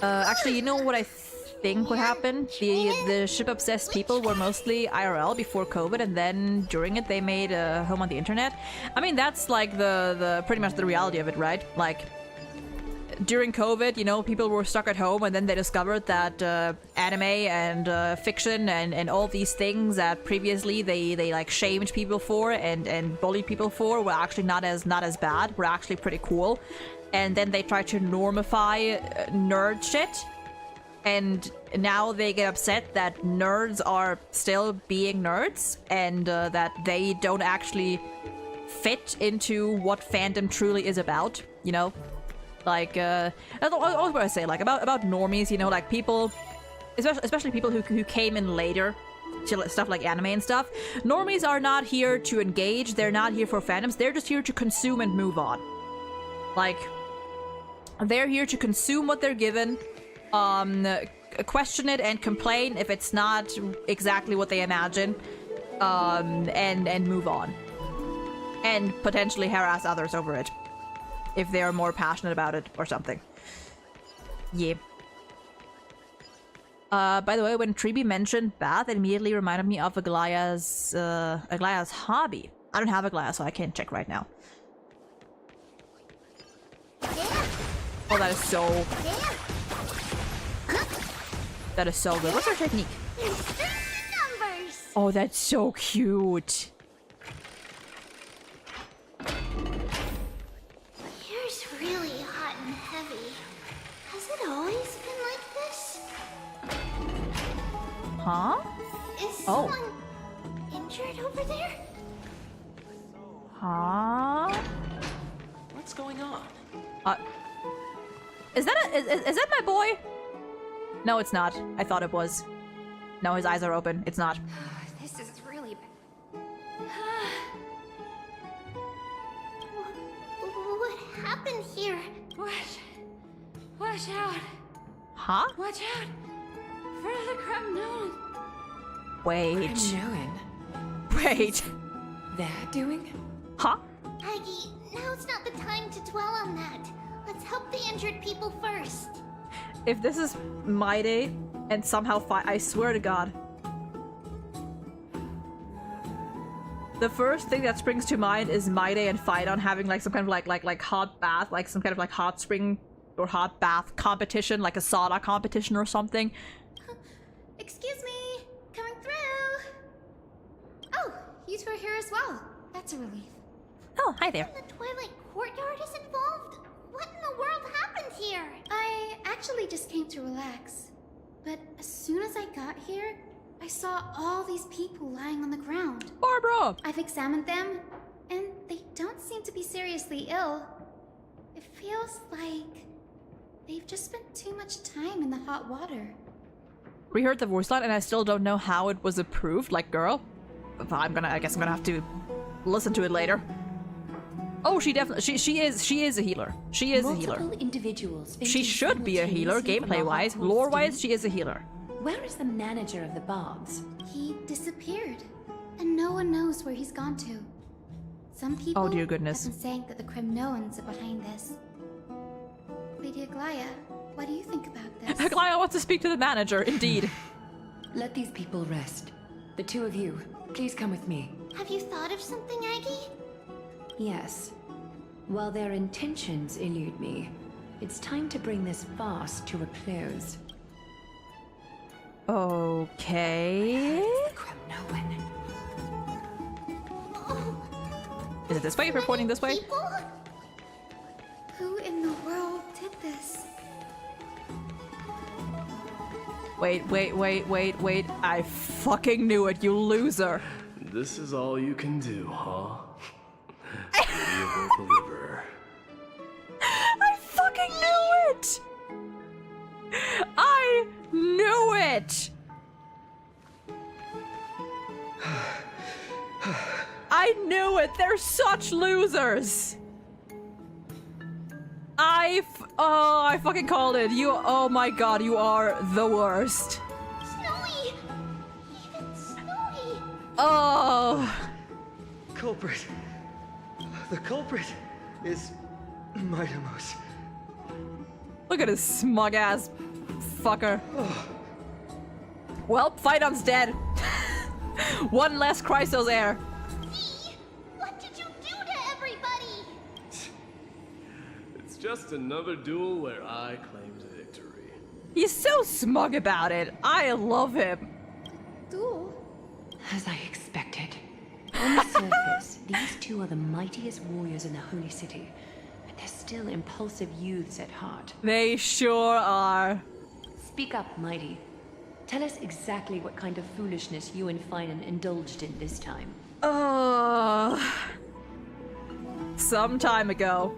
Actually, you know what I think would happen? The ship-obsessed people were mostly IRL before COVID, and then during it they made a home on the internet. I mean, that's like the pretty much the reality of it, right? Like, during COVID, you know, people were stuck at home, and then they discovered that anime and fiction and all these things that previously they like shamed people for and bullied people for were actually not as bad, were actually pretty cool. And then they tried to normify nerd shit, and now they get upset that nerds are still being nerds, and that they don't actually fit into what fandom truly is about, you know? Like, that's what I say, like, about normies, you know, like people, especially people who came in later, to stuff like anime and stuff. Normies are not here to engage, they're not here for fandoms, they're just here to consume and move on. Like, they're here to consume what they're given, question it and complain if it's not exactly what they imagine, and move on. And potentially harass others over it, if they're more passionate about it or something. Yeah. By the way, when Treeby mentioned bath, it immediately reminded me of Aglaya's hobby. I don't have Aglaya, so I can't check right now. Oh, that is so... That is so good. What's her technique? Oh, that's so cute. Here's really hot and heavy. Has it always been like this? Huh? Is someone injured over there? Huh? What's going on? Is that my boy? No, it's not. I thought it was. No, his eyes are open. It's not. This is really bad. What happened here? Watch out. Huh? Watch out. For the Kremnoan. Wait. Kremnoan? Wait. They're doing? Huh? Aggie, now's not the time to dwell on that. Let's help the injured people first. If this is my day and somehow I swear to God. The first thing that springs to mind is my day and Phaidon having like some kind of like hot bath, like some kind of like hot spring or hot bath competition, like a sauna competition or something. Excuse me. Coming through. Oh, you two are here as well. That's a relief. Oh, hi there. The Twilight Courtyard is involved? What in the world happened here? I actually just came to relax. But as soon as I got here, I saw all these people lying on the ground. Barbara! I've examined them, and they don't seem to be seriously ill. It feels like they've just spent too much time in the hot water. Reheard the voice line and I still don't know how it was approved, like girl. I guess I'm gonna have to listen to it later. Oh, she definitely she is a healer. She is a healer. Individuals she should be a healer, gameplay-wise. Lore-wise, she is a healer. Where is the manager of the bards? He disappeared, and no one knows where he's gone to. Some people dear goodness. have been saying that the Kremnoans are behind this. Lady Aglaya, what do you think about this? Aglaya wants to speak to the manager, indeed. Let these people rest. The two of you, please come with me. Have you thought of something, Aggie? Yes. While their intentions elude me, it's time to bring this farce to a close. Okay. Is it this way if we're pointing this way? People? Who in the world did this? Wait. I fucking knew it, you loser. This is all you can do, huh? Pitiable believer. I fucking knew it! I knew it! I knew it! They're such losers! I fucking called it. Oh my god, you are the worst. Snowy! Even Snowy! Oh. Culprit. The culprit is Mightimos. Look at his smug ass fucker. Well, Phaidon's dead. One less Chrysos heir. What did you do to everybody? It's just another duel where I claimed victory. He's so smug about it. I love him. Duel? As I expected. On the surface, these two are the mightiest warriors in the Holy City, but they're still impulsive youths at heart. They sure are. Speak up, Mighty. Tell us exactly what kind of foolishness you and Finan indulged in this time. Some time ago.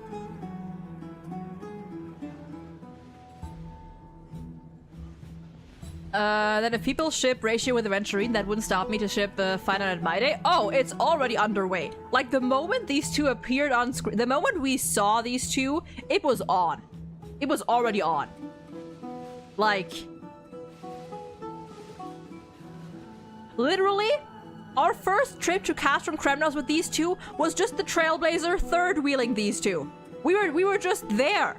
Then if people ship Ratio with Aventurine, that wouldn't stop me to ship Finan and Maide. Oh, it's already underway. Like, the moment these two appeared on screen, the moment we saw these two, it was on. It was already on. Like, literally, our first trip to Castrum Kremnos with these two was just the Trailblazer third wheeling these two. We were just there.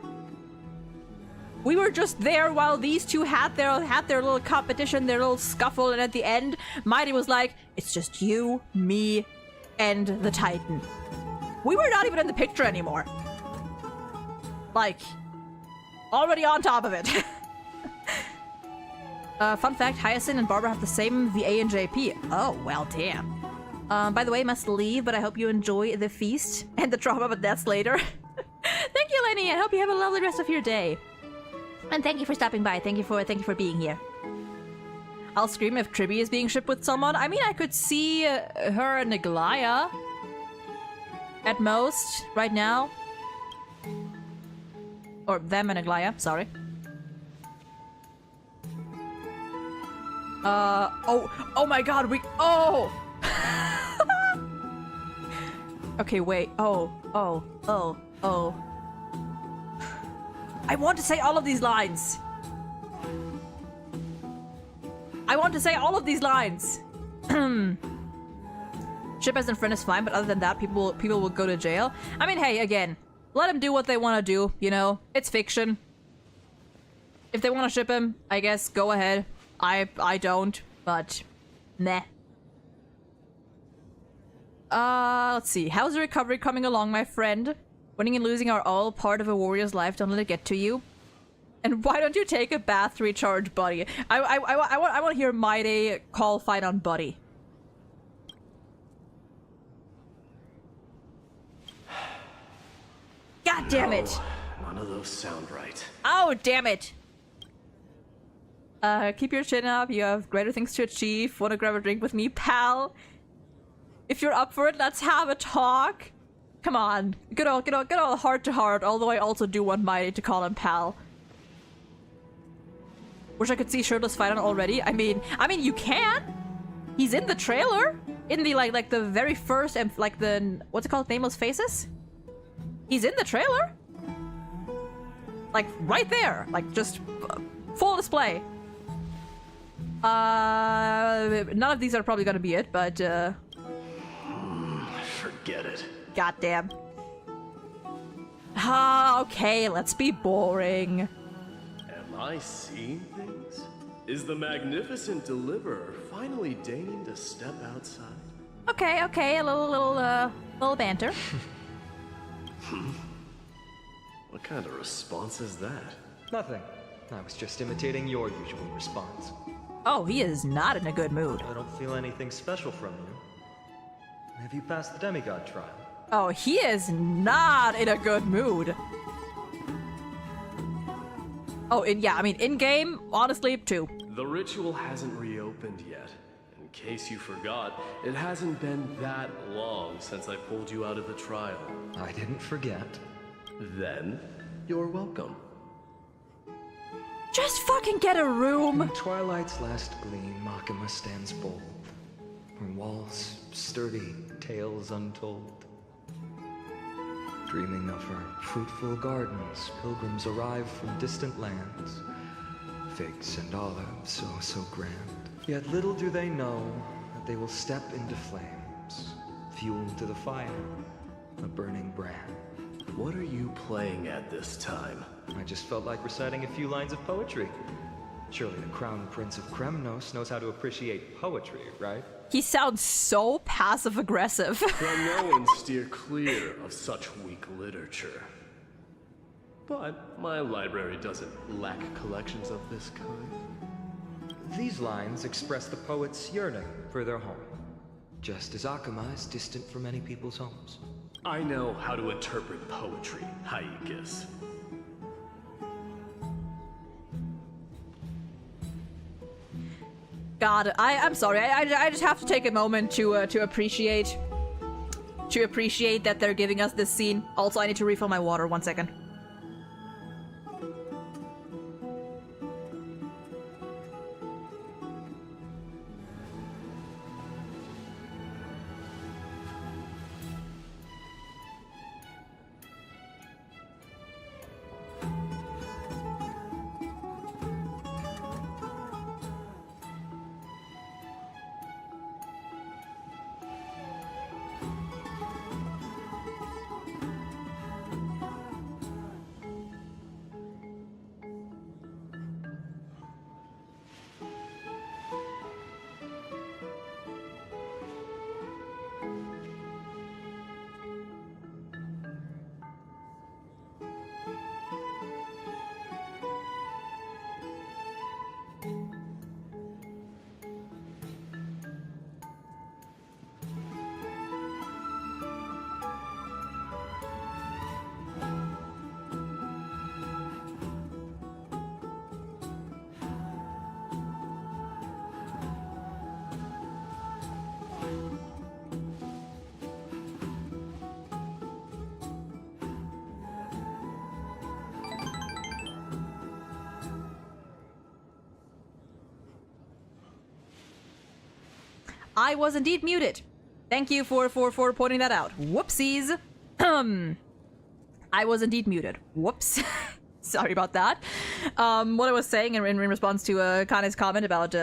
We were just there while these two had their little competition, their little scuffle, and at the end, Mighty was like, it's just you, me, and the Titan. We were not even in the picture anymore. Like, already on top of it. Fun fact, Hyacinth and Barbara have the same VA and JP. Oh, well, damn. By the way, must leave, but I hope you enjoy the feast and the trauma, but that's later. Thank you, Lenny. I hope you have a lovely rest of your day. And thank you for stopping by. Thank you for being here. I'll scream if Tribby is being shipped with someone. I mean, I could see her and Aglaya at most right now. Or them and Aglaya, sorry. Oh my god, okay, wait. Oh. I want to say all of these lines. Ship as a friend is fine, but other than that, people will go to jail. I mean, hey, again, let them do what they want to do, you know? It's fiction. If they want to ship him, I guess, go ahead. I don't, but meh. Let's see. How's the recovery coming along, my friend? Winning and losing are all part of a warrior's life. Don't let it get to you. And why don't you take a bath to recharge, buddy? I want to hear Mighty call fight on Buddy. God damn it! None of those sound right. Oh, damn it! Keep your chin up. You have greater things to achieve. Want to grab a drink with me, pal? If you're up for it, let's have a talk. Come on, good old heart to heart. Although I also do want Mighty to call him pal. Wish I could see shirtless fight on already. I mean, you can. He's in the trailer, in the like the very first and like the what's it called, Nameless Faces. He's in the trailer, like right there, like just full display. None of these are probably gonna be it, but forget it. Goddamn. Ah, okay, let's be boring. Am I seeing things? Is the magnificent deliverer finally deigning to step outside? Okay, a little banter. What kind of response is that? Nothing. I was just imitating your usual response. Oh, he is not in a good mood. I don't feel anything special from you. Have you passed the demigod trial? Oh, he is not in a good mood. Oh, in-game, honestly, too. The ritual hasn't reopened yet. In case you forgot, it hasn't been that long since I pulled you out of the trial. I didn't forget. Then, you're welcome. Just fucking get a room! In twilight's last gleam, Makima stands bold. Her walls sturdy, tales untold. Dreaming of her fruitful gardens, pilgrims arrive from distant lands. Figs and olives, so grand. Yet little do they know that they will step into flames, fuel to the fire, a burning brand. What are you playing at this time? I just felt like reciting a few lines of poetry. Surely the Crown Prince of Kremnos knows how to appreciate poetry, right? He sounds so passive-aggressive. Kremnoans steer clear of such weak literature. But my library doesn't lack collections of this kind. These lines express the poet's yearning for their home, just as Akama is distant from many people's homes. I know how to interpret poetry, Haikis. God, I'm sorry. I just have to take a moment to appreciate that they're giving us this scene. Also, I need to refill my water. 1 second. I was indeed muted. Thank you for pointing that out. Whoopsies. I was indeed muted. Whoops. Sorry about that. What I was saying in response to Kane's comment about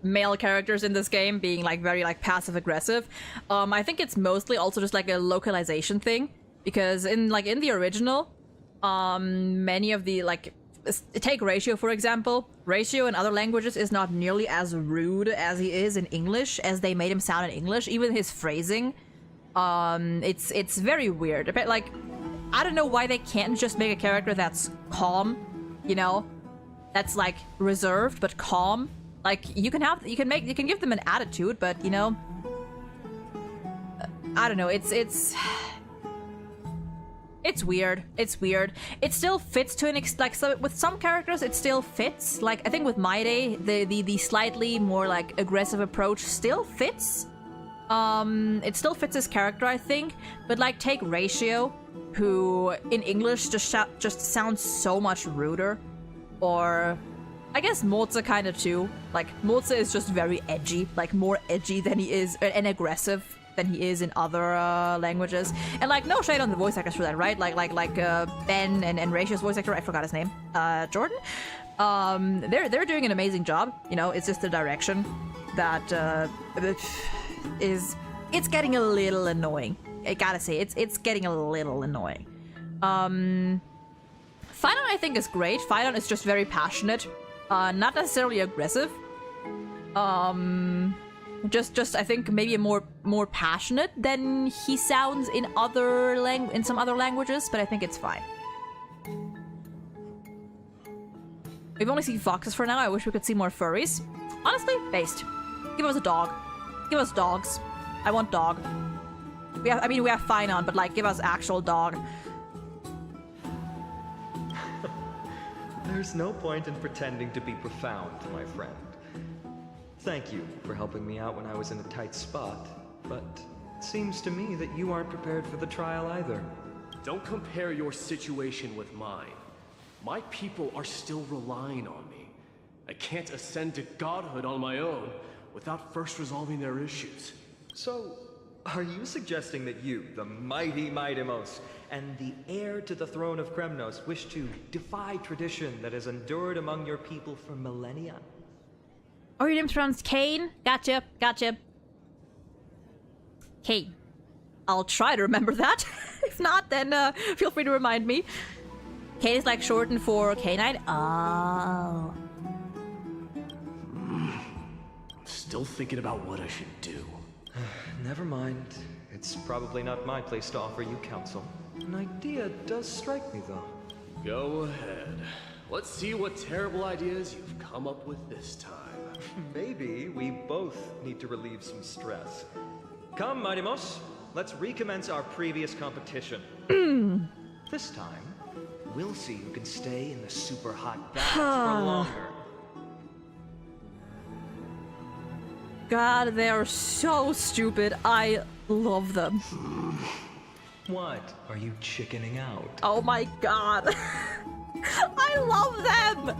male characters in this game being like very like passive aggressive. I think it's mostly also just like a localization thing, because in the original, many of the like take Ratio for example. Ratio in other languages is not nearly as rude as he is in English, as they made him sound in English. Even his phrasing, it's very weird. But like, I don't know why they can't just make a character that's calm, you know, that's like reserved but calm. Like you can give them an attitude, but you know, I don't know. It's weird. It's weird. It still fits to an so with some characters it still fits. Like I think with Maide, the slightly more like aggressive approach still fits. It still fits his character, I think. But like take Ratio, who in English just sounds so much ruder, or I guess Moza kind of too. Like Moza is just very edgy, like more edgy than he is and aggressive than he is in other languages. And like no shade on the voice actors for that, right? Like Ben and Ratio's voice actor, I forgot his name, Jordan. They're doing an amazing job. You know, it's just the direction that it's getting a little annoying. I gotta say, it's getting a little annoying. Phaidon I think is great. Phaidon is just very passionate. Not necessarily aggressive. Just I think maybe more passionate than he sounds in some other languages, but I think it's fine. We've only seen foxes for now. I wish we could see more furries. Honestly, based. Give us a dog. Give us dogs. I want dog. We have Phaidon, but like give us actual dog. There's no point in pretending to be profound, my friend. Thank you for helping me out when I was in a tight spot, but it seems to me that you aren't prepared for the trial either. Don't compare your situation with mine. My people are still relying on me. I can't ascend to godhood on my own without first resolving their issues. So, are you suggesting that you, the mighty Maidemos, and the heir to the throne of Kremnos, wish to defy tradition that has endured among your people for millennia? Oh, your name's pronounced Kane? Gotcha. Kane. I'll try to remember that. If not, then feel free to remind me. Kane is like shortened for canine. Oh. Still thinking about what I should do. Never mind. It's probably not my place to offer you counsel. An idea does strike me, though. Go ahead. Let's see what terrible ideas you've come up with this time. Maybe we both need to relieve some stress. Come, Maidemos. Let's recommence our previous competition. This time, we'll see who can stay in the super hot bath for longer. God, they are so stupid. I love them. What? Are you chickening out? Oh my god. I love them!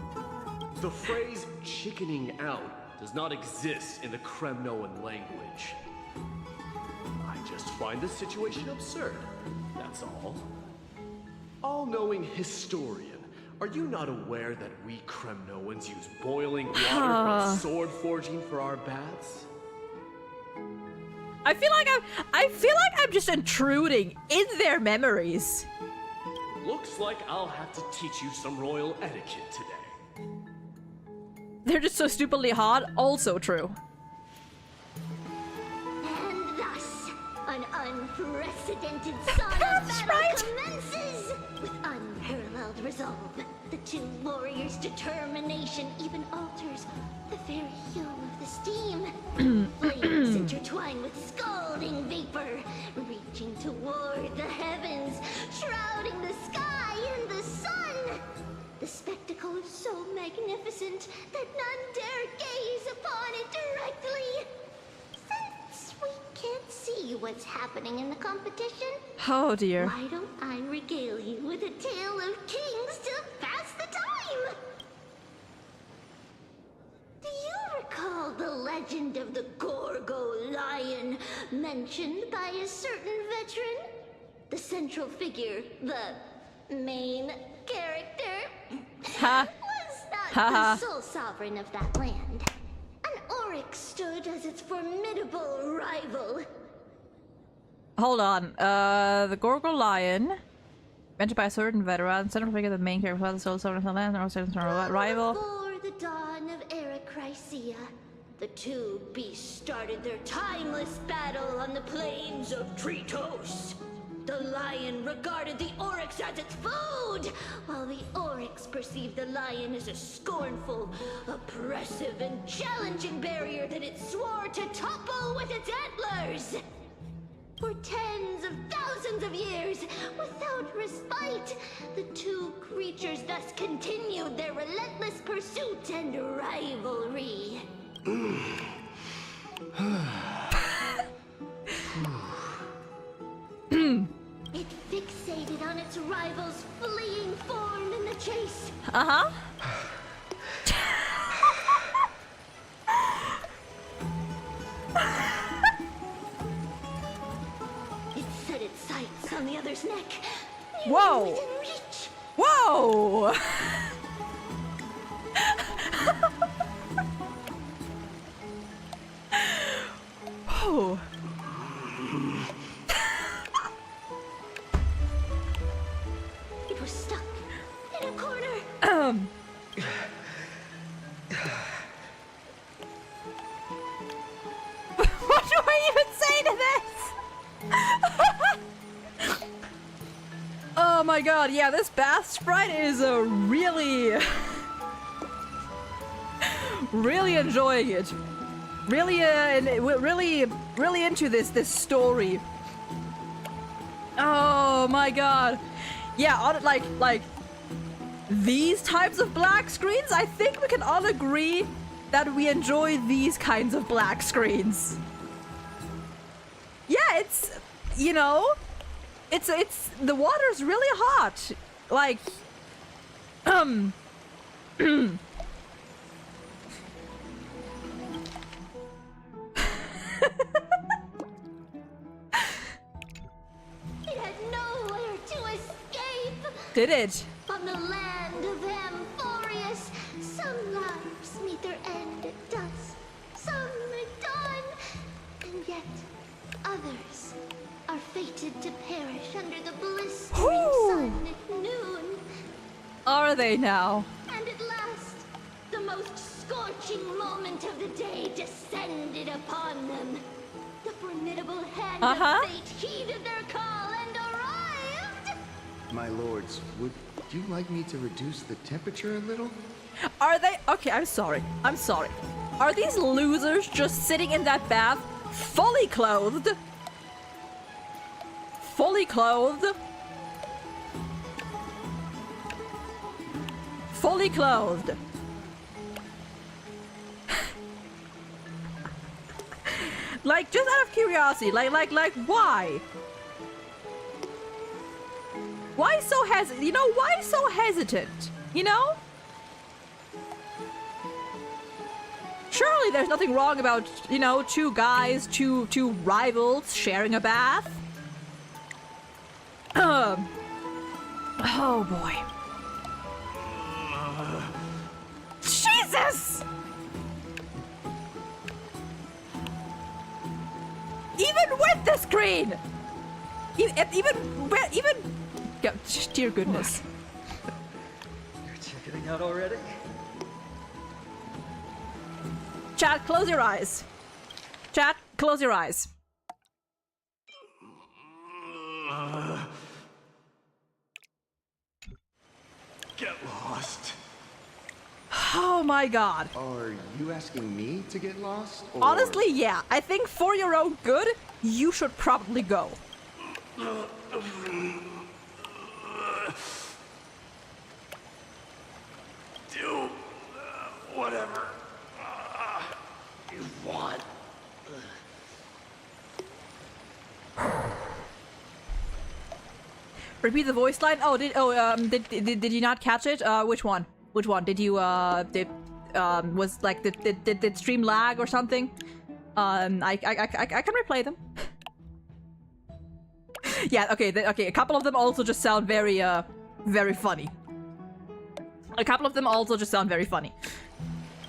The phrase chickening out does not exist in the Kremnoan language. I just find this situation absurd, that's all. All-knowing historian, are you not aware that we Kremnoans use boiling water from sword forging for our baths? I feel like I'm just intruding in their memories. Looks like I'll have to teach you some royal etiquette today. They're just so stupidly hot. Also true. And thus, an unprecedented saga battle commences! With unparalleled resolve, the two warriors' determination even alters the very hue of the steam. Flames intertwine with scalding vapor, reaching toward the heavens, shrouding the sky in the sun. The spectacle is so magnificent that none dare gaze upon it directly. Since we can't see what's happening in the competition, oh dear. Why don't I regale you with a tale of kings to pass the time? Do you recall the legend legend of the Gorgo Lion, mentioned by a certain veteran? The central figure, the main character, Ha. was not the sole sovereign of that land. An Oryx stood as its formidable rival. Hold on. The Gorgo Lion, mentioned by a certain veteran, central figure, the main character, the sole sovereign of the land, or certain rival. Before the dawn of Era Chrysia, the two beasts started their timeless battle on the plains of Tritos. The lion regarded the Oryx as its food, while the Oryx perceived the lion as a scornful, oppressive, and challenging barrier that it swore to topple with its antlers. For tens of thousands of years, without respite, the two creatures thus continued their relentless pursuit and rivalry. It fixated on its rival's fleeing form in the chase. Uh-huh. It set its sights on the other's neck. Whoa! Within reach. Whoa! Oh. It was stuck in a corner. What do I even say to this? Oh my god, yeah, this bath sprite is really enjoying it. Really into this story. Oh my god. Yeah, like these types of black screens, I think we can all agree that we enjoy these kinds of black screens. Yeah, it's, you know, it's the water's really hot. Like It had nowhere to escape. Did it? On the land of Amphorius, some lives meet their end at dusk, some at dawn, and yet others are fated to perish under the blistering sun at noon. Are they now? And at last, the most scorching moment of the day descended upon them. The formidable hand of fate heeded their call and arrived! My lords, would you like me to reduce the temperature a little? Are they? Okay, I'm sorry. Are these losers just sitting in that bath, fully clothed? Fully clothed? Fully clothed. Like, just out of curiosity, like, why? Why so hesitant? You know, why so hesitant? You know? Surely there's nothing wrong about, you know, two guys, two rivals sharing a bath. Oh boy. Jesus! Even with the screen! Even... Dear goodness. You're checking out already? Chat, close your eyes. Chat, close your eyes. Get lost. Oh my god. Are you asking me to get lost? Or... Honestly, yeah. I think for your own good, you should probably go. Do whatever you want. Repeat the voice line. Oh, did you not catch it? Which one? Which one? Did you was like did stream lag or something, I can replay them. Yeah, okay, okay. A couple of them also just sound very very funny. A couple of them also just sound very funny.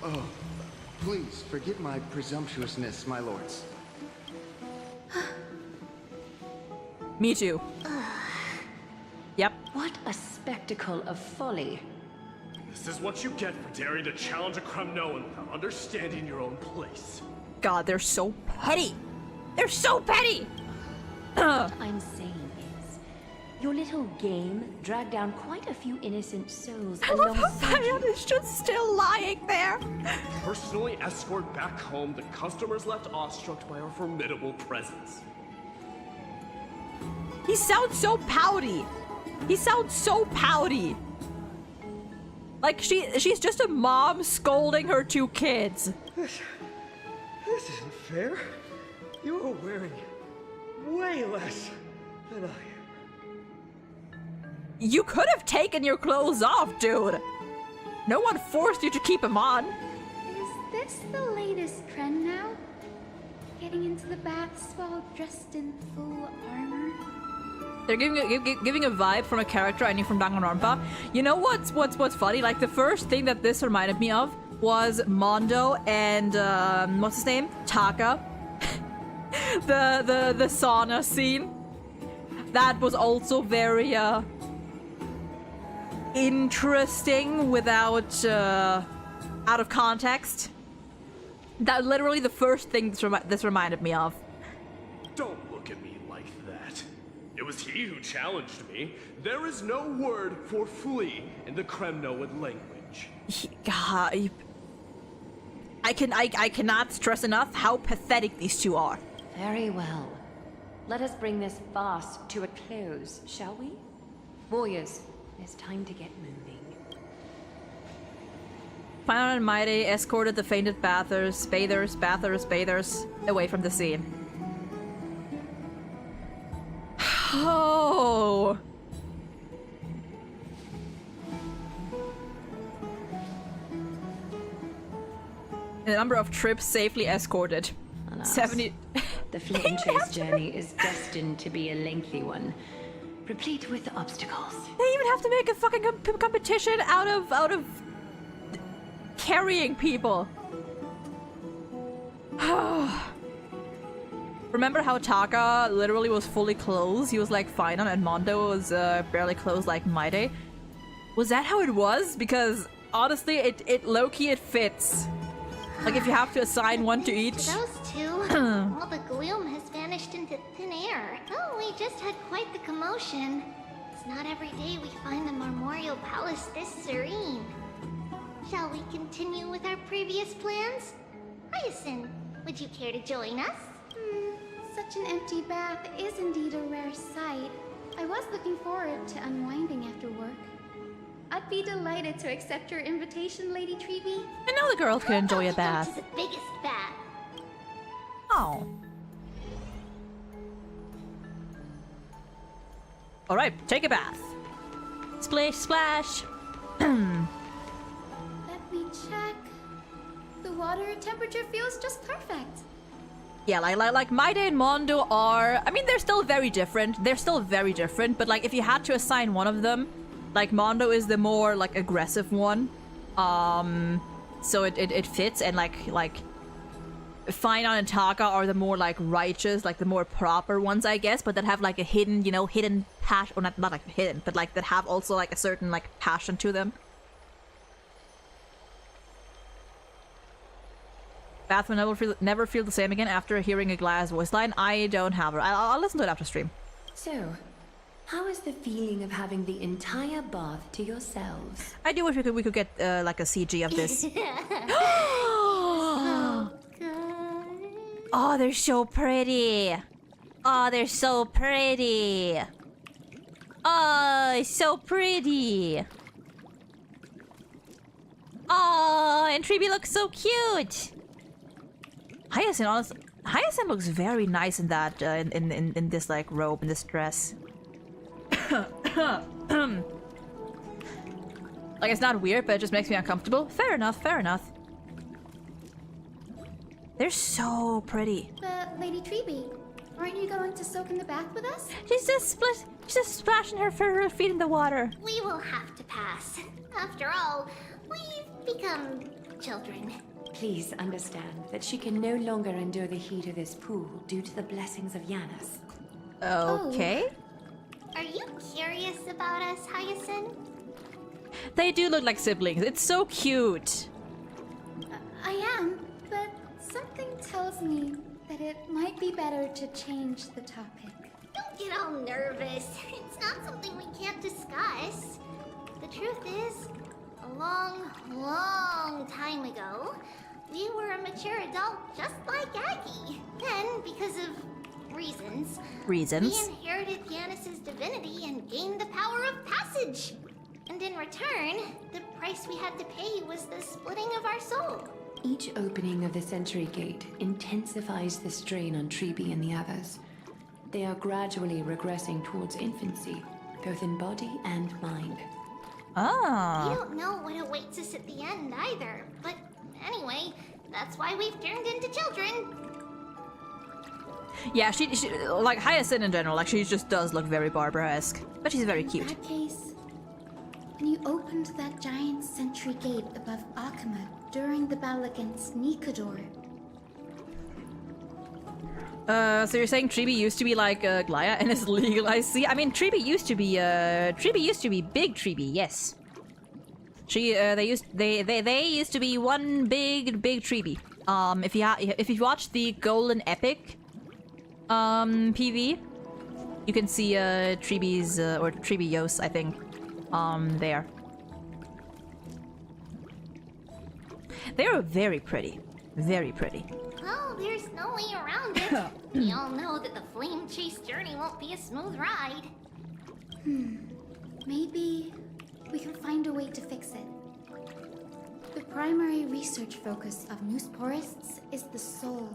Oh, please forgive my presumptuousness, my lords. Me too. Yep. What a spectacle of folly. This is what you get for daring to challenge a Kremnoan without understanding your own place. God, they're so petty. They're so petty. What I'm saying is, your little game dragged down quite a few innocent souls alongside you. Is just still lying there. Personally escort back home the customers left awestruck by our formidable presence. He sounds so pouty. He sounds so pouty. Like she's just a mom scolding her 2 kids. This isn't fair. You are wearing way less than I am. You could have taken your clothes off, dude. No one forced you to keep them on. Is this the latest trend now? Getting into the baths while dressed in full armor? They're giving a vibe from a character I knew from Danganronpa. You know what's funny? Like the first thing that this reminded me of was Mondo and what's his name? Taka. the sauna scene. That was also very interesting without out of context. That literally the first thing this reminded me of. Don't look at me like that. It was he who challenged me. There is no word for flee in the Kremnoan language. God, I cannot stress enough how pathetic these 2 are. Very well. Let us bring this farce to a close, shall we? Warriors, it's time to get moving. Final and Mighty escorted the fainted bathers away from the scene. Oh. The number of trips safely escorted. Alas, 70. The Flame Chase journey is destined to be a lengthy one, replete with obstacles. They even have to make a fucking competition out of carrying people. Remember how Taka literally was fully clothed? He was like fine on, and Mondo was barely clothed like Maide. Was that how it was? Because honestly, it low-key it fits. Like if you have to assign one to each. To those 2, all the gloom has vanished into thin air. Oh, we just had quite the commotion. It's not every day we find the Memorial Palace this serene. Shall we continue with our previous plans? Hyacinth, would you care to join us? Such an empty bath is indeed a rare sight. I was looking forward to unwinding after work. I'd be delighted to accept your invitation, Lady Treevee. I know the girls can enjoy a bath. To the biggest bath. Oh. Alright, take a bath. Splish, splash. Let me check. The water temperature feels just perfect. Yeah, like Maide and Mondo are... I mean, they're still very different. But, like, if you had to assign one of them, like, Mondo is the more, like, aggressive one. So it fits, and, like... Fainan and Taka are the more, like, righteous, like, the more proper ones, I guess, but that have, like, a hidden, you know, hidden passion... Or not like, hidden, but, like, that have also, like, a certain, like, passion to them. Bath will never feel the same again after hearing a glass voice line. I don't have her. I'll listen to it after stream. So, how is the feeling of having the entire bath to yourselves? I do wish we could get like a CG of this. Oh, they're so pretty. Oh, they're so pretty. Oh, it's so pretty. Oh, and Treevee looks so cute. Hyacinth, honestly, Hyacinth looks very nice in that, in this like robe, in this dress. Like, it's not weird, but it just makes me uncomfortable. Fair enough, fair enough. They're so pretty. But Lady Treeby, aren't you going to soak in the bath with us? She's just splashing her feet in the water. We will have to pass. After all, we've become children. Please understand that she can no longer endure the heat of this pool due to the blessings of Yanis. Okay. Are you curious about us, Hyacinth? They do look like siblings. It's so cute. I am, but something tells me that it might be better to change the topic. Don't get all nervous. It's not something we can't discuss. The truth is, a long, long time ago, we were a mature adult just like Aggie. Then, because of reasons, we inherited Yanis's divinity and gained the power of passage. And in return, the price we had to pay was the splitting of our soul. Each opening of the Century Gate intensifies the strain on Treeby and the others. They are gradually regressing towards infancy, both in body and mind. We don't know what awaits us at the end either. But anyway, that's why we've turned into children. Yeah, she like Hyacinth in general, like she just does look very Barbara-esque. But she's very cute. In that case, when you opened that giant Sentry Gate above Akama during the battle against Nikador. So you're saying Treeby used to be like Glaya and is legalized? See, I mean, Treeby used to be big Treeby, yes. They used to be one big Treeby. If you watch the Golden Epic PV, you can see Treeby's or Treebyos, I think, there. They are very pretty, very pretty. Well, there's no way around it. We all know that the flame chase journey won't be a smooth ride. Maybe we can find a way to fix it. The primary research focus of Noosporists is the soul.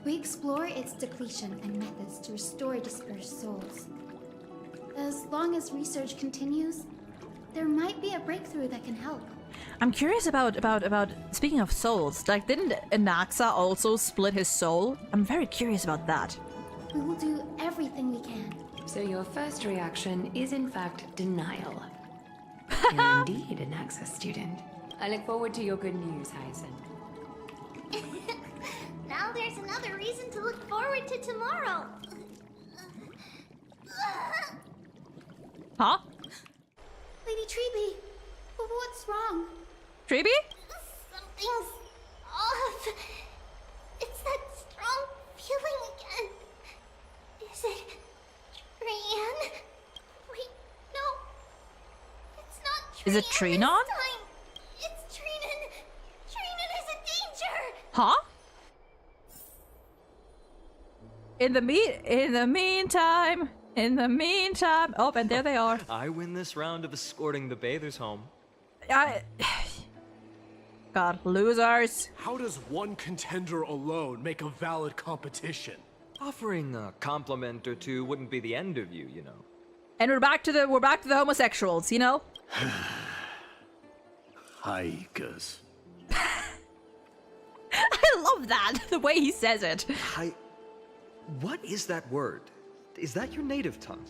We explore its depletion and methods to restore dispersed souls. As long as research continues, there might be a breakthrough that can help. I'm curious about speaking of souls, like didn't Anaxa also split his soul? I'm very curious about that. We will do everything we can. So your first reaction is in fact denial. You're indeed an Anaxa student. I look forward to your good news, Hyacinth. Now there's another reason to look forward to tomorrow. Huh? Lady Treeby, what's wrong? Treeby? Something's off. It's that strong feeling again. Is it Trian? Wait, no. It's not Trian. Is it Trinon? It's Trinan. Trinan is in danger. Huh? In the meantime. Oh, and there they are. I win this round of escorting the bathers home. God, losers. How does one contender alone make a valid competition? Offering a compliment or two wouldn't be the end of you, you know. And we're back to the homosexuals, you know? Haikas. I love that, the way he says it. What is that word? Is that your native tongue?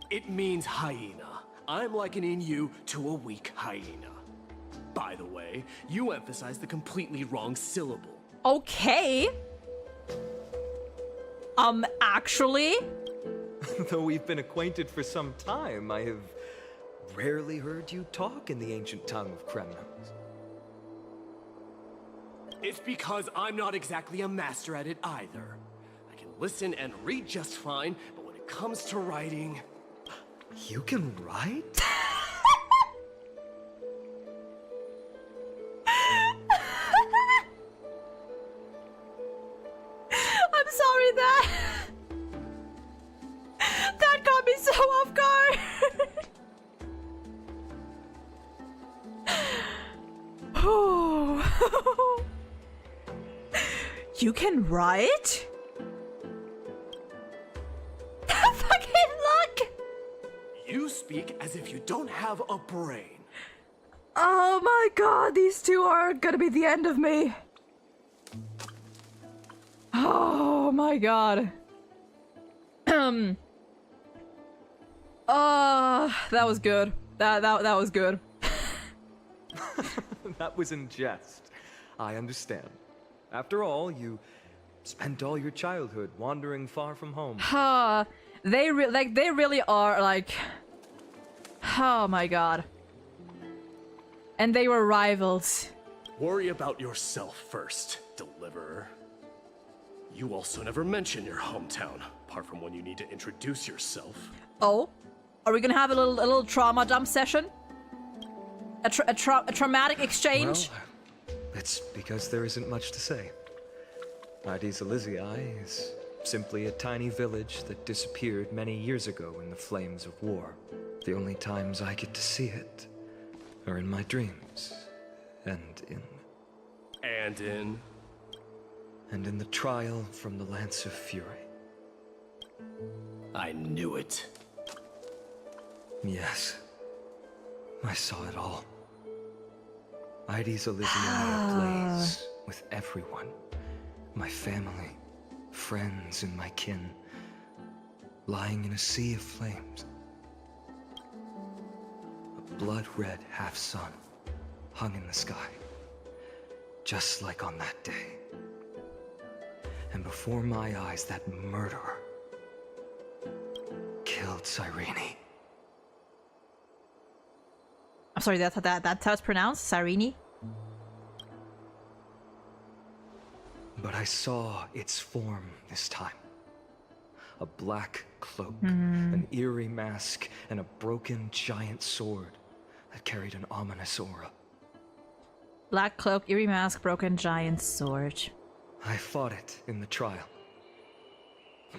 It means hyena. I'm likening you to a weak hyena. By the way, you emphasized the completely wrong syllable. Okay. Actually? Though we've been acquainted for some time, I have rarely heard you talk in the ancient tongue of Kremnos. It's because I'm not exactly a master at it either. I can listen and read just fine, but when it comes to writing... You can write? I'm sorry that got me so off guard. You can write? Fucking look! You speak as if you don't have a brain. Oh my god, these two are gonna be the end of me. Oh my god. That was good. That was good. That was in jest. I understand. After all, you spent all your childhood wandering far from home. They really are like, oh my god. And they were rivals. Worry about yourself first, Deliverer. You also never mention your hometown, apart from when you need to introduce yourself. Oh, are we gonna have a little trauma dump session? A traumatic exchange? Well, it's because there isn't much to say. Ides Elysiae is simply a tiny village that disappeared many years ago in the flames of war. The only times I get to see it are in my dreams, and in the trial from the Lance of Fury. I knew it. Yes, I saw it all. Ides Elysiae ablaze with everyone. My family, friends, and my kin, lying in a sea of flames. A blood-red half-sun hung in the sky, just like on that day. And before my eyes, that murderer killed Cyrene. I'm sorry, that's how it's pronounced? Cyrene? But I saw its form this time. A black cloak, an eerie mask, and a broken giant sword that carried an ominous aura. Black cloak, eerie mask, broken giant sword. I fought it in the trial.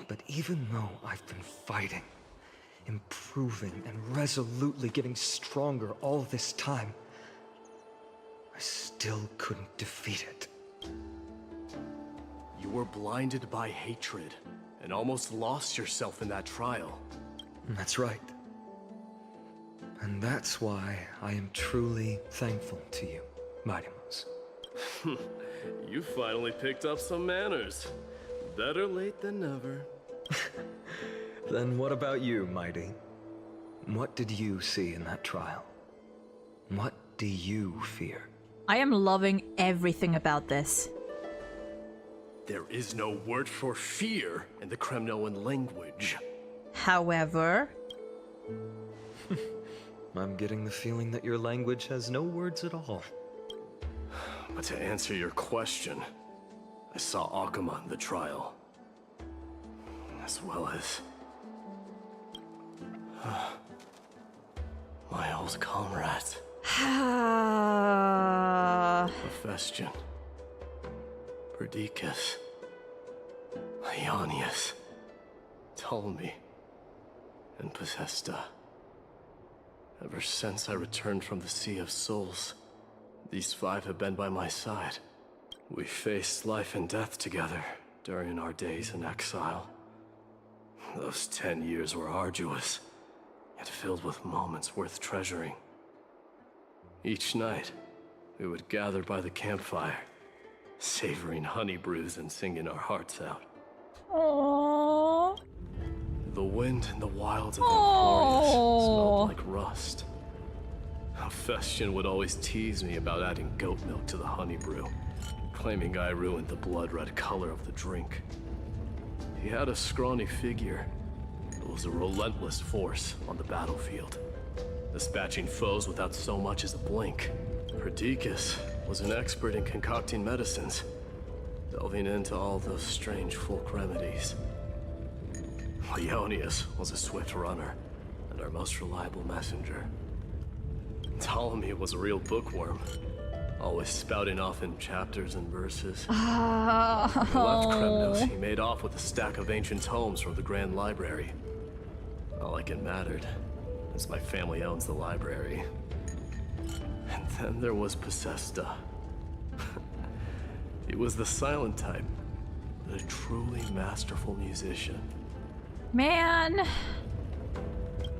But even though I've been fighting, improving, and resolutely getting stronger all this time, I still couldn't defeat it. You were blinded by hatred, and almost lost yourself in that trial. That's right. And that's why I am truly thankful to you, Mighty Mouse. You finally picked up some manners. Better late than never. Then what about you, Mighty? What did you see in that trial? What do you fear? I am loving everything about this. There is no word for fear in the Kremnoan language. However... I'm getting the feeling that your language has no words at all. But to answer your question, I saw Akuma in the trial. As well as... my old comrades. Hephaestion. Perdiccas. Ionius. Ptolemy. And Possesta. Ever since I returned from the Sea of Souls, these five have been by my side. We faced life and death together during our days in exile. Those 10 years were arduous, yet filled with moments worth treasuring. Each night, we would gather by the campfire, savoring honey brews and singing our hearts out. Aww. The wind in the wilds of Emporius smelled like rust. Hephaestion would always tease me about adding goat milk to the honey brew, claiming I ruined the blood-red color of the drink. He had a scrawny figure, but was a relentless force on the battlefield, dispatching foes without so much as a blink. Perdiccas was an expert in concocting medicines, delving into all those strange folk remedies. Ionius was a swift runner, and our most reliable messenger. Ptolemy was a real bookworm, always spouting off in chapters and verses. When he left Kremnos, he made off with a stack of ancient tomes from the Grand Library. Not like it mattered, as my family owns the library. And then there was Possesta. He was the silent type, but a truly masterful musician. Man!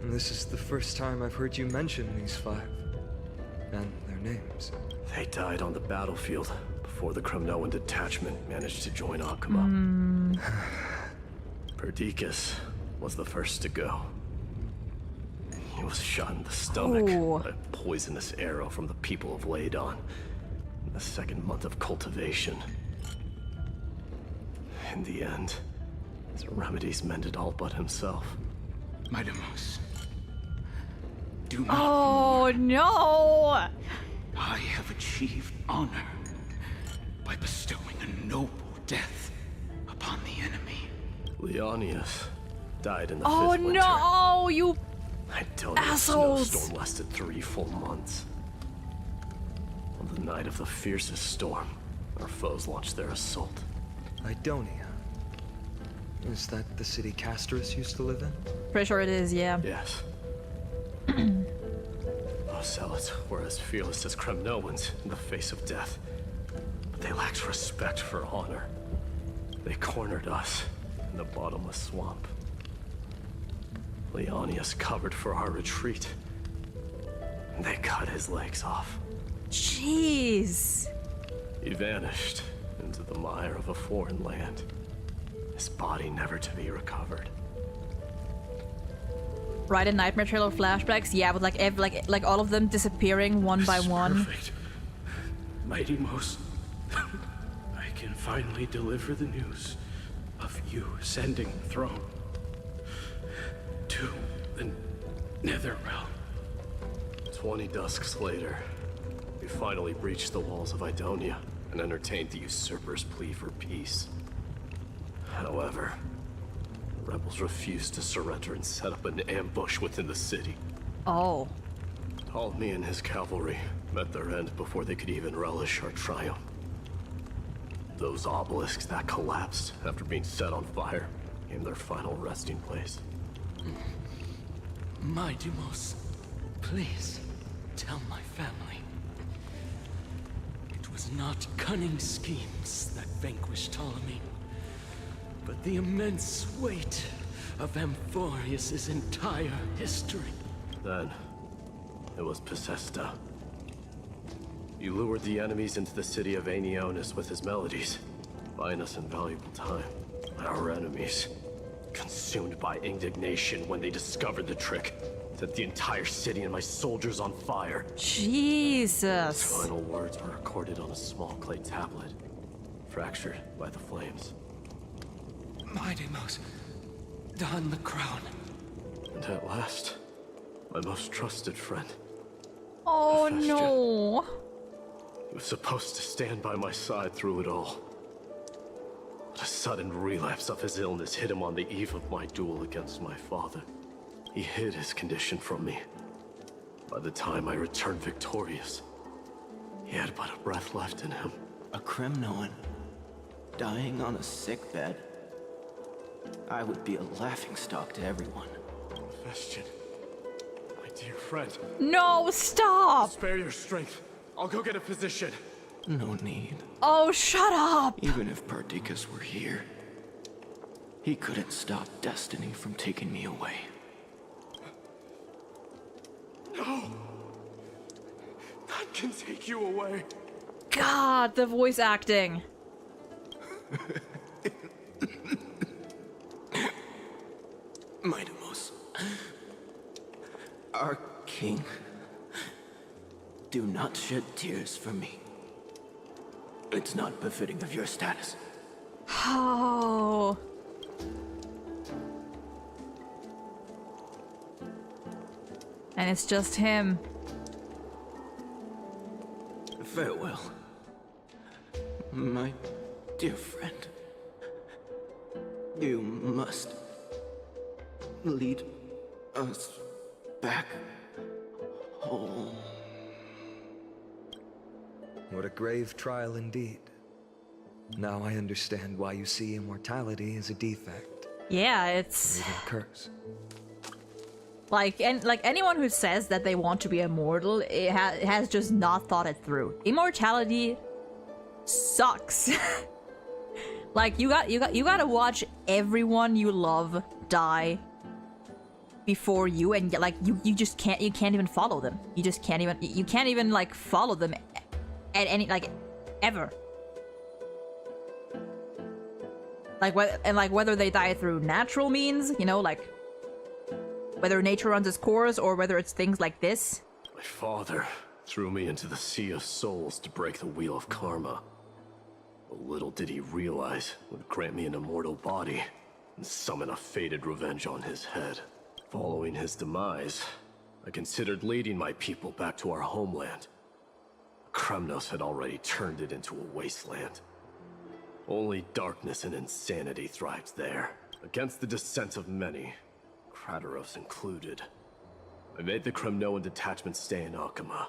This is the first time I've heard you mention these five. And their their names? They died on the battlefield before the Kremnoan detachment managed to join Akuma. Perdiccas was the first to go. He was shot in the stomach by a poisonous arrow from the people of Ladon in the second month of cultivation. In the end, his remedies mended all but himself. Maidamos, do not. Oh no! I have achieved honor by bestowing a noble death upon the enemy. Leonius died in the Oh fifth winter. no, you Idonia's snowstorm lasted 3 full months. On the night of the fiercest storm, our foes launched their assault. Idonia. Is that the city Castorus used to live in? Pretty sure it is, yeah. Yes. Ocelots were as fearless as Kremnoans in the face of death. But they lacked respect for honor. They cornered us in the bottomless swamp. Leonius covered for our retreat. And they cut his legs off. Jeez. He vanished into the mire of a foreign land. His body never to be recovered. Right, a Nightmare Trail of flashbacks, yeah, with like all of them disappearing one by one. Perfect. Mighty Most, I can finally deliver the news of you ascending the throne to the Netherrealm. 20 dusks later, we finally breached the walls of Idonia and entertained the usurper's plea for peace. However, the rebels refused to surrender and set up an ambush within the city. Oh. Ptolemy and his cavalry met their end before they could even relish our triumph. Those obelisks that collapsed after being set on fire became their final resting place. Mighty Most, please tell my family. It was not cunning schemes that vanquished Ptolemy, but the immense weight of Amphorius' entire history. Then, it was Pacesta. He lured the enemies into the city of Aenionis with his melodies, buying us invaluable time. Our enemies, consumed by indignation when they discovered the trick, set the entire city and my soldiers on fire. Jesus. His final words were recorded on a small clay tablet, fractured by the flames. Mighty Most, don the crown. And at last, my most trusted friend. Oh Hephaestia. no. He was supposed to stand by my side through it all. But a sudden relapse of his illness hit him on the eve of my duel against my father. He hid his condition from me. By the time I returned victorious, he had but a breath left in him. A Kremnoan, dying on a sickbed. I would be a laughingstock to everyone. Hephaestia, my dear friend. No, stop! Spare your strength. I'll go get a physician. No need. Oh, shut up! Even if Perdiccas were here, he couldn't stop destiny from taking me away. No! None can take you away. God, the voice acting. Maidamos, our king, do not shed tears for me. It's not befitting of your status. Oh. And it's just him. Farewell, my dear friend. You must lead us back home. What a grave trial indeed. Now I understand why you see immortality as a defect. Yeah, it's... Or even a curse. Like anyone who says that they want to be immortal, it has just not thought it through. Immortality sucks. Like you gotta watch everyone you love die before you, and like you just can't even follow them. You just can't even like follow them at any like ever. Like whether they die through natural means, you know, like whether nature runs its course or whether it's things like this. My father threw me into the sea of souls to break the wheel of karma. But little did he realize it would grant me an immortal body and summon a fated revenge on his head. Following his demise, I considered leading my people back to our homeland. Kremnos had already turned it into a wasteland. Only darkness and insanity thrives there. Against the dissent of many, Krateros included. I made the Kremnoan detachment stay in Akama.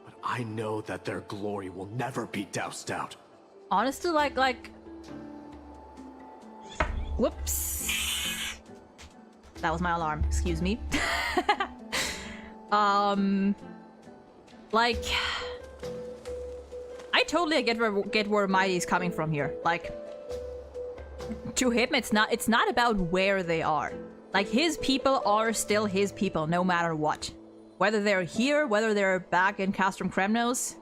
But I know that their glory will never be doused out. Honestly, like... Whoops. That was my alarm, excuse me. Like... I totally get where Mighty's coming from here. Like... To him, it's not about where they are. Like, his people are still his people, no matter what. Whether they're here, whether they're back in Castrum Kremnos.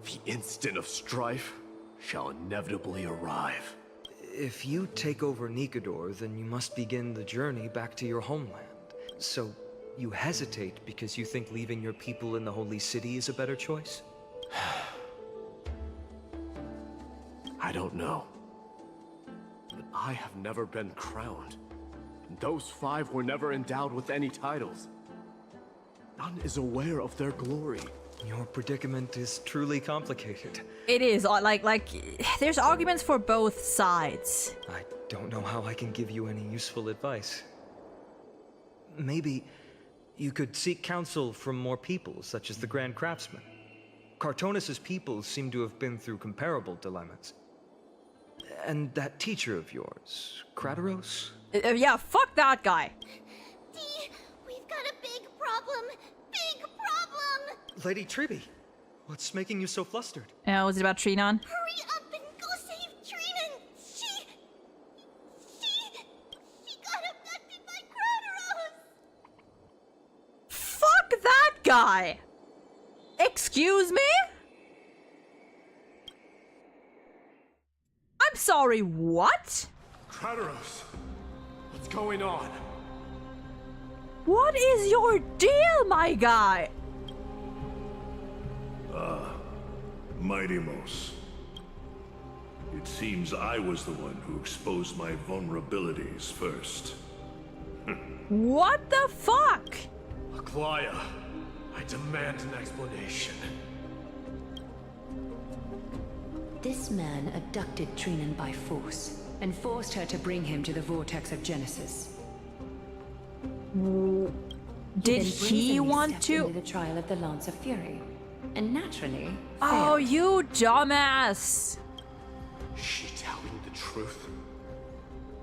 The instant of strife shall inevitably arrive. If you take over Nikador, then you must begin the journey back to your homeland. So, you hesitate because you think leaving your people in the Holy City is a better choice? I don't know. But I have never been crowned. And those 5 were never endowed with any titles. None is aware of their glory. Your predicament is truly complicated. It is, like, there's arguments for both sides. I don't know how I can give you any useful advice. Maybe you could seek counsel from more people, such as the Grand Craftsman. Cartonis' people seem to have been through comparable dilemmas. And that teacher of yours, Krateros? Yeah, fuck that guy. D, we've got a big problem. Big problem! Lady Triby, what's making you so flustered? Was it about Trinon? Hurry up and go save Trinon! She got abducted by Krateros! Fuck that guy! Excuse me? I'm sorry, what? Krateros, what's going on? What is your deal, my guy? Mighty-Mos. It seems I was the one who exposed my vulnerabilities first. What the fuck? Aglaya, I demand an explanation. This man abducted Trinon by force and forced her to bring him to the vortex of Genesis. Did he want to? Into the trial of the Lance of Fury, and naturally. Oh, failed. you dumbass! Is she telling the truth?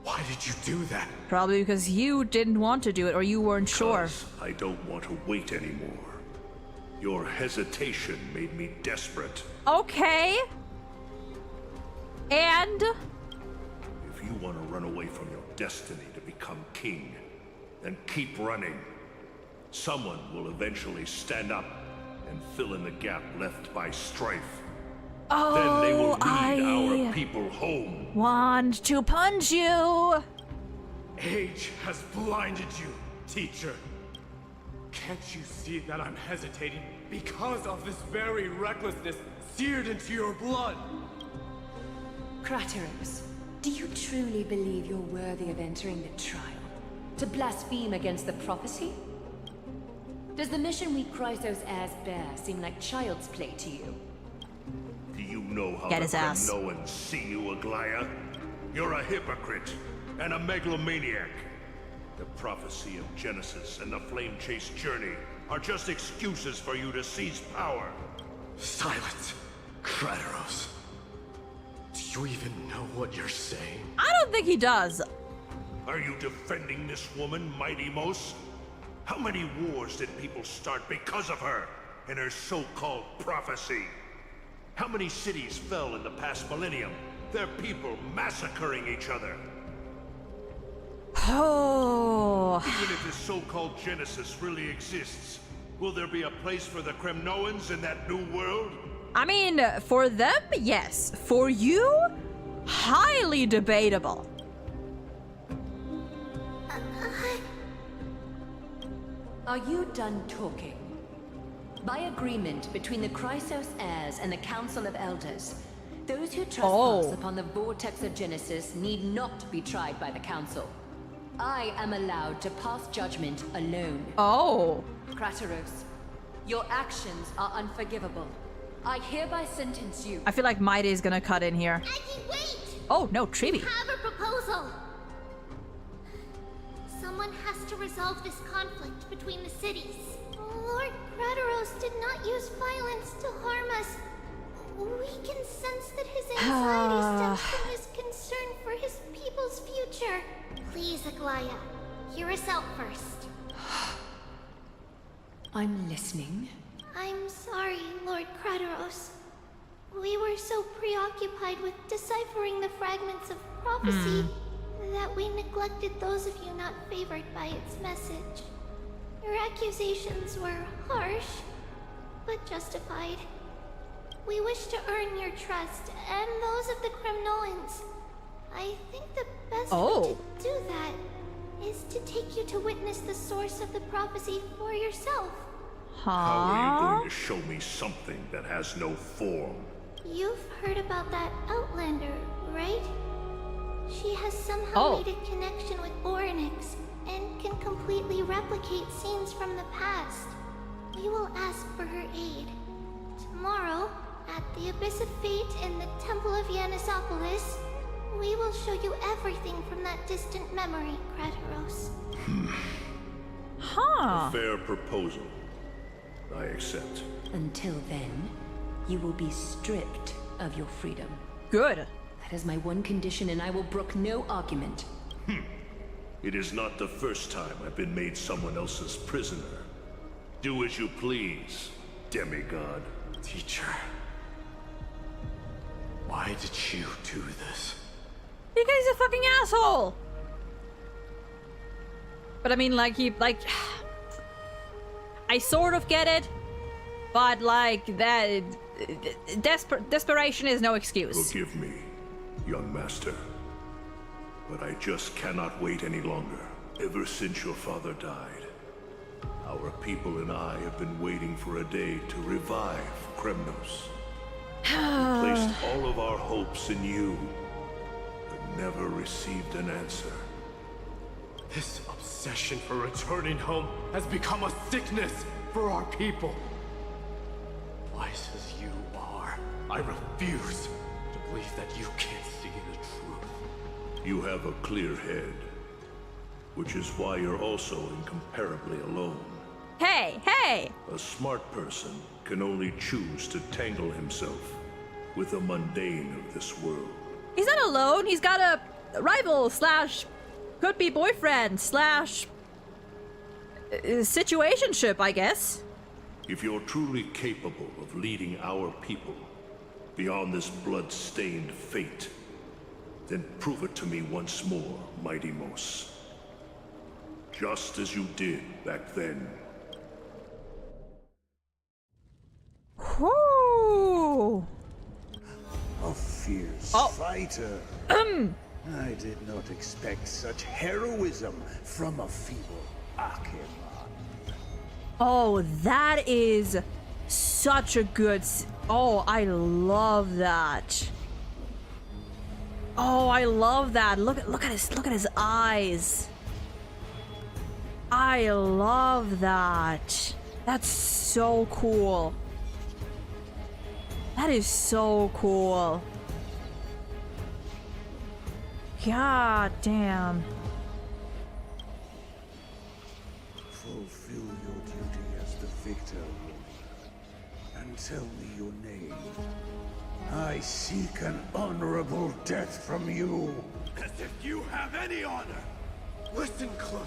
Why did you do that? Probably because you didn't want to do it, or you weren't sure. I don't want to wait anymore. Your hesitation made me desperate. Okay. And? If you want to run away from your destiny to become king, then keep running. Someone will eventually stand up and fill in the gap left by strife. Oh, then they will lead our people home. Want to punch you? Age has blinded you, teacher. Can't you see that I'm hesitating because of this very recklessness seared into your blood? Krateros, do you truly believe you're worthy of entering the trial? To blaspheme against the prophecy? Does the mission we Chrysos heirs bear seem like child's play to you? Do you know how Get the his ass. Kremnoans see you, Aglaya? You're a hypocrite and a megalomaniac. The prophecy of Genesis and the flame chase journey are just excuses for you to seize power. Silence, Krateros. Do you even know what you're saying? I don't think he does. Are you defending this woman, Mighty-Mos? How many wars did people start because of her and her so-called prophecy? How many cities fell in the past millennium, their people massacring each other? Oh. Even if this so-called Genesis really exists, will there be a place for the Kremnoans in that new world? I mean, for them, yes. For you, highly debatable. Are you done talking? By agreement between the Chrysos heirs and the Council of Elders, those who trespass upon the vortex of Genesis need not be tried by the Council. I am allowed to pass judgment alone. Oh. Krateros, your actions are unforgivable. I hereby sentence you. I feel like Maide is gonna cut in here. Aggie, wait! Oh, no, Trivi. I have a proposal. Someone has to resolve this conflict between the cities. Lord Krateros did not use violence to harm us. We can sense that his anxiety stems from his concern for his people's future. Please, Aglaya, hear us out first. I'm listening. I'm sorry, Lord Krateros. We were so preoccupied with deciphering the fragments of prophecy that we neglected those of you not favored by its message. Your accusations were harsh, but justified. We wish to earn your trust and those of the Kremnoans. I think the best way to do that is to take you to witness the source of the prophecy for yourself. How are you going to show me something that has no form? You've heard about that Outlander, right? She has somehow made a connection with Orynyx and can completely replicate scenes from the past. We will ask for her aid. Tomorrow, at the Abyss of Fate in the Temple of Yanisopolis, we will show you everything from that distant memory, Krateros. A fair proposal. I accept. Until then, you will be stripped of your freedom. Good. That is my one condition, and I will brook no argument. It is not the first time I've been made someone else's prisoner. Do as you please, demigod. Teacher. Why did you do this? Because he's a fucking asshole! But I mean, like, I sort of get it, but like, that... desperation is no excuse. Forgive me, young master. But I just cannot wait any longer. Ever since your father died, our people and I have been waiting for a day to revive Kremnos. We placed all of our hopes in you, but never received an answer. This obsession for returning home has become a sickness for our people. Wise as you are, I refuse to believe that you can't see the truth. You have a clear head, which is why you're also incomparably alone. Hey! A smart person can only choose to tangle himself with the mundane of this world. He's not alone. He's got a rival slash could be boyfriend slash situationship, I guess. If you're truly capable of leading our people beyond this blood-stained fate, then prove it to me once more, Mighty Mos. Just as you did back then. Whoo! A fierce fighter. I did not expect such heroism from a feeble Acheron. Oh, that is such a good... Oh, I love that. Oh, I love that. Look at his eyes. I love that. That's so cool. That is so cool. God damn. Fulfill your duty as the victor, and tell me your name. I seek an honorable death from you. As if you have any honor. Listen closely.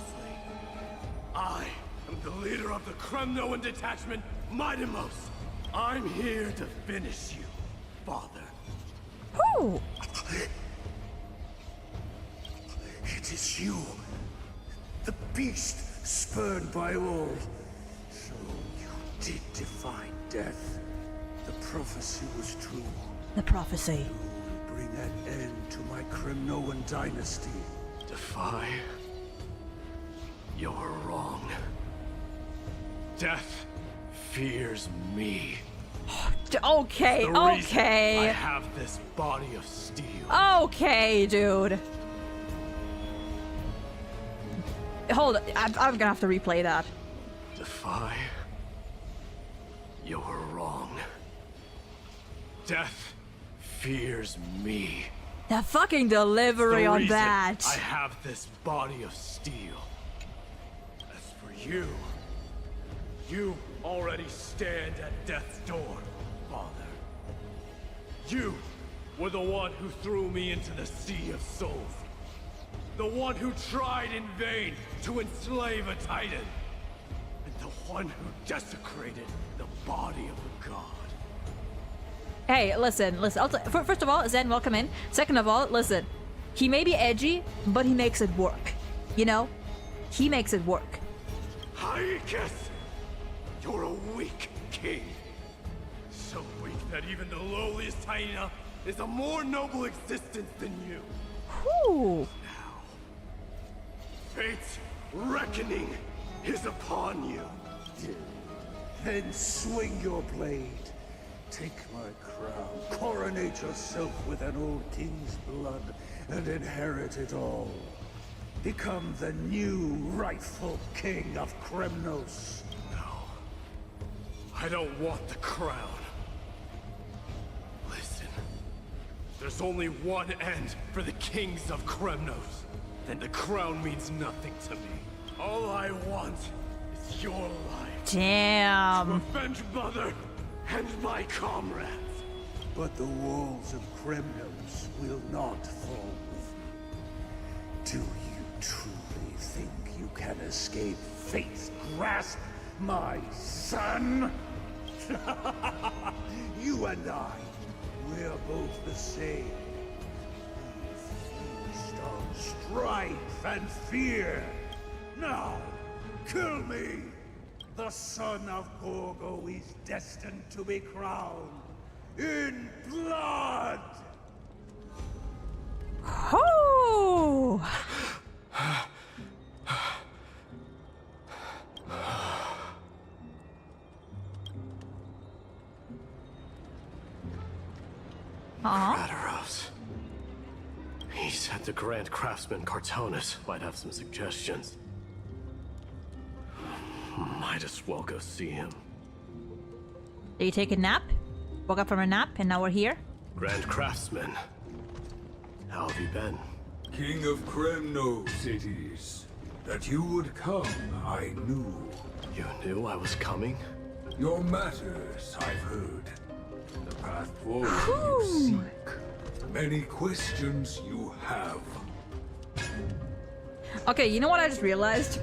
I am the leader of the Kremnoan detachment, Mighty Mos. I'm here to finish you, Father. Who? It is you, The beast spurned by all. So you did defy death. The prophecy was true. The prophecy. You will bring an end to my Kremnoan dynasty. Defy? You're wrong. Death fears me. Okay, The reason okay. I have this body of steel. Okay, dude. Hold on, I'm gonna have to replay that. Defy? You're wrong. Death fears me. The fucking delivery The on reason that. I have this body of steel. As for you, you already stand at death's door, Father. You were the one who threw me into the Sea of Souls. The one who tried in vain to enslave a Titan. And the one who desecrated the body of a god. Hey, listen. Also, first of all, Zen, welcome in. Second of all, listen. He may be edgy, but he makes it work. You know? He makes it work. Haikas! You're a weak king. So weak that even the lowliest hyena is a more noble existence than you. Whew. Fate's reckoning is upon you. Then swing your blade. Take my crown. Coronate yourself with an old king's blood and inherit it all. Become the new rightful king of Kremnos. I don't want the crown. Listen. There's only one end for the kings of Kremnos. Then the crown means nothing to me. All I want is your life. Damn. To avenge Mother and my comrades. But the walls of Kremnos will not fall with me. Do you truly think you can escape fate's grasp, my son? You and I, we're both the same. We feast on strife and fear. Now, kill me! The son of Gorgo is destined to be crowned in blood! Oh! Radaros. He said the Grand Craftsman Cartonus might have some suggestions. Might as well go see him. Did you take a nap? Woke up from a nap and now we're here? Grand Craftsman. How have you been? King of Kremno cities. That you would come, I knew. You knew I was coming? Your matters, I've heard. The path forward you seek. Many questions you have. Okay, you know what I just realized?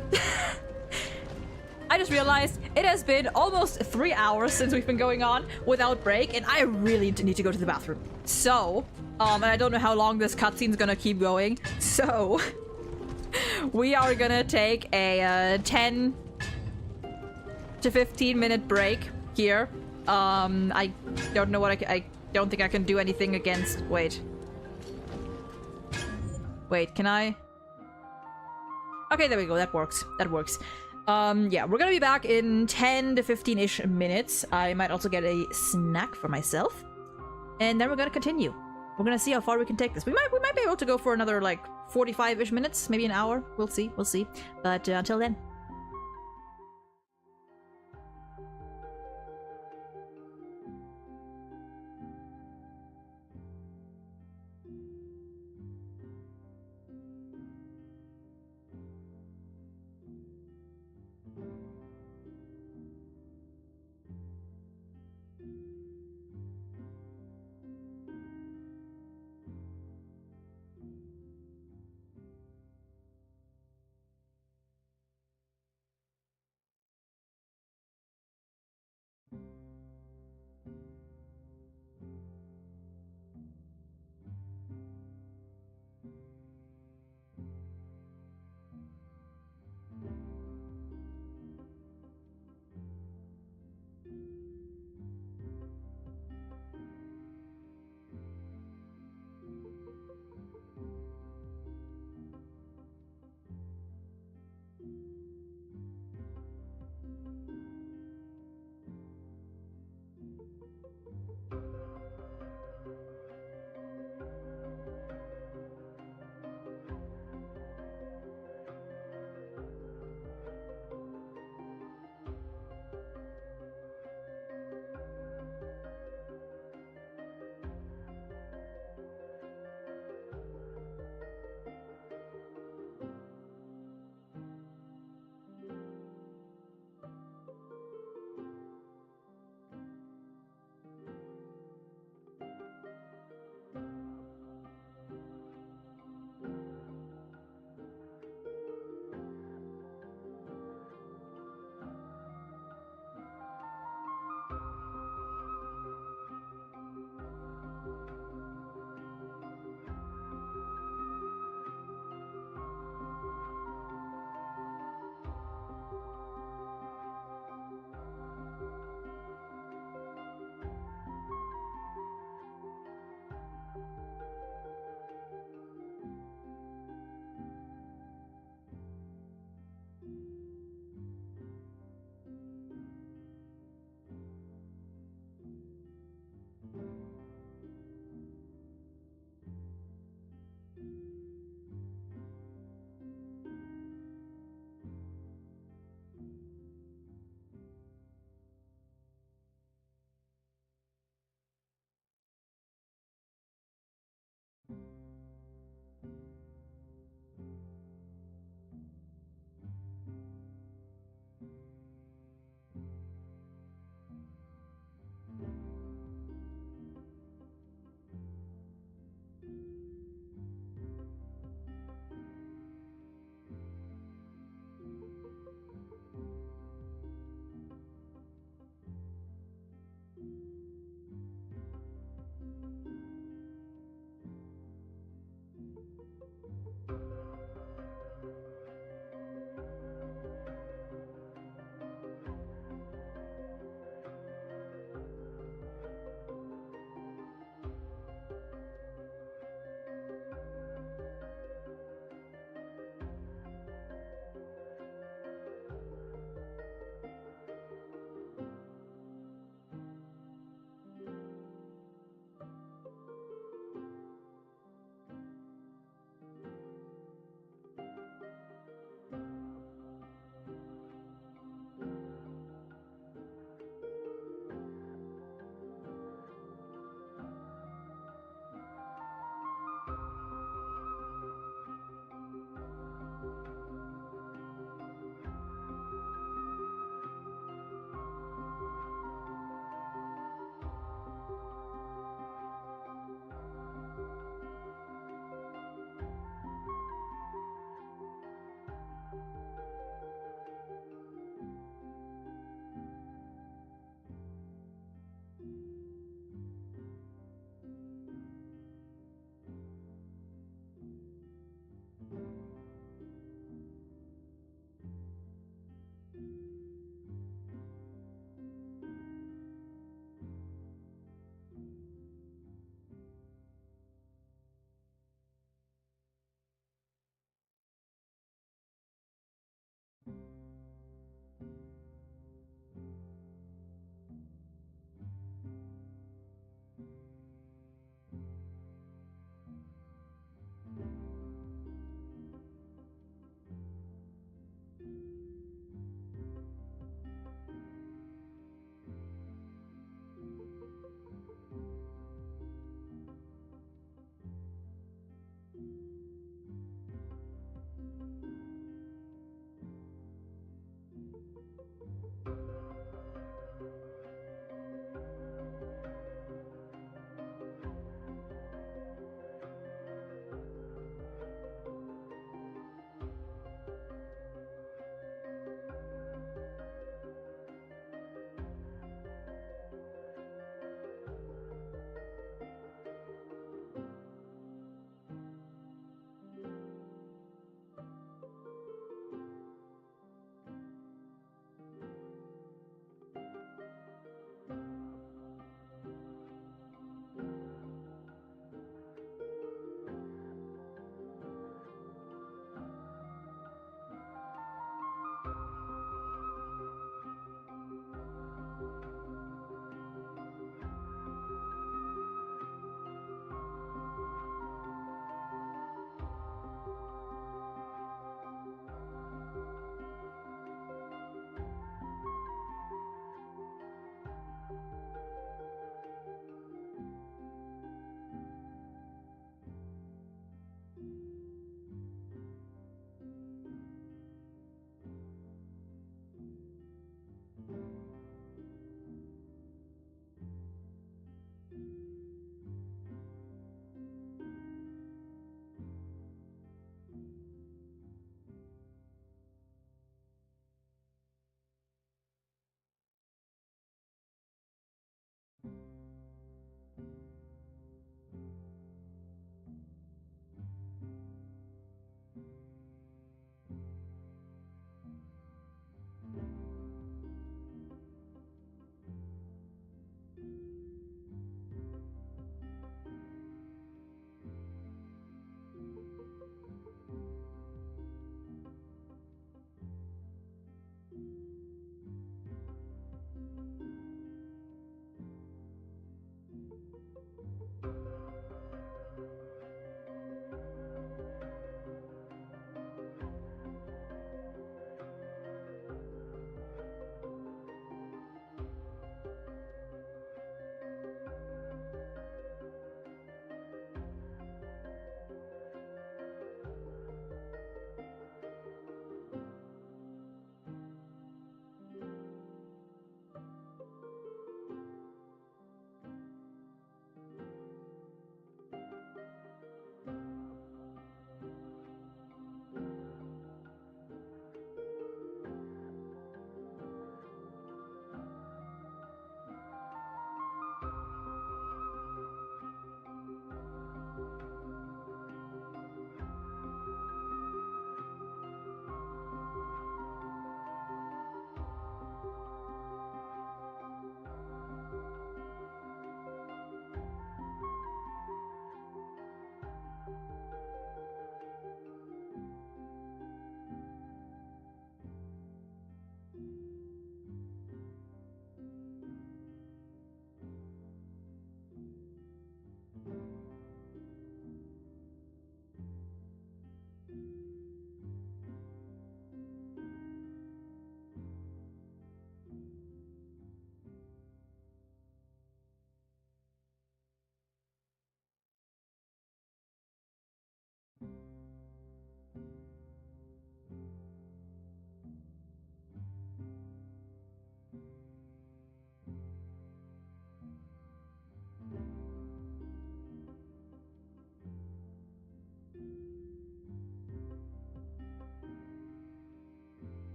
I just realized it has been almost 3 hours since we've been going on without break, and I really need to go to the bathroom. So, and I don't know how long this cutscene's gonna keep going, so we are gonna take a 10 to 15 minute break here. I don't know what I don't think I can do anything against. Wait, can I? Okay, there we go. That works. Yeah, we're gonna be back in 10 to 15-ish minutes. I might also get a snack for myself. And then we're gonna continue. We're gonna see how far we can take this. We might be able to go for another, like, 45-ish minutes, maybe an hour. We'll see. But until then.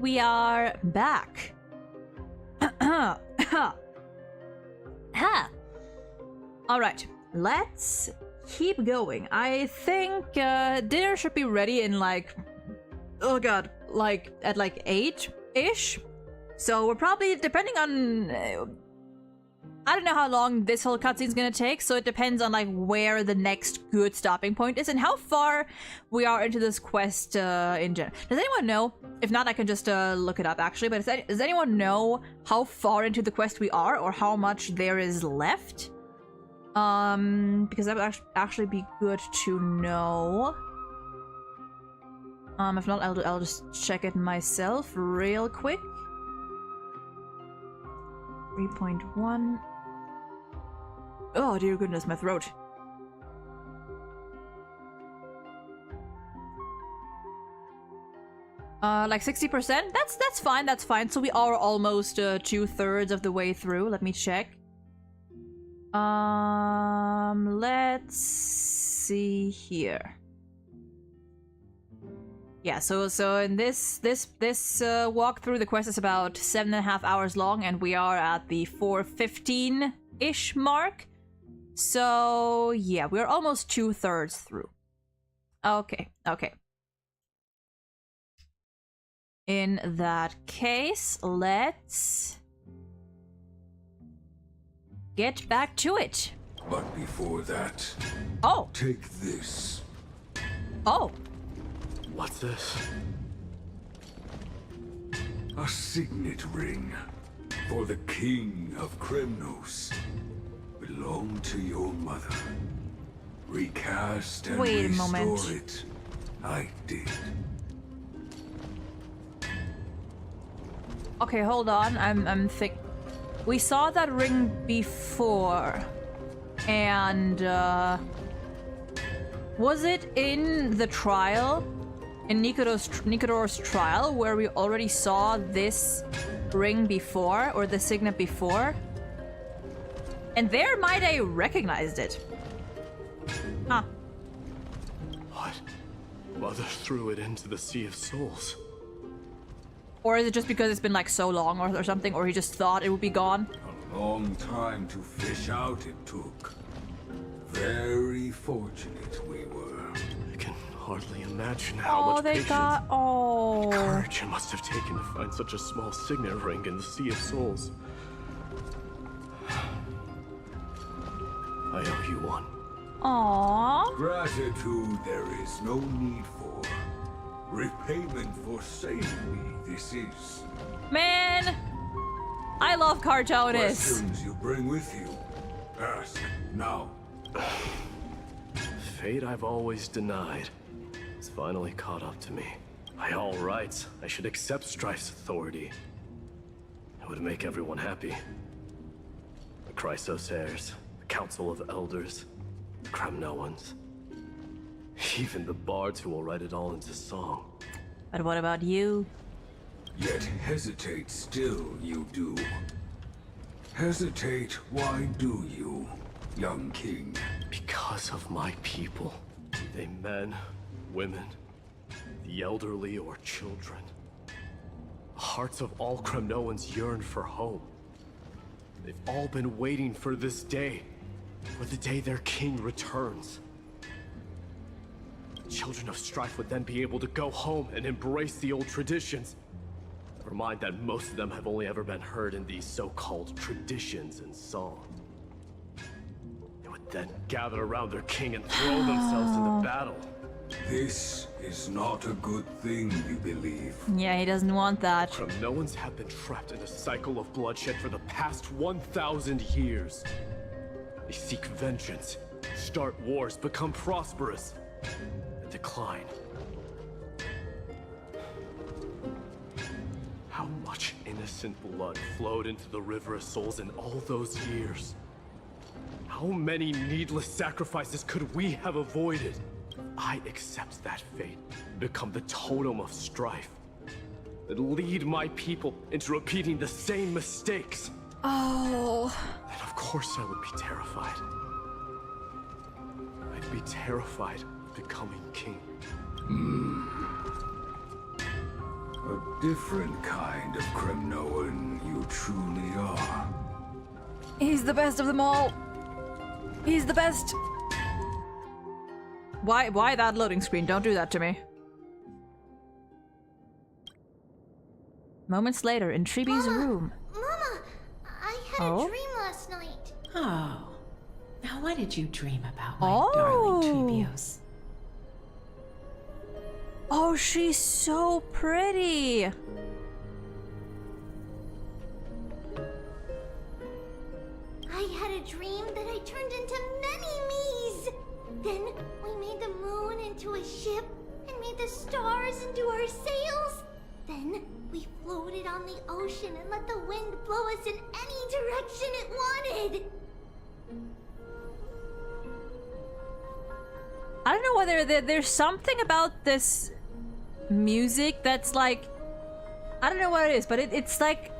we are back. Ha! Alright, let's keep going. I think dinner should be ready in like... Oh god, like at like 8-ish? So we're probably, depending on... I don't know how long this whole cutscene's gonna take, so it depends on like where the next good stopping point is and how far we are into this quest in general. Does anyone know? If not, I can just look it up actually, but does anyone know how far into the quest we are or how much there is left? Because that would actually be good to know. If not, I'll just check it myself real quick. 3.1. Oh dear goodness, my throat. Like 60%? That's fine, that's fine. So we are almost 2/3 of the way through. Let me check. Let's see here. Yeah, so in this walkthrough, the quest is about 7.5 hours long, and we are at the 4:15-ish mark. So yeah, we're almost 2/3 through. Okay. In that case, let's get back to it. But before that, take this. Oh. What's this? A signet ring for the King of Kremnos. Belonged to your mother. Recast and Wait a restore moment. it. I did. Okay, hold on. I'm thick. We saw that ring before, and was it in the trial? In Nikodor's trial, where we already saw this ring before, or the signet before? And there might I recognized it. Huh. What? Mother threw it into the Sea of Souls. Or is it just because it's been like so long or something, or he just thought it would be gone? A long time to fish out it took. Very fortunate we were. I can hardly imagine how much patience and courage it must have taken to find such a small signet ring in the Sea of Souls. I owe you one. Aww. Gratitude there is no need for. Repayment for saving me, this is. Man, I love Cartoonist. Questions you bring with you. Ask now. Fate I've always denied has finally caught up to me. By all rights, I should accept Strife's authority. It would make everyone happy. The Chrysos heirs, the Council of Elders, the Kremnoans. Even the bards who will write it all into song. But what about you? Yet hesitate still you do. Hesitate, why do you, young king? Because of my people. Be they men, women, the elderly or children. The hearts of all Kremnoans yearn for home. They've all been waiting for this day. For the day their king returns. Children of Strife would then be able to go home and embrace the old traditions. Never mind that most of them have only ever been heard in these so-called traditions and song. They would then gather around their king and throw themselves into battle. This is not a good thing, you believe. Yeah, he doesn't want that. Kremnoans have been trapped in a cycle of bloodshed for the past 1,000 years. They seek vengeance, start wars, become prosperous, and decline. How much innocent blood flowed into the River of Souls in all those years? How many needless sacrifices could we have avoided? I accept that fate, become the totem of strife, that lead my people into repeating the same mistakes. Oh. Then of course I would be terrified. I'd be terrified of becoming king. A different kind of Kremnoan you truly are. He's the best of them all. He's the best. Why that loading screen? Don't do that to me. Moments later, in Treebe's room. Mama, I had a dream last night. Oh. Now what did you dream about, my darling Treebios? Oh, she's so pretty. I had a dream that I turned into many me's. Then we made the moon into a ship and made the stars into our sails. Then we floated on the ocean and let the wind blow us in any direction it wanted. I don't know whether there's something about this music that's like, I don't know what it is, but it's like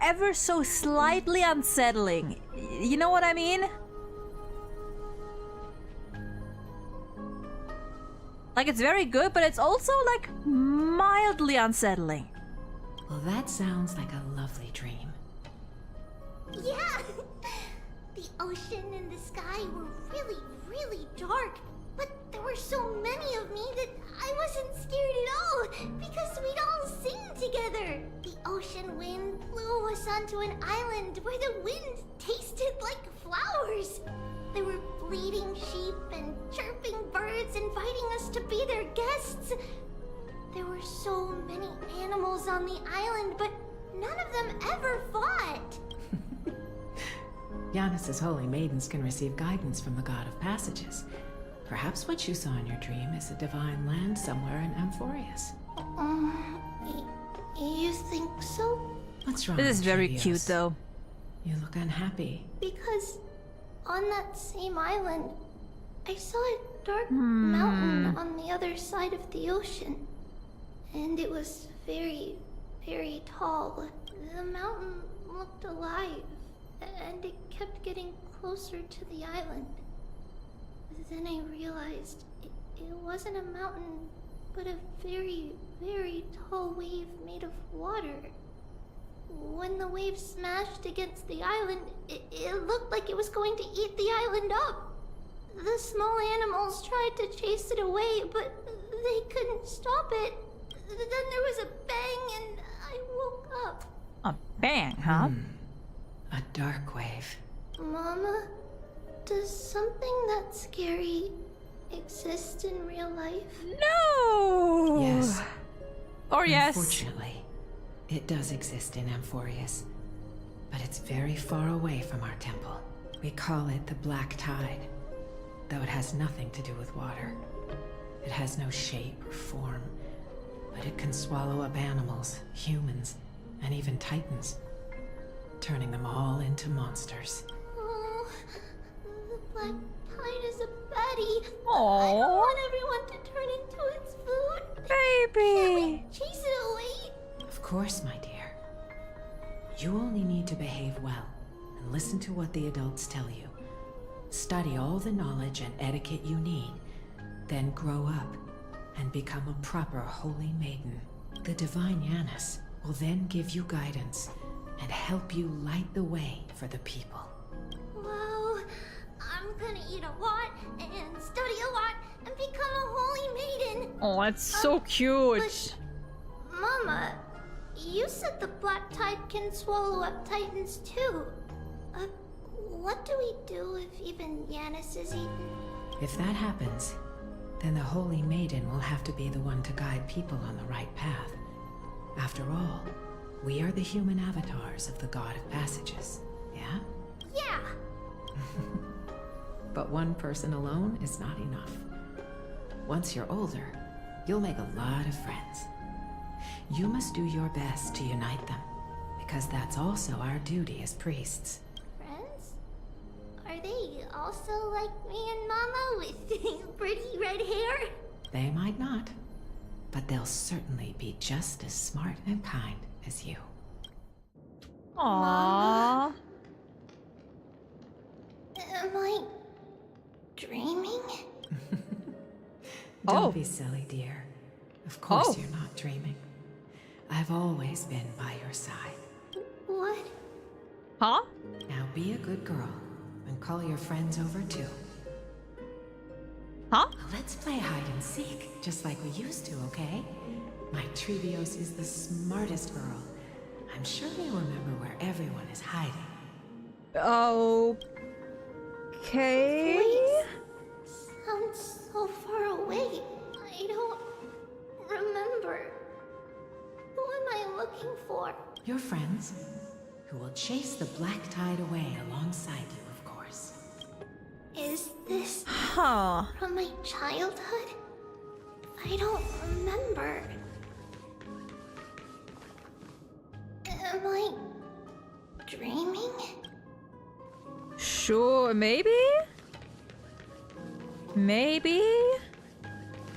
ever so slightly unsettling. You know what I mean? Like, it's very good, but it's also like mildly unsettling. Well, that sounds like a lovely dream. Yeah! The ocean and the sky were really, really dark. But there were so many of me that I wasn't scared at all, because we'd all sing together. The ocean wind blew us onto an island where the wind tasted like flowers. There were bleating sheep and chirping birds inviting us to be their guests. There were so many animals on the island, but none of them ever fought. Giannis's holy maidens can receive guidance from the God of Passages. Perhaps what you saw in your dream is a divine land somewhere in Amphorius. You think so? What's wrong? This is very Treebios? cute, though. You look unhappy. Because on that same island, I saw a dark mountain on the other side of the ocean. And it was very, very tall. The mountain looked alive, and it kept getting closer to the island. Then I realized it wasn't a mountain, but a very, very tall wave made of water. When the wave smashed against the island, it looked like it was going to eat the island up. The small animals tried to chase it away, but they couldn't stop it. Then there was a bang and I woke up. A bang, huh? A dark wave. Mama, does something that scary exist in real life? No! Yes. Or yes. Unfortunately, it does exist in Amphorius, but it's very far away from our temple. We call it the Black Tide, though it has nothing to do with water. It has no shape or form, but it can swallow up animals, humans, and even titans, turning them all into monsters. Oh, the Black Tide is a baddie. Aww. I don't want everyone to turn into its food. Baby! Can't we chase it away? Of course, my dear. You only need to behave well and listen to what the adults tell you. Study all the knowledge and etiquette you need, then grow up and become a proper holy maiden. The divine Yanis will then give you guidance and help you light the way for the people. Wow, I'm gonna eat a lot and study a lot and become a holy maiden. Oh, that's so cute. But, Mama, you said the Black Tide can swallow up titans too. What do we do if even Yanis is eaten? If that happens, then the holy maiden will have to be the one to guide people on the right path. After all, we are the human avatars of the God of Passages, yeah? Yeah. But one person alone is not enough. Once you're older, you'll make a lot of friends. You must do your best to unite them, because that's also our duty as priests. Friends? Are they also like me and Mama with pretty red hair? They might not, but they'll certainly be just as smart and kind as you. Aww. Am I dreaming? Don't be silly, dear. Of course Oh. you're not dreaming. I've always been by your side. What? Huh? Now be a good girl and call your friends over too. Huh? Let's play hide and seek, just like we used to, okay? My Trevios is the smartest girl. I'm sure they remember where everyone is hiding. Okay. Sounds so far away. I don't remember. Who am I looking for? Your friends, who will chase the black tide away alongside you, of course. Is this Huh. from my childhood? I don't remember. Am I dreaming? Sure, maybe? Maybe?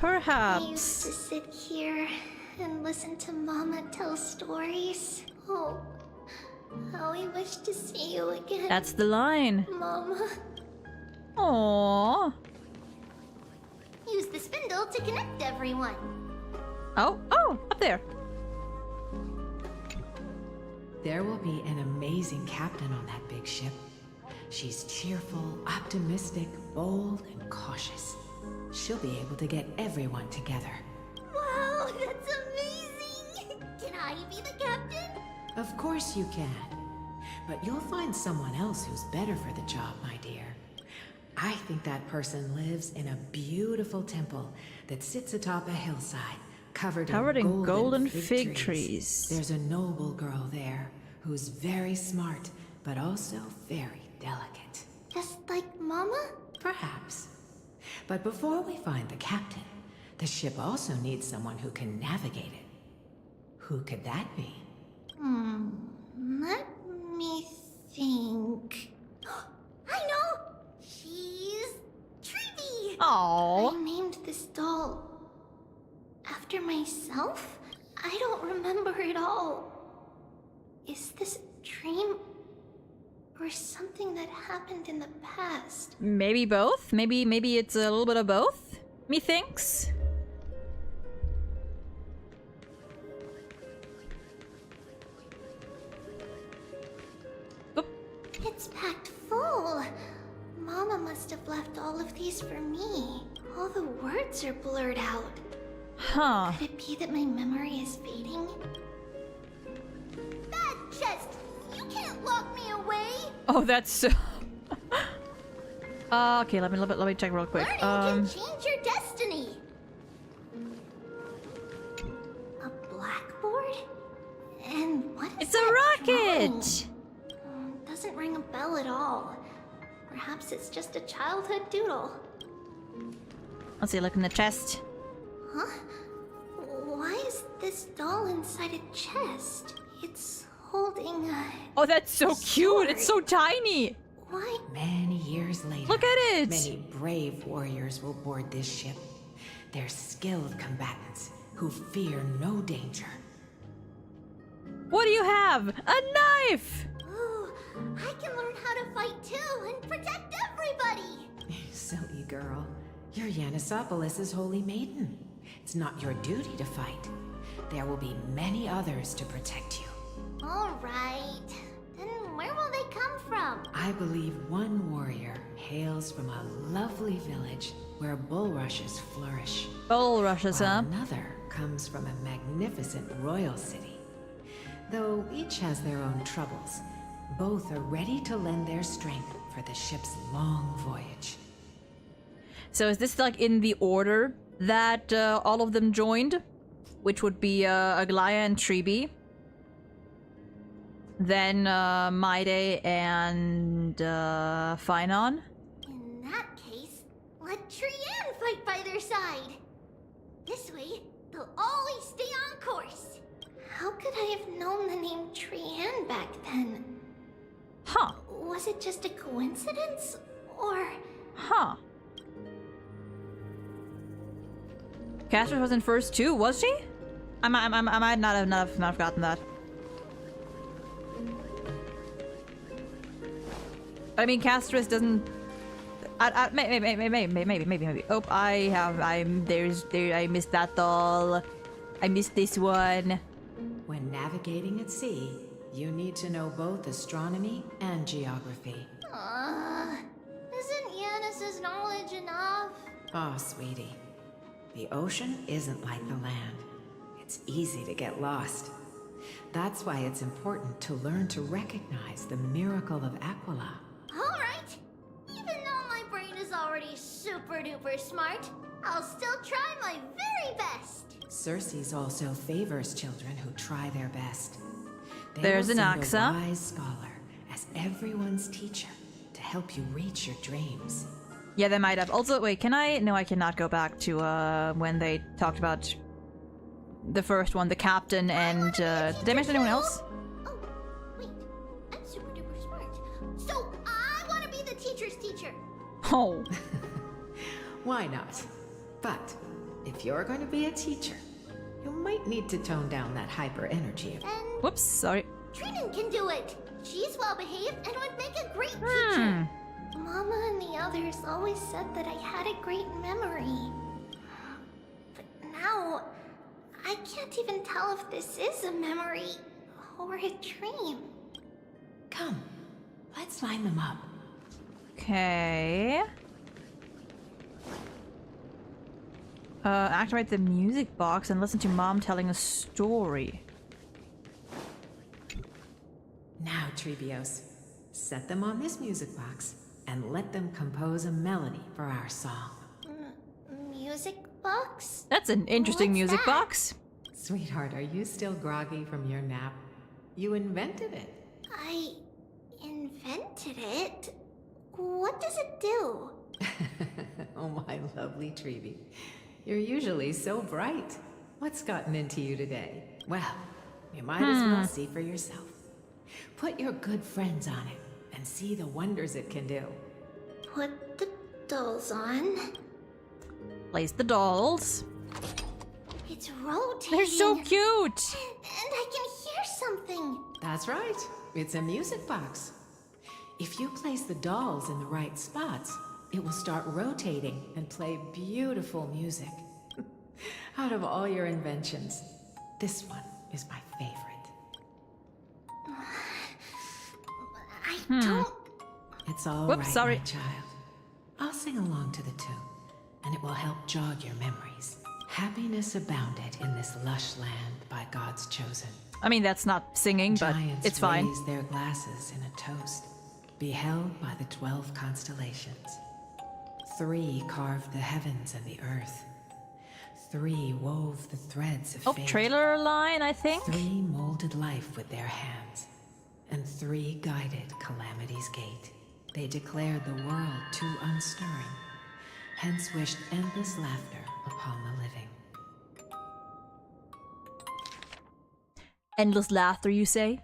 Perhaps. I used to sit here and listen to Mama tell stories. Oh, how I wish to see you again. That's the line. Mama. Aww. Use the spindle to connect everyone. Oh, up there. There will be an amazing captain on that big ship. She's cheerful, optimistic, bold, and cautious. She'll be able to get everyone together. Wow, that's amazing! Can I be the captain? Of course you can. But you'll find someone else who's better for the job, my dear. I think that person lives in a beautiful temple that sits atop a hillside, covered in golden fig trees. There's a noble girl there who's very smart, but also very delicate. Just like Mama? Perhaps. But before we find the captain, the ship also needs someone who can navigate it. Who could that be? Let me think. I know! She's Trevi! Aww. I named this doll after myself? I don't remember it all. Is this a dream or something that happened in the past? Maybe both? Maybe it's a little bit of both? Methinks? Oop. It's packed full. Mama must have left all of these for me. All the words are blurred out. Huh. Could it be that my memory is fading? That chest! You can't lock me away! Oh, that's so... okay, let me check real quick. Learning can change your destiny! A blackboard? And what is It's that a rocket! drawing? Doesn't ring a bell at all. Perhaps it's just a childhood doodle. Let's see, look in the chest. Huh? Why is this doll inside a chest? It's holding a... Oh, that's so cute! It's so tiny! Why? Many years later, look at it! Many brave warriors will board this ship. They're skilled combatants who fear no danger. What do you have? A knife! Ooh, I can learn how to fight too and protect everybody! Silly girl. You're Yanisopoulos' holy maiden. It's not your duty to fight. There will be many others to protect you. Alright. Then where will they come from? I believe one warrior hails from a lovely village where bulrushes flourish. Bulrushes, huh? Another comes from a magnificent royal city. Though each has their own troubles, both are ready to lend their strength for the ship's long voyage. So is this like in the order that all of them joined? Which would be Aglaya and Trebi. Then Maide and Finon. In that case, let Trianne fight by their side. This way, they'll always stay on course. How could I have known the name Trianne back then? Huh. Was it just a coincidence? Or... Huh. Castris was in first too, was she? I might not have gotten that. I mean, Castris doesn't. Maybe. Oh, I missed that doll. I missed this one. navigating at sea, you need to know both astronomy and geography. Isn't Yanis's knowledge enough? Oh, sweetie. The ocean isn't like the land. It's easy to get lost. That's why it's important to learn to recognize the miracle of Aquila. Alright. Even though my brain is already super duper smart, I'll still try my very best. Circe also favors children who try their best. There's an Axa. A wise scholar as everyone's teacher to help you reach your dreams. Yeah, they might have. Also, wait, can I? No, I cannot go back to when they talked about the first one, the captain, and did they mention anyone else? Oh, wait, I'm super duper smart. So I want to be the teacher's teacher. Oh. Why not? But if you're going to be a teacher, you might need to tone down that hyper energy. And whoops, sorry. Trinan can do it. She's well behaved and would make a great teacher. Mama and the others always said that I had a great memory. But now, I can't even tell if this is a memory or a dream. Come, let's line them up. Okay. Activate the music box and listen to Mom telling a story. Now, Trebios, set them on this music box and let them compose a melody for our song. Music box? That's an interesting What's music that? box. Sweetheart, are you still groggy from your nap? You invented it. I invented it? What does it do? Oh, my lovely Trebi. You're usually so bright. What's gotten into you today? Well, you might as well see for yourself. Put your good friends on it and see the wonders it can do. Put the dolls on. Place the dolls. It's rotating. They're so cute. And I can hear something. That's right. It's a music box. If you place the dolls in the right spots, it will start rotating and play beautiful music. Out of all your inventions, this one is my favorite. I don't... It's all Whoops, right, sorry. my child. I'll sing along to the tune, and it will help jog your memories. Happiness abounded in this lush land by God's chosen. I mean, that's not singing, but Giants it's fine. raised their glasses in a toast, beheld by the 12 constellations. 3 carved the heavens and the earth. 3 wove the threads of fate. Trailer line, I think. 3 molded life with their hands. And 3 guided calamity's gate. They declared the world too unstirring, hence wished endless laughter upon the living. Endless laughter, you say?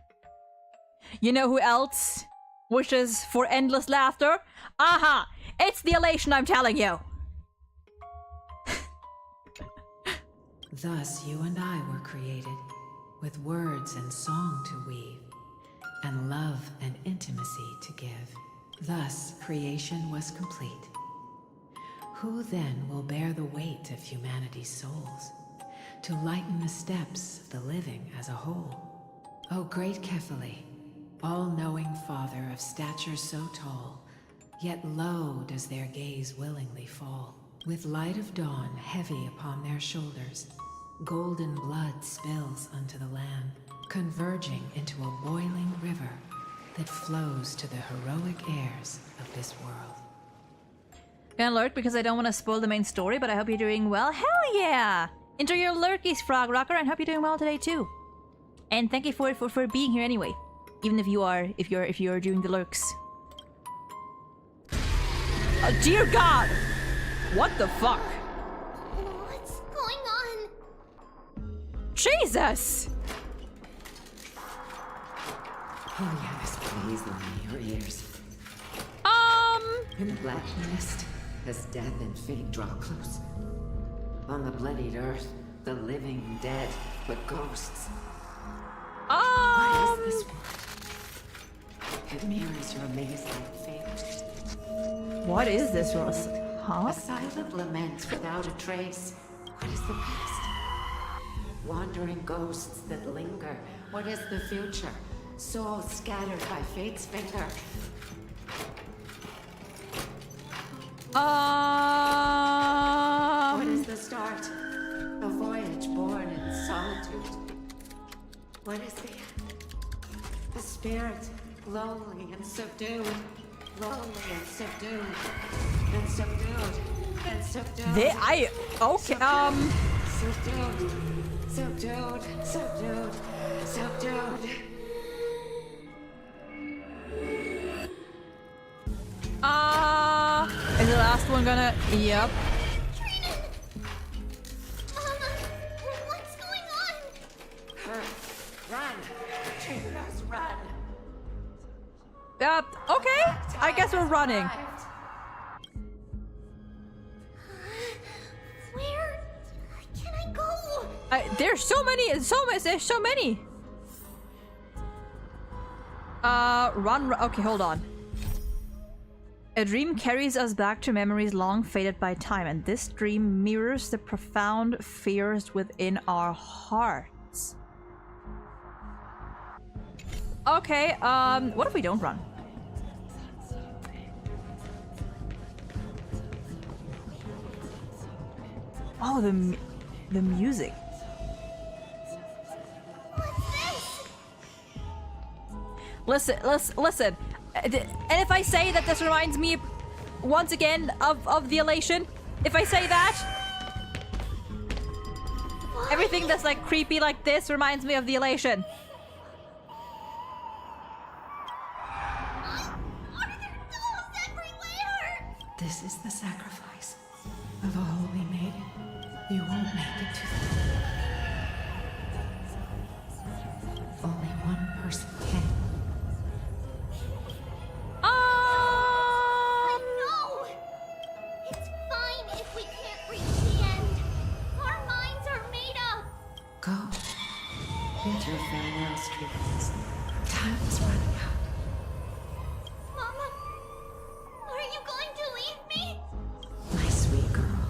You know who else wishes for endless laughter? Aha! It's the elation I'm telling you! Thus you and I were created, with words and song to weave, and love and intimacy to give. Thus creation was complete. Who then will bear the weight of humanity's souls, to lighten the steps of the living as a whole? O great Kephale, all-knowing Father of stature so tall, yet low does their gaze willingly fall. With light of dawn heavy upon their shoulders, golden blood spills unto the land, converging into a boiling river that flows to the heroic heirs of this world. Gonna lurk because I don't want to spoil the main story, but I hope you're doing well. Hell yeah! Enjoy your lurkies, Frog Rocker, and hope you're doing well today too. And thank you for being here anyway, even if you're doing the lurks. Oh, dear God! What the fuck? What's going on? Jesus! Oh yes, please lend me your ears. In the black mist, as death and fate draw close. On the bloodied earth, the living dead, but ghosts. What is this world? It mirrors your amazing fate. What is this, Ross? Huh? A silent lament without a trace. What is the past? Wandering ghosts that linger What is the future? Souls scattered by fate's finger. What is the start? A voyage born in solitude. What is the end? The spirit, lonely and subdued. Lonely and subdued. And subdued. And subdued. Subdued. Subdued. Subdued. Subdued. Is the last one gonna... Yep. What's going on? Run! Trinos, run! Okay. I guess we're running. Where can I go? There's so many. There's so many. Run. Okay, hold on. A dream carries us back to memories long faded by time, and this dream mirrors the profound fears within our hearts. Okay, what if we don't run? Oh, the music. Listen. And if I say that this reminds me once again of the elation, if I say that, everything that's like creepy like this reminds me of the elation. This is the sacrifice of a holy maiden. You won't make it to the... Only one person can. No! It's fine if we can't reach the end. Our minds are made up. Go. Bid your farewells, Trinos. Time is running out. Mama, are you going to leave me? My sweet girl.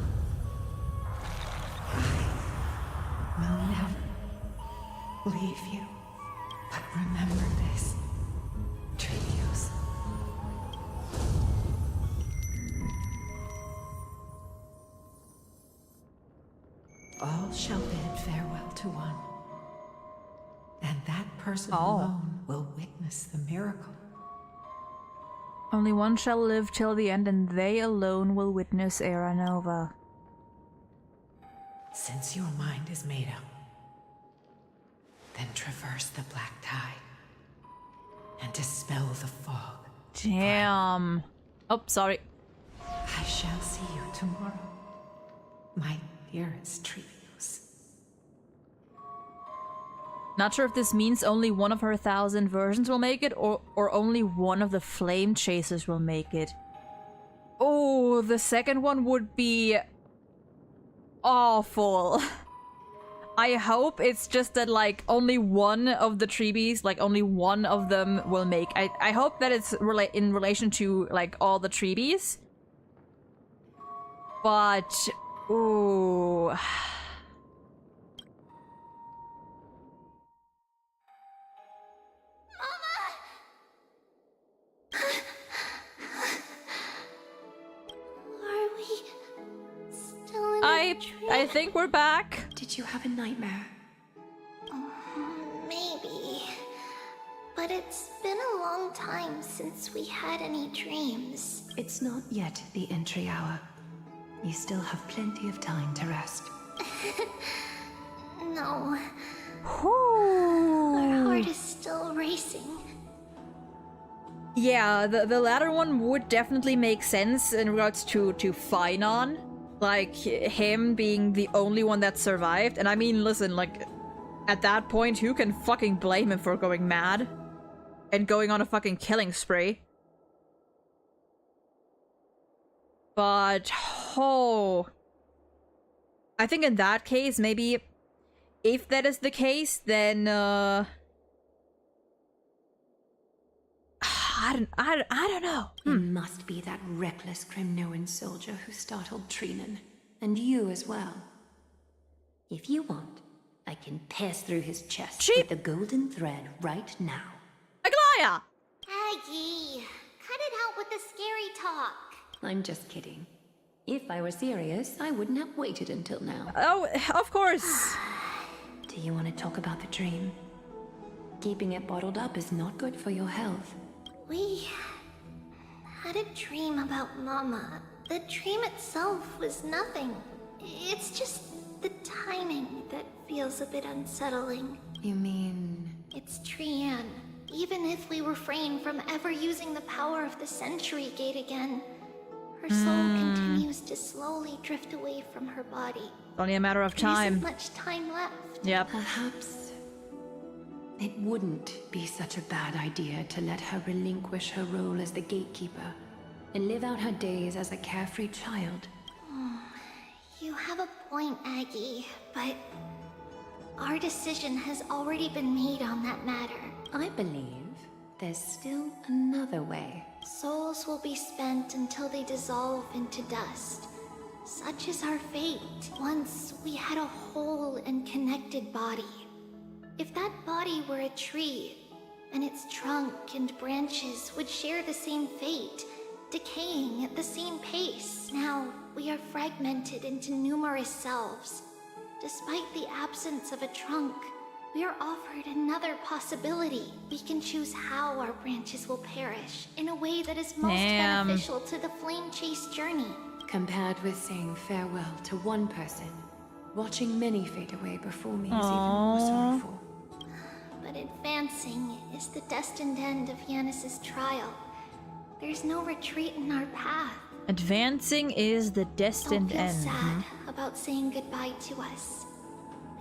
I will never leave you. But remember this, Trinos. All shall bid farewell to one. And that person alone will witness the miracle. Only one shall live till the end, and they alone will witness Era Nova. Since your mind is made up, then traverse the black tide and dispel the fog. Damn. Oh, sorry. I shall see you tomorrow, my dearest Trinos. Not sure if this means only one of her 1,000 versions will make it, or only one of the flame chasers will make it. Oh, the second one would be awful. I hope it's just that, like, only one of the Treebies, like, only one of them will make. I hope that it's in relation to, like, all the Treebies. But, ooh. Are we still in I think we're back. Did you have a nightmare? Maybe. But it's been a long time since we had any dreams. It's not yet the entry hour. You still have plenty of time to rest. No. Our heart is still racing. Yeah, the latter one would definitely make sense in regards to Finon. Like, him being the only one that survived. And I mean, listen, like, at that point, who can fucking blame him for going mad? And going on a fucking killing spree? But, oh... I think in that case, maybe... If that is the case, then, I don't know. It must be that reckless Kremnoan soldier who startled Trinan. And you as well. If you want, I can pass through his chest Sheep. with the golden thread right now. Aglaya! Aggie, cut it out with the scary talk. I'm just kidding. If I were serious, I wouldn't have waited until now. Oh, of course. Do you want to talk about the dream? Keeping it bottled up is not good for your health. We had a dream about Mama. The dream itself was nothing. It's just the timing that feels a bit unsettling. You mean... It's Trianne. Even if we refrain from ever using the power of the Century Gate again, her soul continues to slowly drift away from her body. Only a matter of There time. isn't much time left. Yep. Perhaps it wouldn't be such a bad idea to let her relinquish her role as the gatekeeper and live out her days as a carefree child. You have a point, Aggie, but our decision has already been made on that matter. I believe there's still another way. Souls will be spent until they dissolve into dust. Such is our fate. Once we had a whole and connected body. If that body were a tree, and its trunk and branches would share the same fate, decaying at the same pace. Now, we are fragmented into numerous selves. Despite the absence of a trunk, we are offered another possibility. We can choose how our branches will perish in a way that is most beneficial to the flame chase journey. Compared with saying farewell to one person, watching many fade away before me is even more sorrowful. But advancing is the destined end of Yanis's trial. There's no retreat in our path. Advancing is the destined Don't feel end. sad about saying goodbye to us.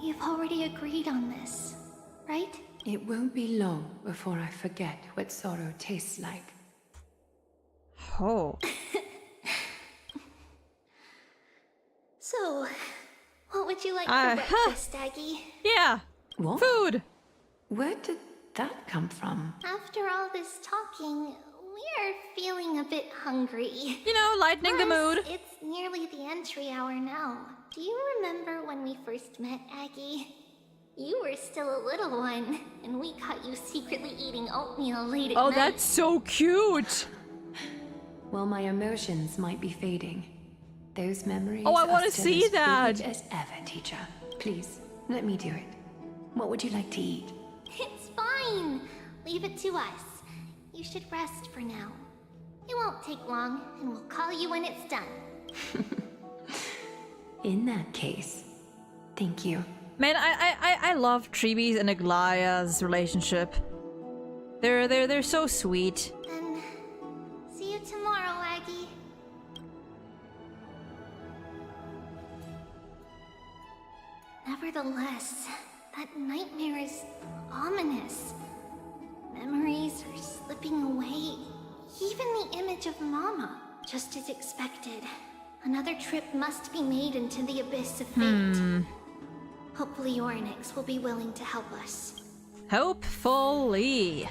We've already agreed on this, right? It won't be long before I forget what sorrow tastes like. Oh. So, what would you like for breakfast, Aggie? Yeah. What? Food. Where did that come from? After all this talking, we're feeling a bit hungry. You know, lightening the mood. It's nearly the entry hour now. Do you remember when we first met, Aggie? You were still a little one, and we caught you secretly eating oatmeal late at night. Oh, that's so cute. Well, my emotions might be fading. Those memories Oh, I want are to still see as that. vivid as ever, teacher. Please, let me do it. What would you like to eat? It's fine. Leave it to us. You should rest for now. It won't take long, and we'll call you when it's done. In that case, thank you. Man, I love Treebe's and Aglaya's relationship. They're so sweet. Then, see you tomorrow, Aggie. Nevertheless, that nightmare is ominous. Memories are slipping away. Even the image of Mama. Just as expected. Another trip must be made into the abyss of fate. Hopefully Orynyx will be willing to help us. Hopefully.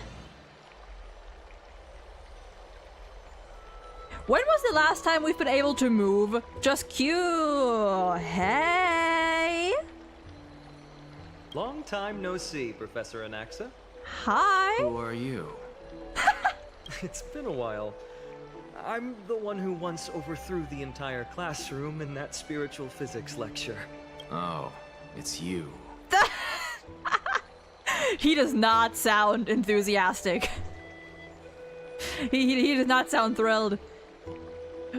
When was the last time we've been able to move? Just cute. Hey. Long time no see, Professor Anaxa. Hi. Who are you? It's been a while. I'm the one who once overthrew the entire classroom in that spiritual physics lecture. Oh, it's you. He does not sound enthusiastic. He does not sound thrilled.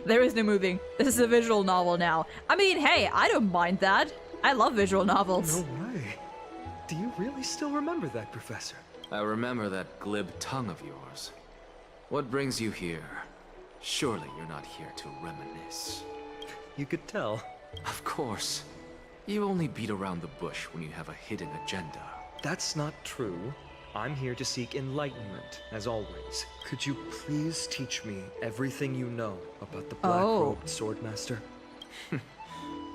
There is no moving. This is a visual novel now. I mean, hey, I don't mind that. I love visual novels. No way. Do you really still remember that, Professor? I remember that glib tongue of yours. What brings you here? Surely you're not here to reminisce. You could tell. Of course. You only beat around the bush when you have a hidden agenda. That's not true. I'm here to seek enlightenment, as always. Could you please teach me everything you know about the Black-Robed Swordmaster?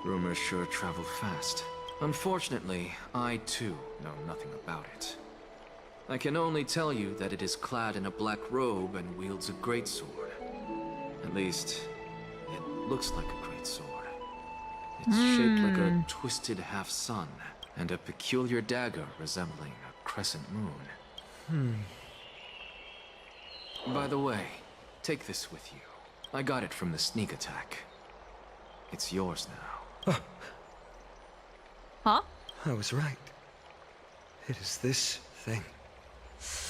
Rumors sure travel fast. Unfortunately, I too know nothing about it. I can only tell you that it is clad in a black robe and wields a greatsword. At least, it looks like a greatsword. It's shaped like a twisted half-sun. and a peculiar dagger resembling a crescent moon. By the way, take this with you. I got it from the sneak attack. It's yours now. Huh? I was right. It is this thing.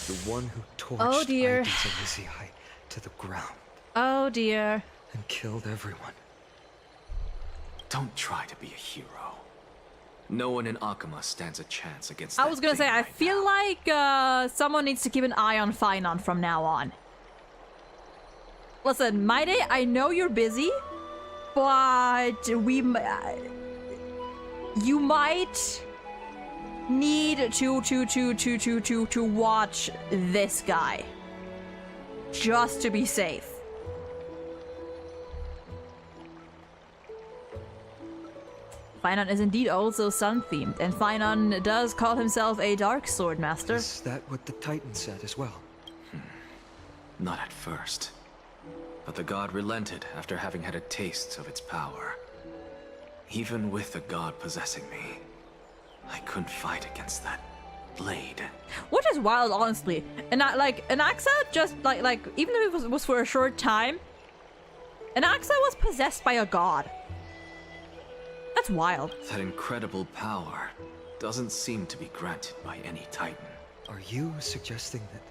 The one who torched Ides Elysiae to the ground. Oh dear. And killed everyone. Don't try to be a hero. No one in Akama stands a chance against I was gonna say, I feel like someone needs to keep an eye on Finon from now on. Listen, Maide, I know you're busy, but you might need to watch this guy. Just to be safe. Finon is indeed also sun-themed, and Finon does call himself a Dark Sword Master. Is that what the Titan said as well? Not at first. But the god relented after having had a taste of its power. Even with the god possessing me, I couldn't fight against that blade. Which is wild, honestly. And Anaxa just like even if it was for a short time, Anaxa was possessed by a god. That's wild. That incredible power doesn't seem to be granted by any Titan. Are you suggesting that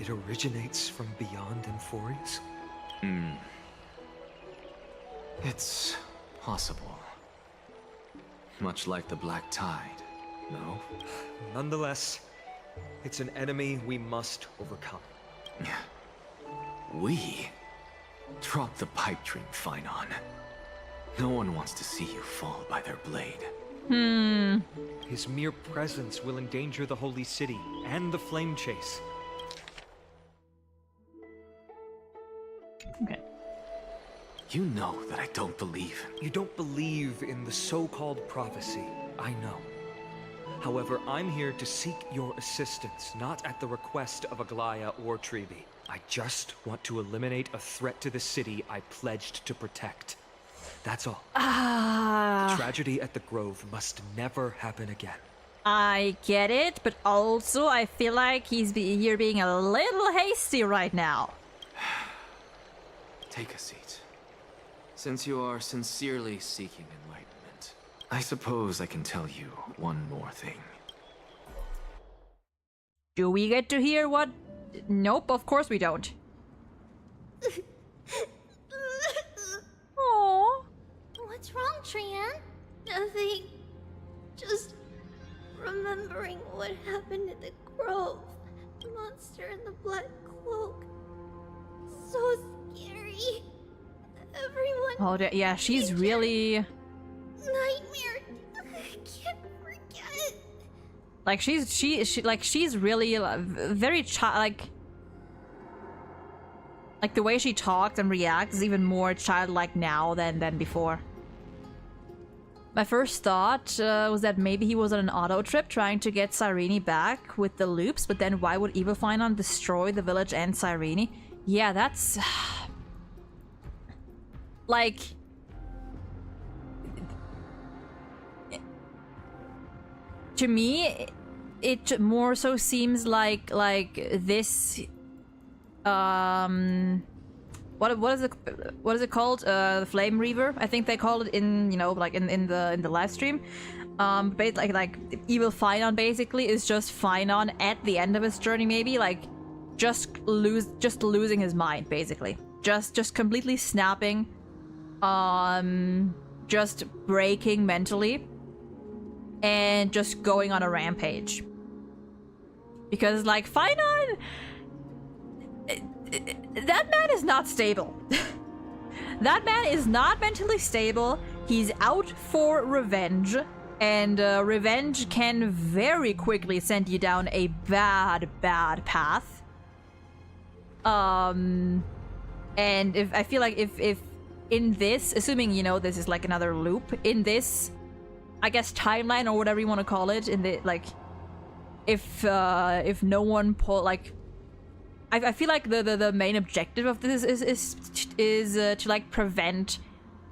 it originates from beyond Emphorius? It's possible. Much like the Black Tide, no? Nonetheless, it's an enemy we must overcome. We? Drop the pipe dream, Finon. No one wants to see you fall by their blade. His mere presence will endanger the Holy City and the Flame Chase. Okay. You know that I don't believe. You don't believe in the so-called prophecy, I know. However, I'm here to seek your assistance, not at the request of Aglaya or Trevi. I just want to eliminate a threat to the city I pledged to protect. That's all. The tragedy at the Grove must never happen again. I get it, but also I feel like you're being a little hasty right now. Take a seat. Since you are sincerely seeking enlightenment, I suppose I can tell you one more thing. Do we get to hear what? Nope, of course we don't. Aww. What's wrong, Trian? Nothing. Just remembering what happened at the Grove. The monster in the black cloak. So scary. Everyone. Oh, yeah, she's really. Nightmare. I can't forget. Like she's really very like the way she talks and reacts is even more childlike now than before. My first thought was that maybe he was on an auto trip trying to get Cyrene back with the loops, but then why would Evil Finon destroy the village and Cyrene? Yeah, that's like to me it more so seems like this what is it called, the Flame Reaver, I think they call it in, you know, like in the live stream. Like Evil Finon basically is just Finon at the end of his journey, maybe like just losing his mind, basically just completely snapping, just breaking mentally and just going on a rampage. Because like Finon, that man is not stable. That man is not mentally stable. He's out for revenge, and revenge can very quickly send you down a bad path. And if I feel like if in this, assuming, you know, this is like another loop in this, I guess, timeline or whatever you want to call it, in the like, if no one pull like. I feel like the main objective of this is to like prevent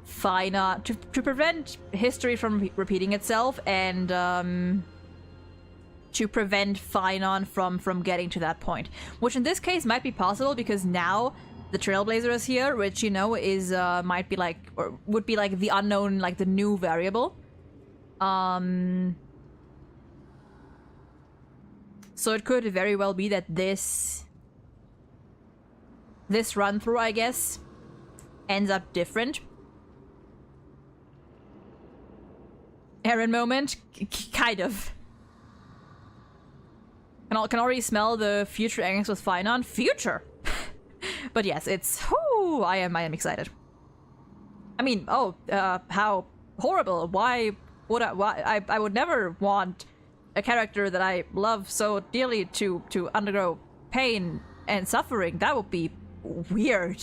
to prevent history from repeating itself, and to prevent Finon from getting to that point, which in this case might be possible because now the Trailblazer is here, which, you know, is might be like, or would be like the unknown, like the new variable. So it could very well be that this run through, I guess, ends up different. Aaron moment, kind of. Can already smell the future angst with Finon. Future. But yes, it's, whoo, I am excited. I mean, how horrible. Why would I would never want a character that I love so dearly to undergo pain and suffering. That would be weird.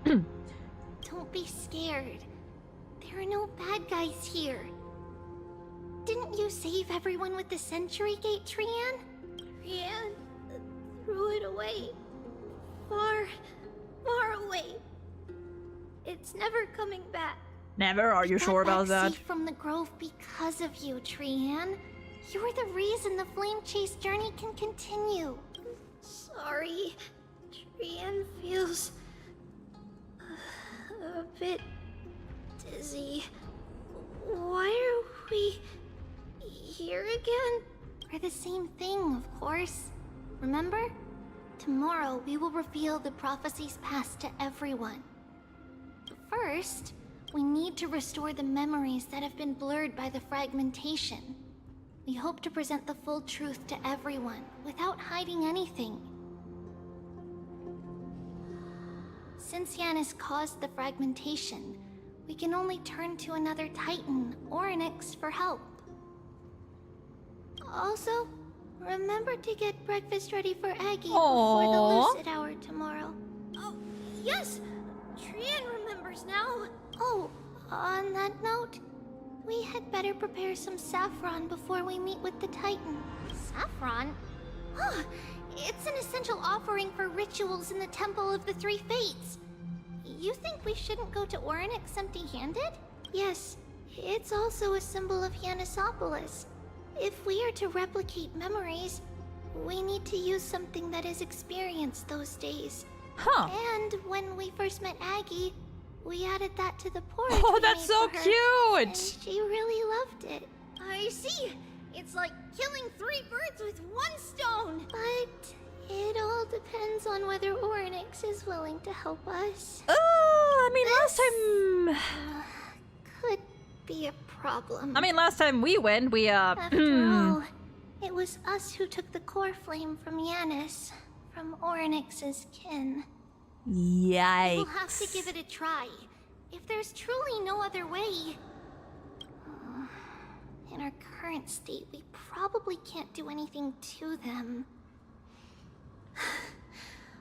Don't be scared. There are no bad guys here. Didn't you save everyone with the Century Gate, Trian? Trian threw it away. Far, far away. It's never coming back. Never? Are you sure about that? From the grove because of you, Trian. You're the reason the flame chase journey can continue. Sorry. Trian feels a bit dizzy. Why are we here again? For the same thing, of course. Remember? Tomorrow we will reveal the prophecies past to everyone. First, we need to restore the memories that have been blurred by the fragmentation. We hope to present the full truth to everyone, without hiding anything. Since Yanis caused the fragmentation, we can only turn to another Titan, Orynyx, for help. Also, remember to get breakfast ready for Aggie before the lucid hour tomorrow. Oh, yes! Trian remembers now. Oh, on that note, we had better prepare some saffron before we meet with the Titan. Saffron? Huh, it's an essential offering for rituals in the Temple of the Three Fates. You think we shouldn't go to Orynyx empty-handed? Yes, it's also a symbol of Yanisopolis. If we are to replicate memories, we need to use something that has experienced those days. Huh. And when we first met Aggie, we added that to the porridge. Oh, that's so cute! And she really loved it. I see. It's like killing 3 birds with 1 stone. But it all depends on whether Orynyx is willing to help us. Oh, I mean, last time could be a problem. I mean, last time we went, we After all, it was us who took the core flame from Yanis, from Orynyx's kin. Yikes. We'll have to give it a try. If there's truly no other way... In our current state, we probably can't do anything to them.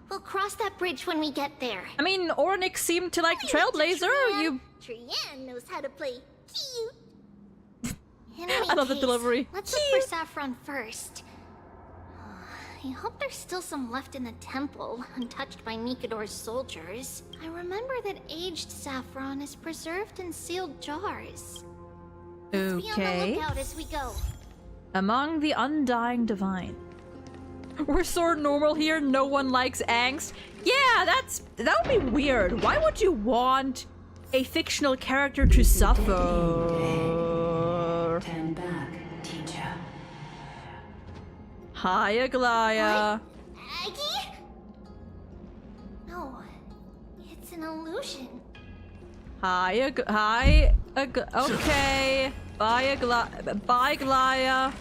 We'll cross that bridge when we get there. I mean, Orynyx seemed to like Trailblazer. Trian knows how to play cute. I love the delivery. Let's look for saffron first. I hope there's still some left in the temple, untouched by Nikador's soldiers. I remember that aged saffron is preserved in sealed jars. Let's be on the lookout as we go. Among the Undying Divine. We're so normal here, no one likes angst. Yeah, that would be weird. Why would you want a fictional character to suffer? Turn back, teacher. Hi, Aglaya. Aggie? No, it's an illusion. Okay. Bye, Aglaya.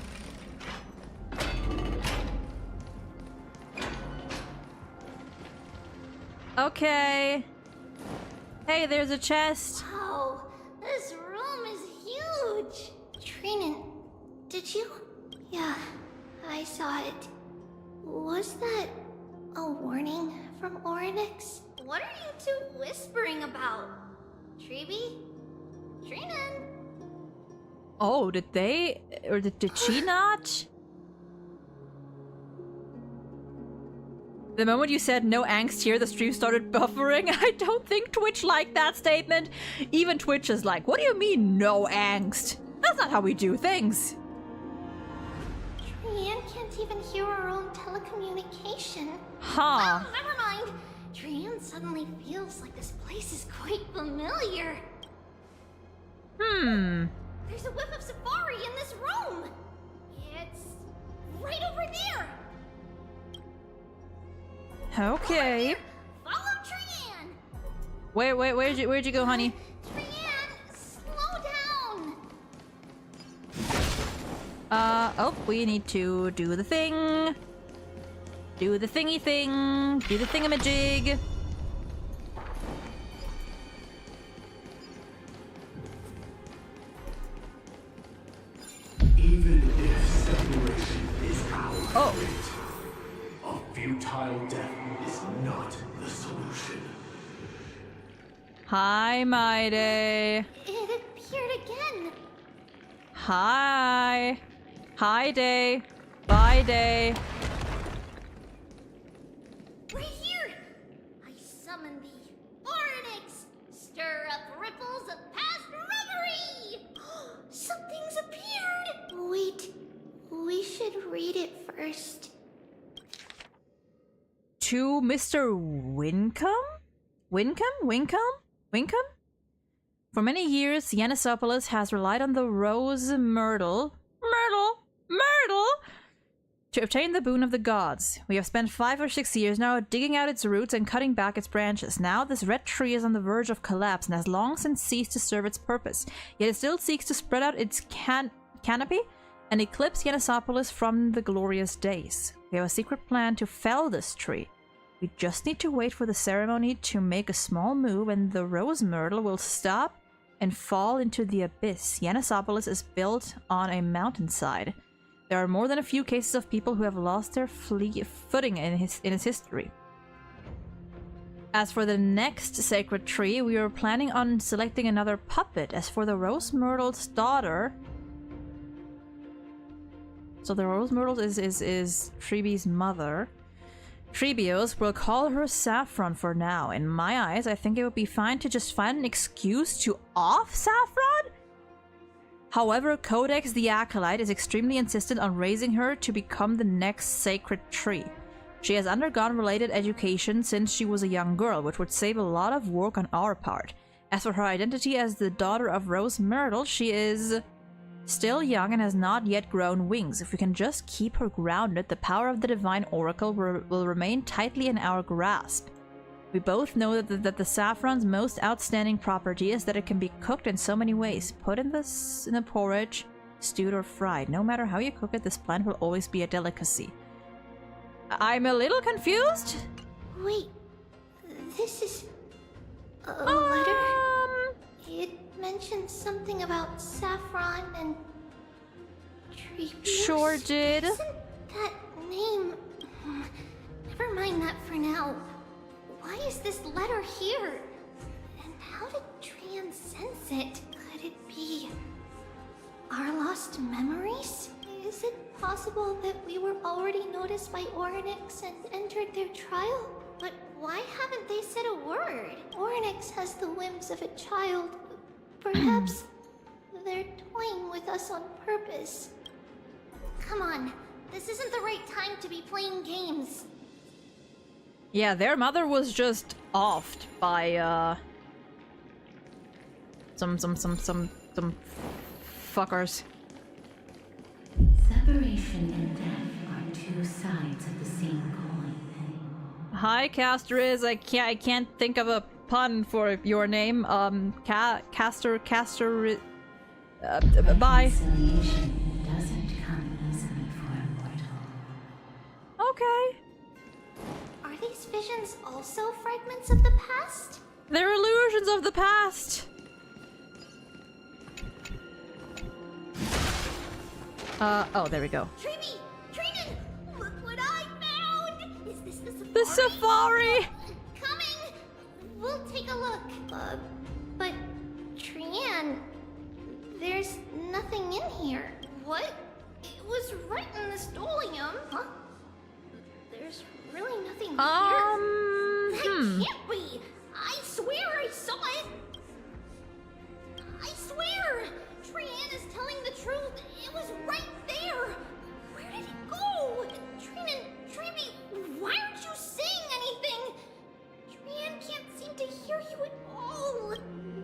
Okay. Hey, there's a chest. Wow, this room is huge. Trinan, did you? Yeah, I saw it. Was that a warning from Orynyx? What are you two whispering about? Treeby? Trinan? Oh, did they? Or did she not? The moment you said no angst here, the stream started buffering. I don't think Twitch liked that statement. Even Twitch is like, what do you mean no angst? That's not how we do things. Trian can't even hear our own telecommunication. Huh. Oh, never mind. Trian suddenly feels like this place is quite familiar. There's a whiff of safari in this room. It's right over there. Okay. Follow Trian. Wait, where'd you go, honey? Trian, slow down. Oh, we need to do the thing. Do the thingy thing. Do the thingamajig. Even if separation is our fate, a futile death is not the solution. Hi, my day. It appeared again. Hi. Hi, day. Bye, day. Right here. I summon thee. Oryx, stir up ripples of past reverie. Something's appeared. Wait, we should read it first. To Mr. Wincombe? Wincombe? For many years, Yanisopolis has relied on the rose myrtle to obtain the boon of the gods. We have spent 5 or 6 years now digging out its roots and cutting back its branches. Now this red tree is on the verge of collapse and has long since ceased to serve its purpose. Yet it still seeks to spread out its canopy and eclipse Yanisopolis from the glorious days. We have a secret plan to fell this tree. We just need to wait for the ceremony to make a small move and the rose myrtle will stop and fall into the abyss. Yanisopolis is built on a mountainside. There are more than a few cases of people who have lost their footing in its history. As for the next sacred tree, we are planning on selecting another puppet. As for the rose myrtle's daughter... So the rose myrtle is Treebe's mother. Treebios will call her Saffron for now. In my eyes, I think it would be fine to just find an excuse to off Saffron? However, Codex the Acolyte is extremely insistent on raising her to become the next sacred tree. She has undergone related education since she was a young girl, which would save a lot of work on our part. As for her identity as the daughter of Rose Myrtle, she is still young and has not yet grown wings. If we can just keep her grounded, the power of the Divine Oracle will remain tightly in our grasp. We both know that the saffron's most outstanding property is that it can be cooked in so many ways. Put in the porridge, stewed or fried. No matter how you cook it, this plant will always be a delicacy. I'm a little confused. Wait, this is a letter? It mentioned something about saffron and Treebeos. Sure did. Isn't that name... Never mind that for now. Why is this letter here? And how did Trian sense it? Could it be our lost memories? Is it possible that we were already noticed by Oryx and entered their trial? But why haven't they said a word? Oryx has the whims of a child. Perhaps they're toying with us on purpose. Come on, this isn't the right time to be playing games. Yeah, their mother was just offed by some fuckers. Separation and death are two sides of the same coin. Hi, Castoriz. I can't think of a pun for your name. Castor. Bye. Reconciliation doesn't come easily for a mortal. Okay. Are these visions also fragments of the past? They're illusions of the past. Oh, there we go. Treebe! Trinan! Look what I found! Is this the safari? The safari! Coming! We'll take a look. But Trian, there's nothing in here. What? It was right in the stolium. Huh? There's really nothing here? That can't be! I swear I saw it! I swear! Trian is telling the truth. It was right there! Where did it go? Trian, Treeby, why aren't you saying anything? Trian can't seem to hear you at all.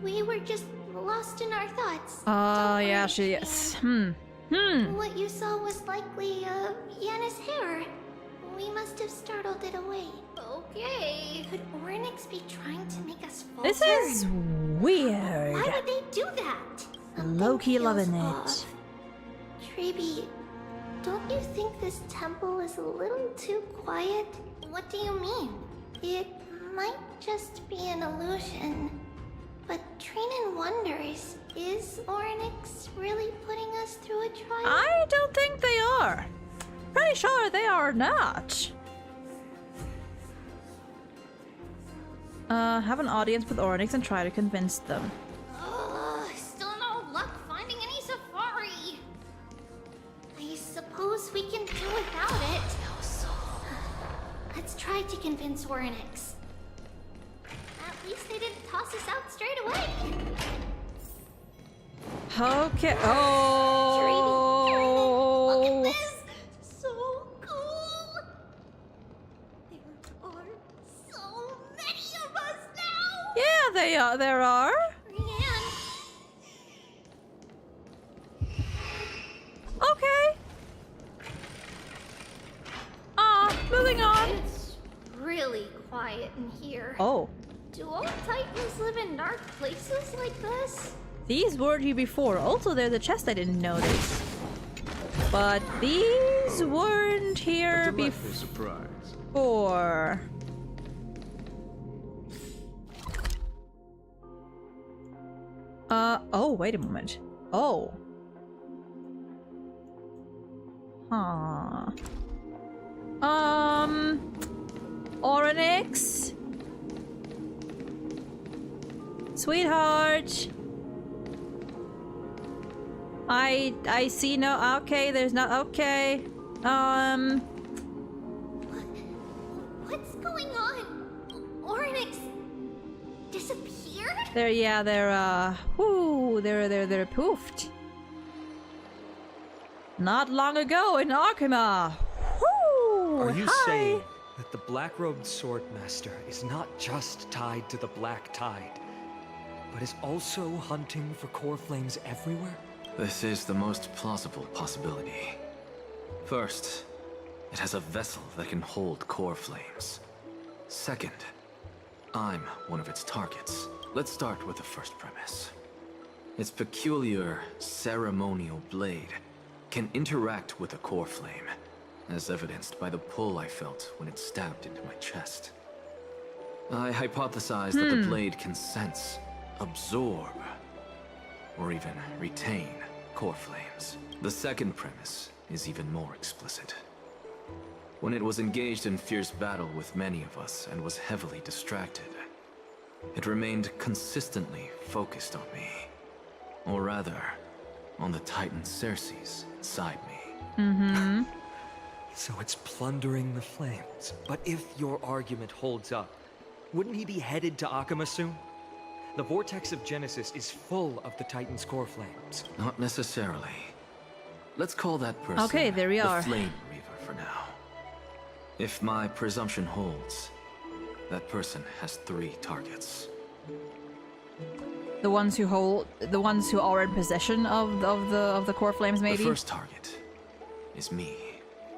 We were just lost in our thoughts. Yeah, she is. What you saw was likely, Yanna's hair. We must have startled it away. Okay. Could Orynyx be trying to make us falter? This is weird. Why would they do that? Low-key loving it. Off. Treeby, don't you think this temple is a little too quiet? What do you mean? It might just be an illusion. But Trinan wonders, is Orynyx really putting us through a trial? I don't think they are. Pretty sure they are not. Have an audience with Orynyx and try to convince them. Still no luck finding any safari. I suppose we can do without it. Let's try to convince Orynyx. At least they didn't toss us out straight away. Okay. Oh. Look at this. So cool. There are so many of us now. Yeah, they are. There are. Brienne. Okay. Moving on. It's really quiet in here. Oh. Do all Titans live in dark places like this? These weren't here before. Also, there's a chest I didn't notice. But these weren't here before. Surprise. Oh, wait a moment. Oh. Huh. Orynyx? Sweetheart? I see no. Okay, there's not. Okay. What's going on? Orynyx disappeared? They're poofed. Not long ago in Arkema. Whoo! Are you Hi. saying that the black-robed swordmaster is not just tied to the Black Tide, but is also hunting for core flames everywhere? This is the most plausible possibility. First, it has a vessel that can hold core flames. Second, I'm one of its targets. Let's start with the first premise. Its peculiar ceremonial blade can interact with a core flame, as evidenced by the pull I felt when it stabbed into my chest. I hypothesized that the blade can sense, absorb, or even retain core flames. The second premise is even more explicit. When it was engaged in fierce battle with many of us and was heavily distracted, it remained consistently focused on me. Or rather, on the Titan Cersei's inside me. Mm-hmm. So it's plundering the flames. But if your argument holds up, wouldn't he be headed to Arkema soon? The vortex of Genesis is full of the Titan's core flames. Not necessarily. Let's call that person Okay, there we are. the Flame Reaver for now. If my presumption holds, that person has 3 targets. The ones who are in possession of the core flames, maybe. The first target is me.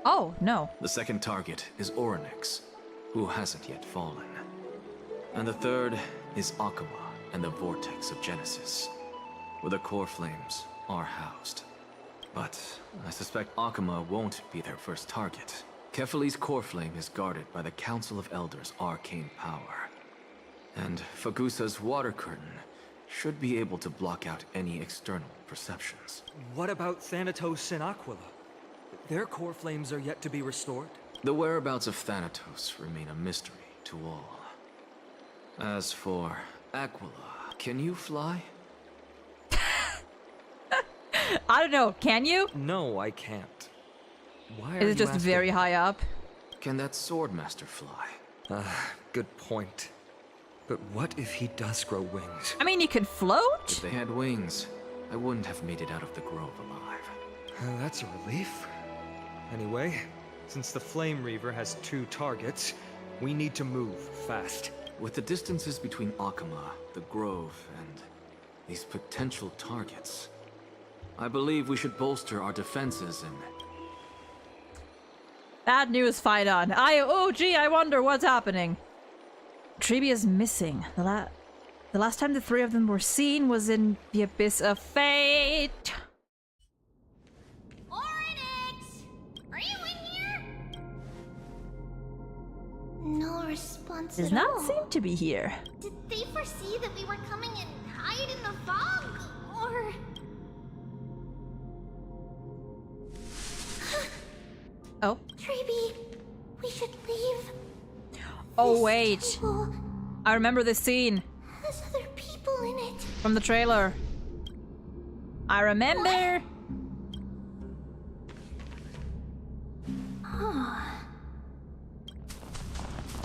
Oh no. The second target is Orynyx, who hasn't yet fallen. And the third is Arkema and the Vortex of Genesis, where the core flames are housed. But I suspect Arkema won't be their first target. Kefali's core flame is guarded by the Council of Elders' arcane power. And Fagusa's water curtain should be able to block out any external perceptions. What about Thanatos and Aquila? Their core flames are yet to be restored? The whereabouts of Thanatos remain a mystery to all. As for Aquila, can you fly? I don't know, can you? No, I can't. Why are Is it you just asking? very high up? Can that Swordmaster fly? Good point. But what if he does grow wings? I mean, you can float? If they had wings, I wouldn't have made it out of the grove alive. That's a relief. Anyway, since the Flame Reaver has 2 targets, we need to move fast. With the distances between Akama, the grove, and these potential targets, I believe we should bolster our defenses and... Bad news, Phaidon. I wonder what's happening. Tribi is missing. The last time the 3 of them were seen was in the Abyss of Fate. Oryx! Are you in here? No response Does at not all. seem to be here. Did they foresee that we were coming and hide in the fog? Or... Oh. Tribi, we should leave. Oh, This wait. temple I remember this scene has other people in it. from the trailer. I remember. Oh.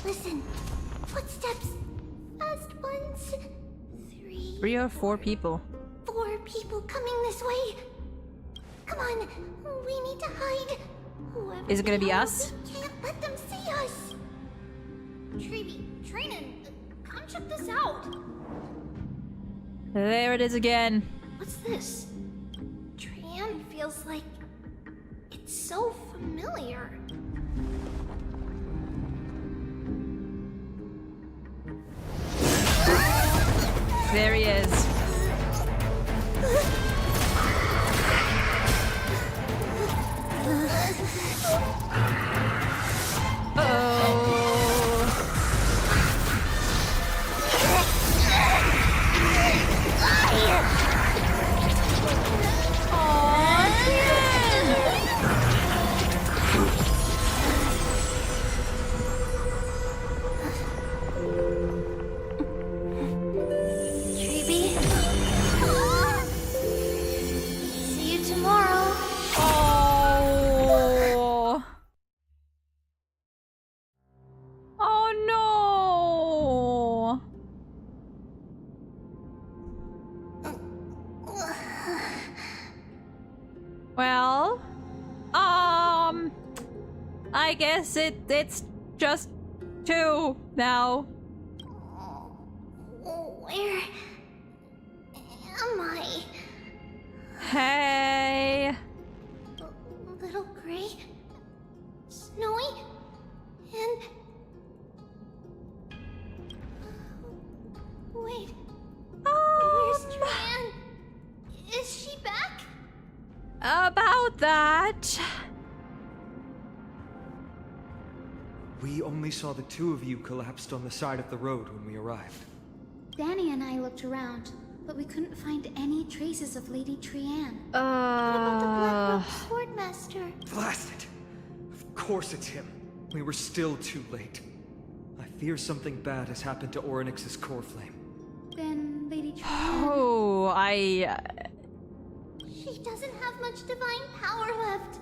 Listen, footsteps. Fast ones. 3 or 4 people. 4 people coming this way. Come on, we need to hide. Whoever Is it gonna be they are, us? We can't let them see us. Tribi, Trinan, come check this out. There it is again. What's this? Trian feels like it's so familiar. There he is. Tribi. See you tomorrow. Oh. Oh no. Well, I guess it's just 2 now. Where am I? Hey. Little gray, snowy, and wait. Where's Trian? Is she back? About that. We only saw the 2 of you collapsed on the side of the road when we arrived. Danny and I looked around, but we couldn't find any traces of Lady Trian. What about the Black Robe Swordmaster? Blast it! Of course it's him. We were still too late. I fear something bad has happened to Oryx's core flame. Then Lady Trian... Oh, She doesn't have much divine power left.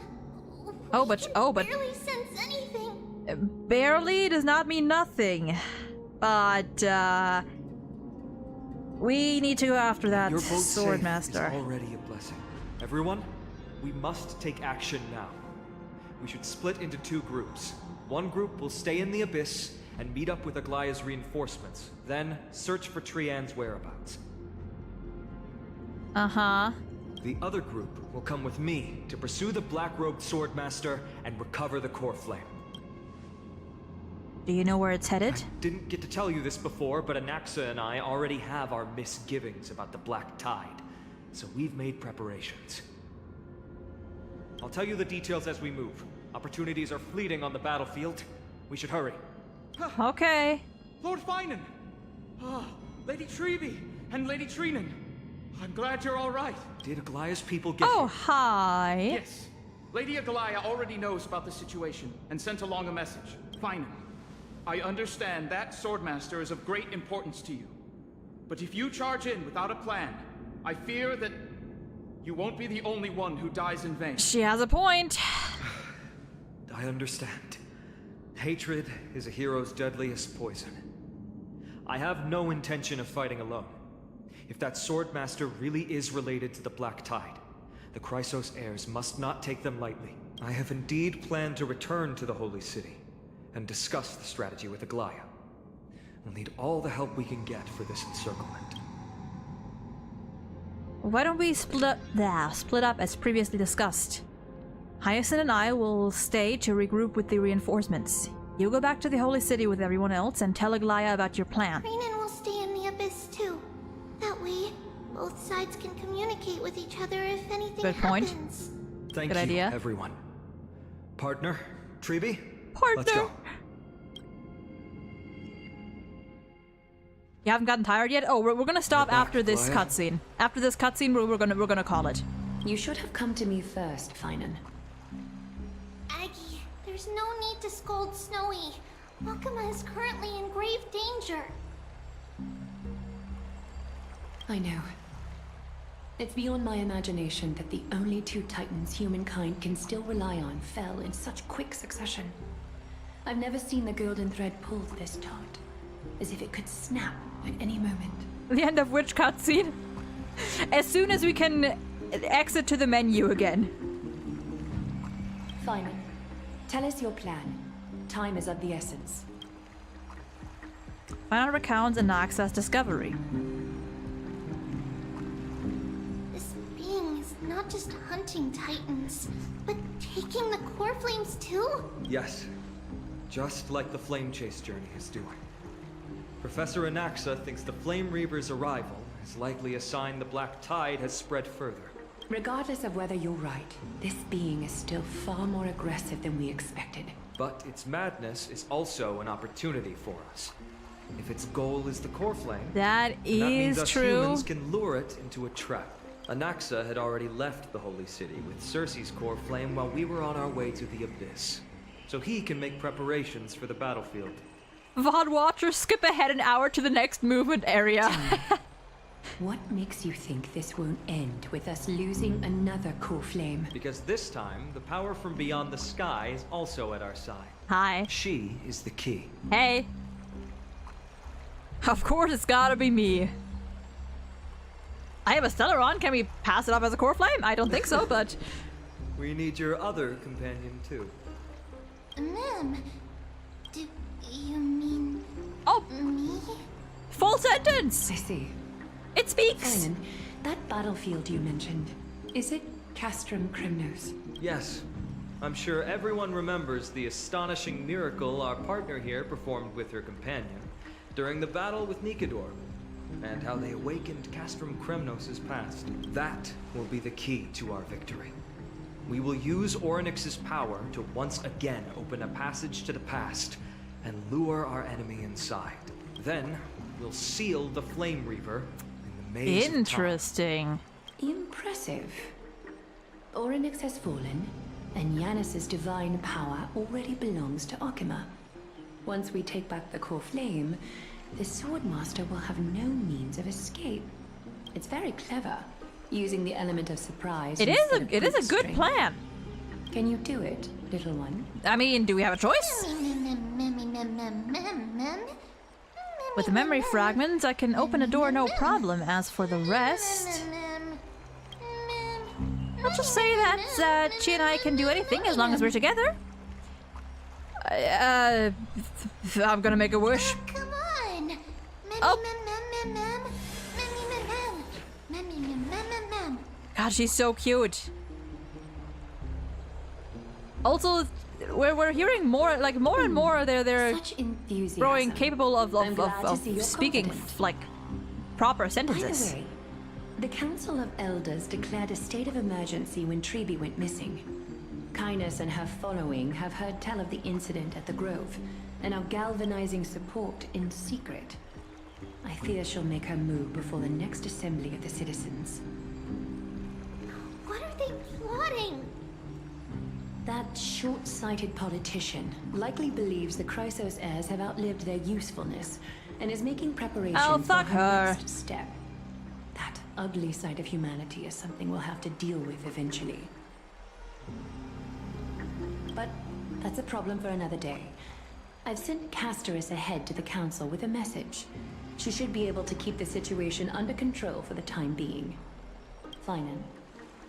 but Barely sense anything. barely does not mean nothing. But we need to go after that Your boat Swordmaster. is already a blessing. Everyone, we must take action now. We should split into 2 groups. One group will stay in the Abyss and meet up with Aglaya's reinforcements, then search for Trian's whereabouts. Uh-huh. The other group will come with me to pursue the black-robed Swordmaster and recover the core flame. Do you know where it's headed? Didn't get to tell you this before, but Anaxa and I already have our misgivings about the Black Tide, so we've made preparations. I'll tell you the details as we move. Opportunities are fleeting on the battlefield. We should hurry. Okay. Lord Finan! Lady Tribi and Lady Trinan. I'm glad you're all right. Did Aglaya's people get Oh, here? hi. Yes. Lady Aglaya already knows about the situation and sent along a message. Finan, I understand that Swordmaster is of great importance to you. But if you charge in without a plan, I fear that you won't be the only one who dies in vain. She has a point. I understand. Hatred is a hero's deadliest poison. I have no intention of fighting alone. If that Swordmaster really is related to the Black Tide, the Chrysos heirs must not take them lightly. I have indeed planned to return to the Holy City and discuss the strategy with Aglaya. We'll need all the help we can get for this encirclement. Why don't we split up as previously discussed? Hyacinth and I will stay to regroup with the reinforcements. You go back to the Holy City with everyone else and tell Aglaya about your plan. Renan will stay in the Abyss too. That way, both sides can communicate with each other if anything Good point. happens. Thank Good you, idea. everyone. Partner, Treeby? Partner! Let's go. You haven't gotten tired yet? Oh, we're gonna stop after this Aglaya. cutscene. After this cutscene, we're gonna call it. You should have come to me first, Finan. Aggie, there's no need to scold Snowy. Wakama is currently in grave danger. I know. It's beyond my imagination that the only two titans humankind can still rely on fell in such quick succession. I've never seen the golden thread pulled this taut, as if it could snap at any moment. The end of which cutscene? As soon as we can exit to the menu again. Finan, tell us your plan. Time is of the essence. Find out recounts Anaxa's discovery. This being is not just hunting titans, but taking the core flames too? Yes. Just like the Flame Chase journey is doing. Professor Anaxa thinks the Flame Reaver's arrival is likely a sign the Black Tide has spread further. Regardless of whether you're right, this being is still far more aggressive than we expected. But its madness is also an opportunity for us. If its goal is the core flame, that means is us true. humans can lure it into a trap. Anaxa had already left the Holy City with Cersei's core flame while we were on our way to the Abyss. So he can make preparations for the battlefield. VOD watchers, skip ahead an hour to the next movement area. What makes you think this won't end with us losing another core flame? Because this time, the power from beyond the sky is also at our side. Hi. She is the key. Hey. Of course it's gotta be me. I have a Stellaron. Can we pass it off as a core flame? I don't think so, but... We need your other companion, too. Ma'am, do you mean... Oh! Me? Full sentence! I see. It speaks! Finan, that battlefield you mentioned, is it Castrum Krymnos? Yes. I'm sure everyone remembers the astonishing miracle our partner here performed with her companion during the battle with Nikador, and how they awakened Castrum Krymnos' past. That will be the key to our victory. We will use Orynyx's power to once again open a passage to the past and lure our enemy inside. Then, we'll seal the Flame Reaver in the maze of time. Interesting. Impressive. Orynyx has fallen, and Yanis's divine power already belongs to Okima. Once we take back the core flame, the Swordmaster will have no means of escape. It's very clever, using the element of surprise. It is a good strength. plan. Can you do it, little one? I mean, do we have a choice? With the memory fragments, I can open a door no problem. As for the rest... I'll just say that she and I can do anything as long as we're together. I'm gonna make a wish. Come on! God, she's so cute. Also, we're hearing more, like more and more. They're growing capable of speaking like proper sentences. By the way, the Council of Elders declared a state of emergency when Treeby went missing. Kynus and her following have heard tell of the incident at the Grove and are galvanizing support in secret. I fear she'll make her move before the next assembly of the citizens. What are they plotting? That short-sighted politician likely believes the Chrysos heirs have outlived their usefulness and is making preparations for her next step. That ugly side of humanity is something we'll have to deal with eventually. But that's a problem for another day. I've sent Castorus ahead to the council with a message. She should be able to keep the situation under control for the time being. Flynan,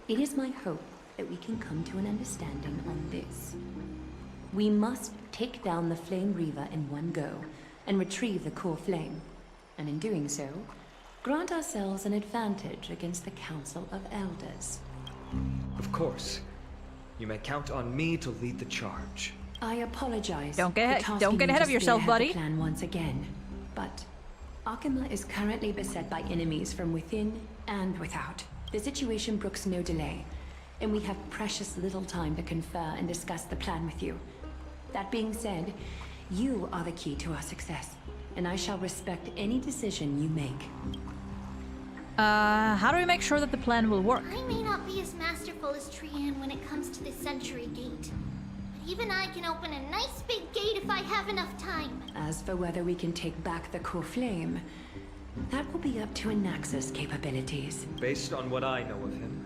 it is my hope that we can come to an understanding on this. We must take down the Flame Reaver in one go and retrieve the core flame. And in doing so, grant ourselves an advantage against the Council of Elders. Of course. You may count on me to lead the charge. I apologize. Don't get ahead of yourself, buddy. Plan once again, but Akima is currently beset by enemies from within and without. The situation brooks no delay, and we have precious little time to confer and discuss the plan with you. That being said, you are the key to our success, and I shall respect any decision you make. How do we make sure that the plan will work? I may not be as masterful as Trian when it comes to the Century Gate. But even I can open a nice big gate if I have enough time. As for whether we can take back the core flame, that will be up to Anaxa's capabilities. Based on what I know of him,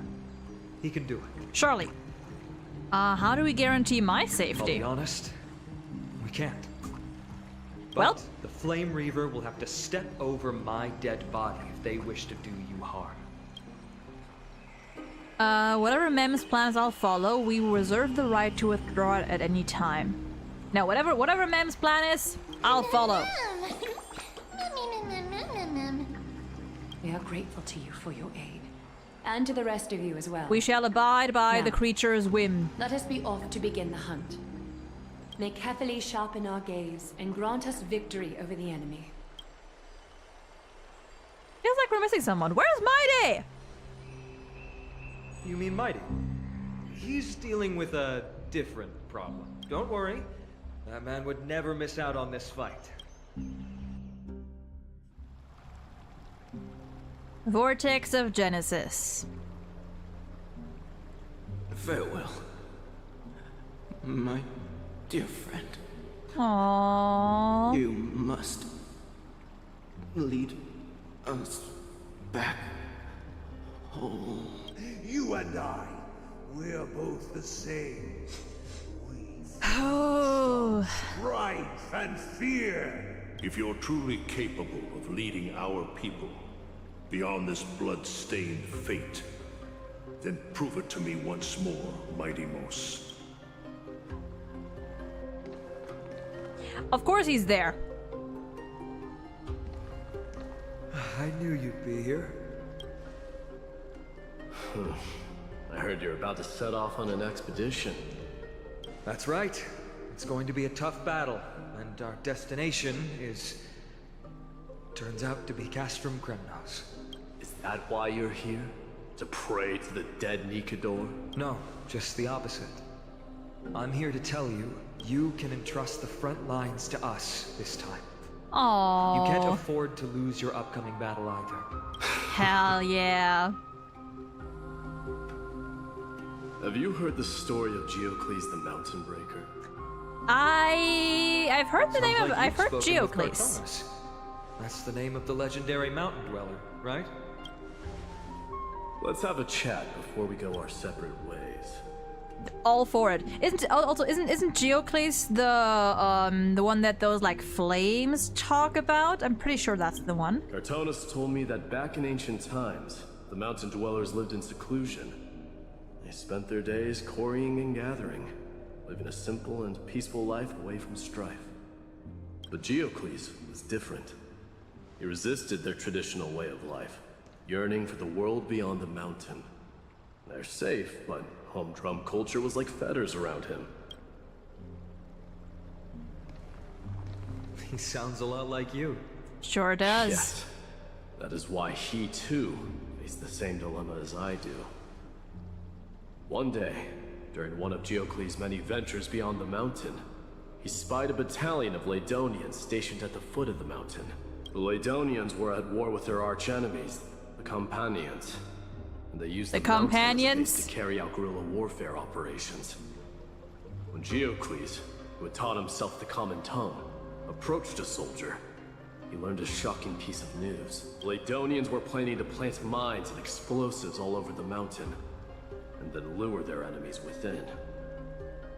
he can do it. Surely. How do we guarantee my safety? I'll be honest, we can't. But well, the Flame Reaver will have to step over my dead body if they wish to do you harm. Whatever Mem's plans I'll follow, we will reserve the right to withdraw it at any time. Now, whatever Mem's plan is, I'll follow. We are grateful to you for your aid. And to the rest of you as well. We shall abide by the creature's whim. Let us be off to begin the hunt. May carefully sharpen our gaze and grant us victory over the enemy. Feels like we're missing someone. Where's Mighty? You mean Mighty? He's dealing with a different problem. Don't worry. That man would never miss out on this fight. Vortex of Genesis. Farewell, my dear friend. Aww. You must lead us back home. You and I, we're both the same. Oh. Strife and fear. If you're truly capable of leading our people beyond this blood-stained fate, then prove it to me once more, Mighty Mos. Of course he's there. I knew you'd be here. I heard you're about to set off on an expedition. That's right. It's going to be a tough battle, and our destination is... turns out to be Castrum Kremnos. Is that why you're here? To pray to the dead Nikador? No, just the opposite. I'm here to tell you, you can entrust the front lines to us this time. Aww. You can't afford to lose your upcoming battle either. Hell yeah. Have you heard the story of Geocles the Mountain Breaker? I've heard the name of... I've heard Geocles. That's the name of the legendary mountain dweller, right? Let's have a chat before we go our separate ways. All for it. Isn't Geocles the one that those like flames talk about? I'm pretty sure that's the one. Cartonus told me that back in ancient times, the mountain dwellers lived in seclusion. They spent their days quarrying and gathering, living a simple and peaceful life away from strife. But Geocles was different. He resisted their traditional way of life, yearning for the world beyond the mountain. They're safe, but humdrum culture was like fetters around him. He sounds a lot like you. Sure does. Yes. That is why he, too, faced the same dilemma as I do. One day, during one of Geocles' many ventures beyond the mountain, he spied a battalion of Ladonians stationed at the foot of the mountain. The Ladonians were at war with their arch-enemies, the Companions, and they used the Companions to carry out guerrilla warfare operations. When Geocles, who had taught himself the common tongue, approached a soldier, he learned a shocking piece of news. The Ladonians were planning to plant mines and explosives all over the mountain, and then lure their enemies within.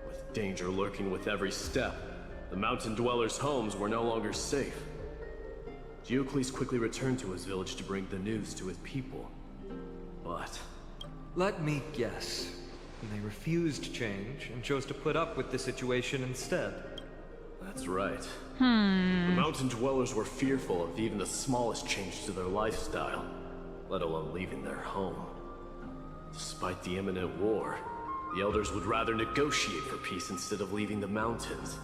With danger lurking with every step, The mountain dwellers' homes were no longer safe. Geocles quickly returned to his village to bring the news to his people. But... Let me guess. They refused change and chose to put up with the situation instead. That's right. The mountain dwellers were fearful of even the smallest change to their lifestyle, let alone leaving their home. Despite the imminent war, the elders would rather negotiate for peace instead of leaving the mountains.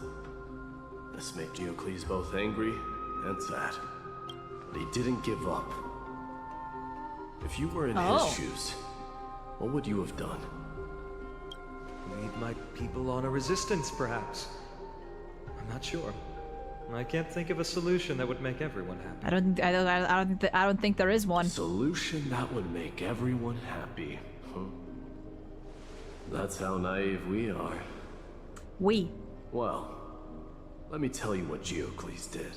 This made Geocles both angry and sad. But he didn't give up. If you were in his shoes, what would you have done? Lead my people on a resistance, perhaps. I'm not sure. I can't think of a solution that would make everyone happy. I don't think there is one. Solution that would make everyone happy. Huh? That's how naive we are. Well, let me tell you what Geocles did.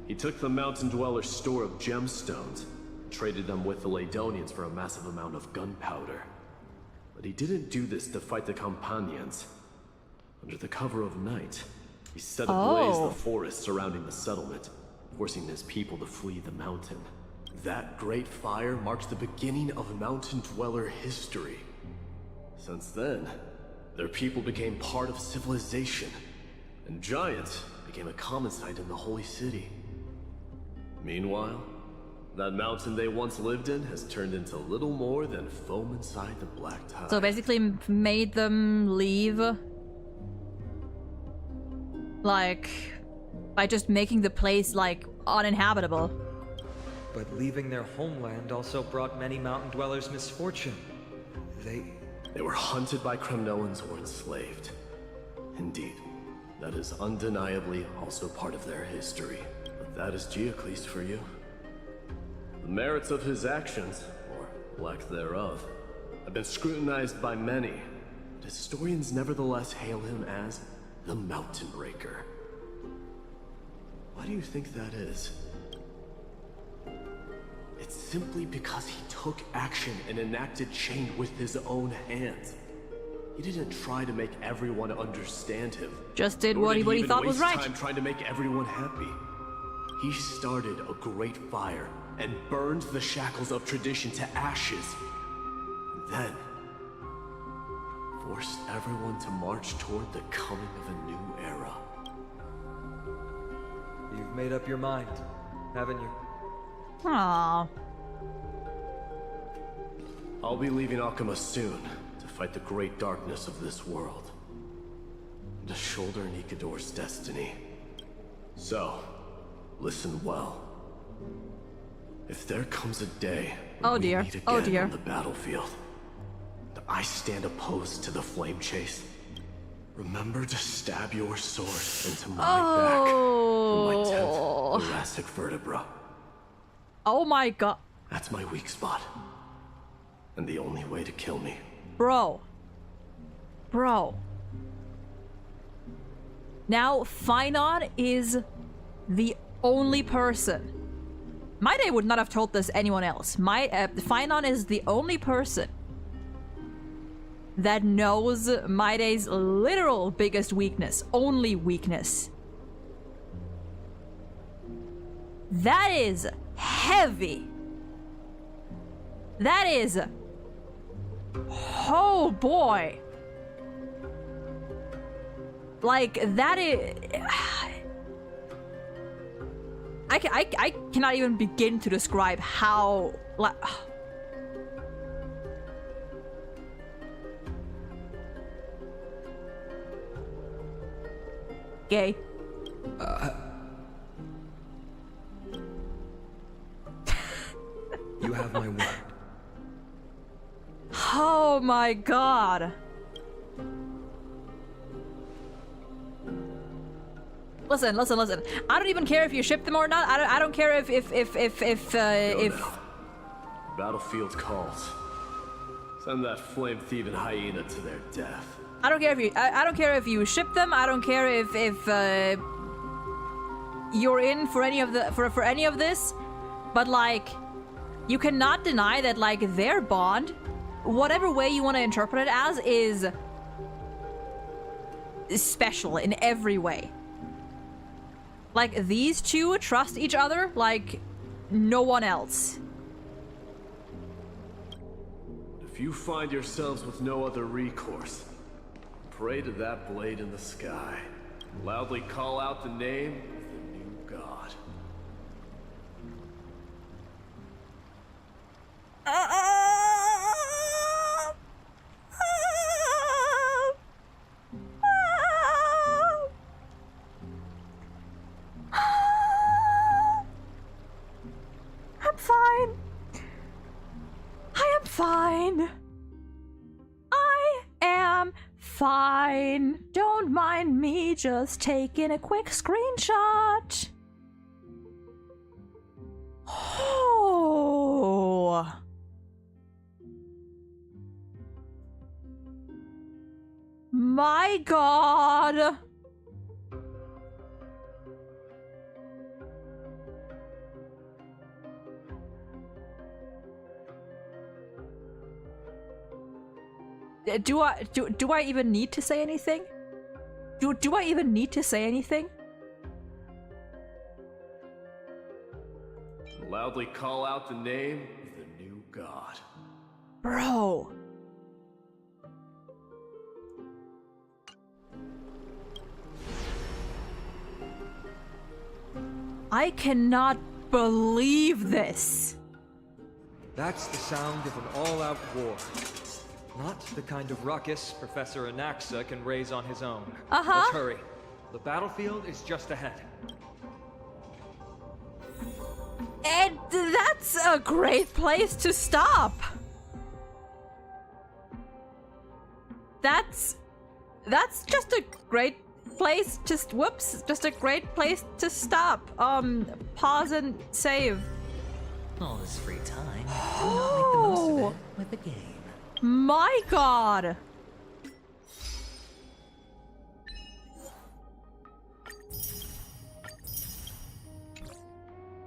He took the mountain dwellers' store of gemstones, traded them with the Ladonians for a massive amount of gunpowder. But he didn't do this to fight the Campanians. Under the cover of night, he set ablaze the forest surrounding the settlement, forcing his people to flee the mountain. That great fire marked the beginning of mountain dweller history. Since then, their people became part of civilization, and giants became a common sight in the holy city. Meanwhile, that mountain they once lived in has turned into little more than foam inside the black tide. So basically made them leave, like, by just making the place, like, uninhabitable. But leaving their homeland also brought many mountain dwellers misfortune. They were hunted by Kremnoans or enslaved. Indeed, that is undeniably also part of their history. But that is Geocles for you. The merits of his actions, or lack thereof, have been scrutinized by many, but historians nevertheless hail him as the Mountain Breaker. Why do you think that is? It's simply because he took action and enacted change with his own hands. He didn't try to make everyone understand him. Just did what he thought was right. Time trying to make everyone happy. He started a great fire and burned the shackles of tradition to ashes. And then forced everyone to march toward the coming of a new era. You've made up your mind, haven't you? Aww. I'll be leaving Alchema soon to fight the great darkness of this world. To shoulder Nikador's destiny. So, listen well. If there comes a day when we meet again on the battlefield, and I stand opposed to the flame chase, remember to stab your sword into my back through my 10th thoracic vertebra. Oh my god. That's my weak spot. And the only way to kill me. Bro. Now, Finon is the only person. Maide would not have told this anyone else. Finon is the only person that knows Maide's literal biggest weakness. Only weakness. That is heavy. That is... Oh boy. Like, that is... I cannot even begin to describe how... Gay. You have my word. Oh my god. Listen. I don't even care if you ship them or not. I don't care if Battlefield calls. Send that flame-thieving hyena to their death. I don't care if you. I don't care if you ship them. I don't care if you're in for any of the for any of this. But like, you cannot deny that like their bond, whatever way you want to interpret it as, is special in every way. Like, these two trust each other like no one else. If you find yourselves with no other recourse, pray to that blade in the sky. Loudly call out the name of the new god. I'm fine. I am fine. I am fine. Don't mind me just taking a quick screenshot. Oh. My God. Do I even need to say anything? Do I even need to say anything? Loudly call out the name of the new god. Bro. I cannot believe this. That's the sound of an all-out war. Not the kind of ruckus Professor Anaxa can raise on his own. Let's hurry. The battlefield is just ahead. And that's a great place to stop. That's just a great place to just a great place to stop. Pause and save. All this free time, why not make the most of it with the game? My God.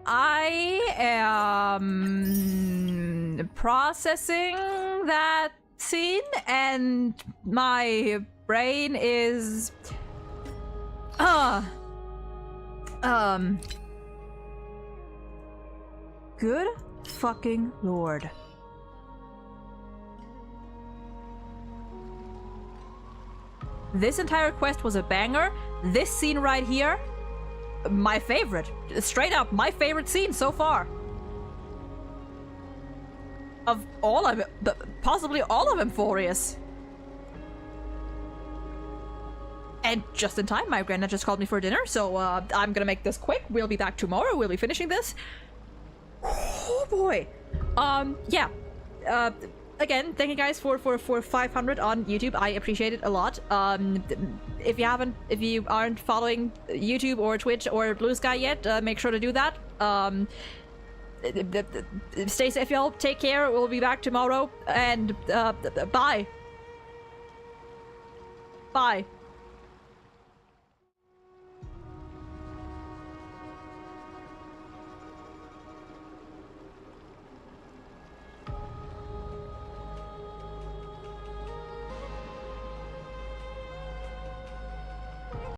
I am processing that scene and my brain is good fucking Lord. This entire quest was a banger. This scene right here, my favorite. Straight up, my favorite scene so far. Of all of it, possibly all of Emphorius. And just in time, my granddad just called me for dinner, so I'm gonna make this quick. We'll be back tomorrow. We'll be finishing this. Oh boy. Yeah. Again, thank you guys for 500 on YouTube. I appreciate it a lot. If you aren't following YouTube or Twitch or Blue Sky yet, make sure to do that. Stay safe, y'all. Take care. We'll be back tomorrow. And bye. Bye.